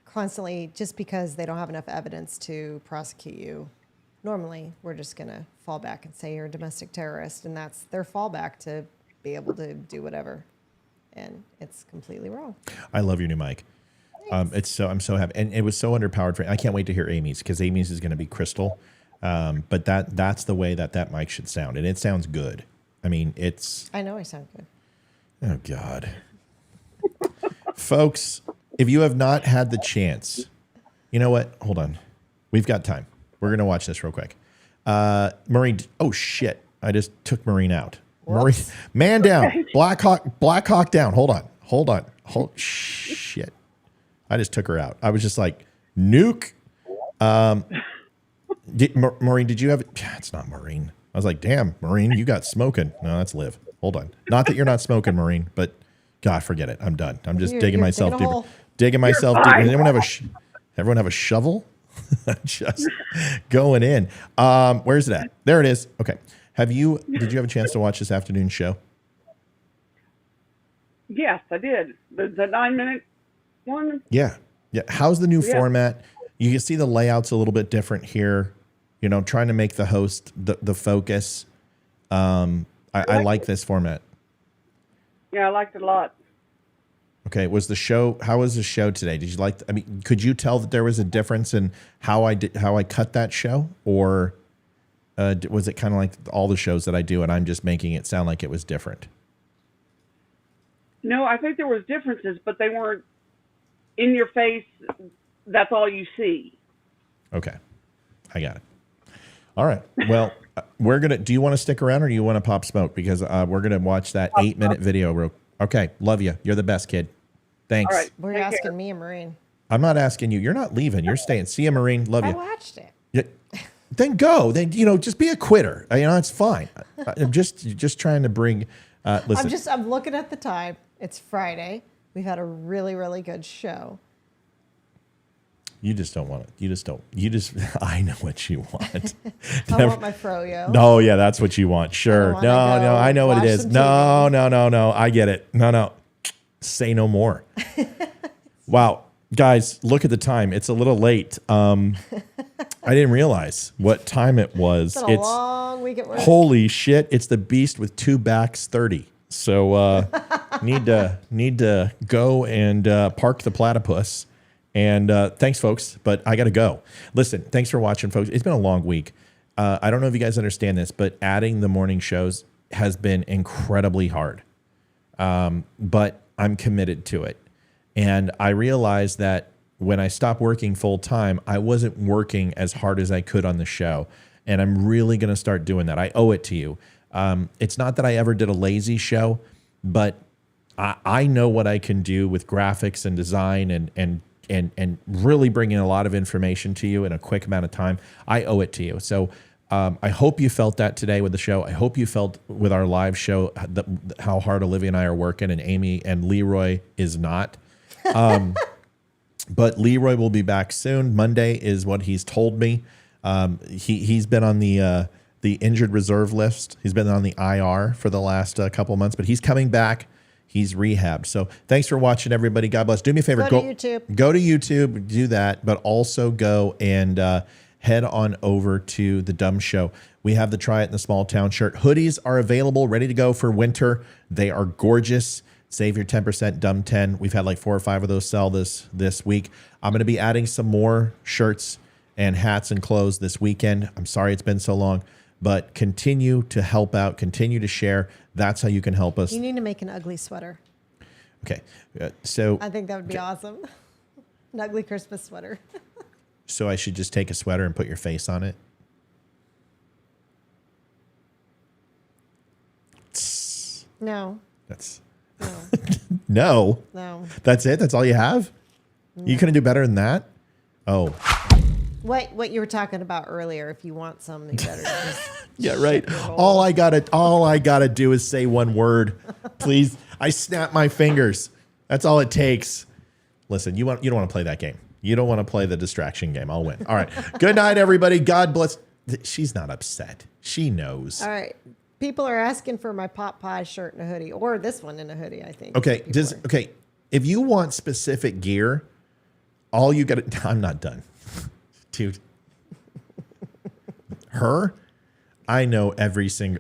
S6: constantly, just because they don't have enough evidence to prosecute you. Normally, we're just going to fall back and say you're a domestic terrorist, and that's their fallback to be able to do whatever. And it's completely wrong.
S5: I love your new mic. I'm so happy. And it was so underpowered. I can't wait to hear Amy's, because Amy's is going to be crystal. But that's the way that mic should sound. And it sounds good. I mean,
S6: I know I sound good.
S5: Oh, God. Folks, if you have not had the chance, you know what? Hold on. We've got time. We're going to watch this real quick. Maureen. Oh, shit. I just took Maureen out. Marie, man down. Black Hawk down. Hold on. Shit. I just took her out. I was just like, nuke. Maureen, did you have it? It's not Maureen. I was like, damn, Maureen, you got smoking. No, that's Liv. Hold on. Not that you're not smoking, Maureen, but God, forget it. I'm done. I'm just digging myself deeper. Digging myself deeper. Does everyone have a shovel? Just going in. Where's it at? There it is. Okay. Did you have a chance to watch this afternoon show?
S14: Yes, I did. The 9-minute one?
S5: Yeah. How's the new format? You can see the layout's a little bit different here. You know, trying to make the host the focus. I like this format.
S14: Yeah, I liked it a lot.
S5: Okay, how was the show today? Did you could you tell that there was a difference in how I cut that show, or was it kind of like all the shows that I do and I'm just making it sound like it was different?
S14: No, I think there was differences, but they weren't in your face. That's all you see. Okay,
S5: I got it. All right. Well, do you want to stick around or do you want to pop smoke? Because we're going to watch that 8-minute video. Okay. Love you. You're the best, kid. Thanks.
S6: All right. We're asking me and Maureen.
S5: I'm not asking you. You're not leaving. You're staying. See you, Maureen. Love you.
S6: I watched it.
S5: Yeah. Then go. Then, just be a quitter. It's fine. I'm just trying to bring, listen.
S6: I'm looking at the time. It's Friday. We've had a really, really good show.
S5: You just don't want it. I know what you want.
S6: I want my froyo.
S5: No, yeah, that's what you want. Sure. No, I know what it is. No. I get it. No. Say no more. Wow. Guys, look at the time. It's a little late. I didn't realize what time it was.
S6: It's been a long week at work.
S5: Holy shit. It's the Beast with 2 backs 30. So need to go and park the platypus. And thanks, folks, but I got to go. Listen, thanks for watching, folks. It's been a long week. I don't know if you guys understand this, but adding the morning shows has been incredibly hard. But I'm committed to it. And I realized that when I stopped working full time, I wasn't working as hard as I could on the show. And I'm really going to start doing that. I owe it to you. It's not that I ever did a lazy show, but I know what I can do with graphics and design and really bringing a lot of information to you in a quick amount of time. I owe it to you. So I hope you felt that today with the show. I hope you felt with our live show how hard Olivia and I are working, and Amy and Leroy is not. But Leroy will be back soon. Monday is what he's told me. He's been on the injured reserve list. He's been on the IR for the last couple of months, but he's coming back. He's rehabbed. So thanks for watching, everybody. God bless. Do me a favor.
S6: Go to YouTube.
S5: Go to YouTube. Do that. But also go and head on over to The Dumb Show. We have the Try It in the Small Town shirt. Hoodies are available, ready to go for winter. They are gorgeous. Save your 10%, Dumb 10. We've had like 4 or 5 of those sell this week. I'm going to be adding some more shirts and hats and clothes this weekend. I'm sorry it's been so long, but continue to help out. Continue to share. That's how you can help us.
S6: You need to make an ugly sweater.
S5: Okay. So
S6: I think that would be awesome. An ugly Christmas sweater.
S5: So I should just take a sweater and put your face on it?
S6: No.
S5: That's
S6: no.
S5: No. That's it? That's all you have? No. You couldn't do better than that? Oh.
S6: What you were talking about earlier, if you want something better, just
S5: yeah, right. All I gotta do is say one word. Please. I snap my fingers. That's all it takes. Listen, you don't want to play that game. You don't want to play the distraction game. I'll win. All right. Good night, everybody. God bless. She's not upset. She knows.
S6: All right. People are asking for my pot pie shirt and a hoodie, or this one in a hoodie, I think.
S5: Okay. Okay. If you want specific gear, all you got to. I'm not done, dude. Her, I know every trick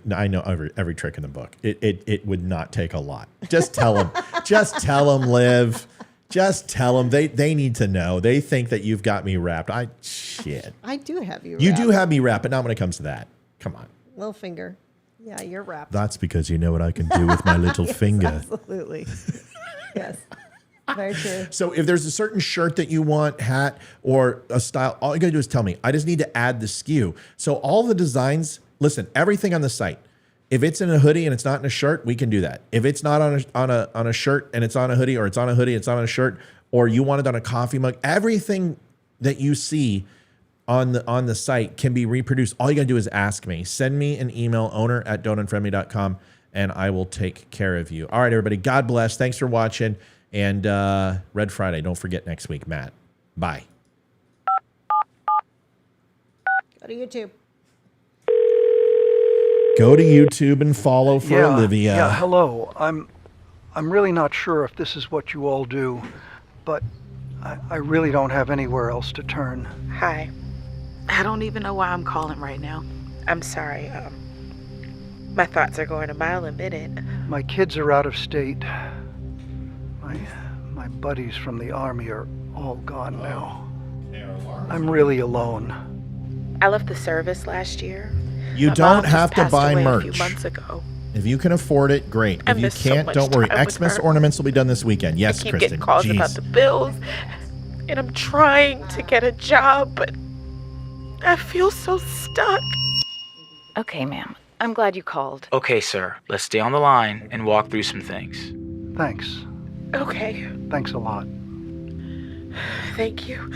S5: in the book. It would not take a lot. Just tell them. Just tell them, Liv. Just tell them. They need to know. They think that you've got me wrapped. Shit.
S6: I do have you wrapped.
S5: You do have me wrapped, but not when it comes to that. Come on.
S6: Little finger. Yeah, you're wrapped.
S5: That's because you know what I can do with my little
S6: yes,
S5: finger.
S6: Absolutely. Yes. Very true.
S5: So if there's a certain shirt that you want, hat, or a style, all you got to do is tell me. I just need to add the SKU. So all the designs, listen, everything on the site If it's in a hoodie and it's not in a shirt, we can do that. If it's not on a shirt and it's on a hoodie, or it's on a hoodie, it's not on a shirt, or you want it on a coffee mug, everything that you see on the site can be reproduced. All you gotta do is ask me. Send me an email, owner@don'tunfriendme.com, and I will take care of you. All right, everybody. God bless. Thanks for watching. And Red Friday. Don't forget next week, Matt. Bye.
S6: Go to YouTube.
S5: Go to YouTube and follow for Olivia.
S17: Yeah, hello. I'm really not sure if this is what you all do, but I really don't have anywhere else to turn.
S18: Hi. I don't even know why I'm calling right now. I'm sorry. My thoughts are going a mile a minute.
S17: My kids are out of state. My buddies from the Army are all gone now. I'm really alone.
S18: I left the service last year.
S5: You
S18: My
S5: don't
S18: mom
S5: have
S18: just
S5: to
S18: passed
S5: buy
S18: away
S5: merch.
S18: A few months ago.
S5: If you can afford it, great.
S18: I
S5: If you
S18: missed so
S5: can't,
S18: much
S5: don't worry.
S18: time with
S5: Xmas
S18: her.
S5: ornaments will be done this weekend. Yes,
S18: I keep
S5: Kristen.
S18: getting calls
S5: Jeez.
S18: about the bills, and I'm trying to get a job, but I feel so stuck.
S19: Okay, ma'am. I'm glad you called.
S20: Okay, sir. Let's stay on the line and walk through some things.
S17: Thanks.
S18: Okay.
S17: Thanks a lot.
S18: Thank you.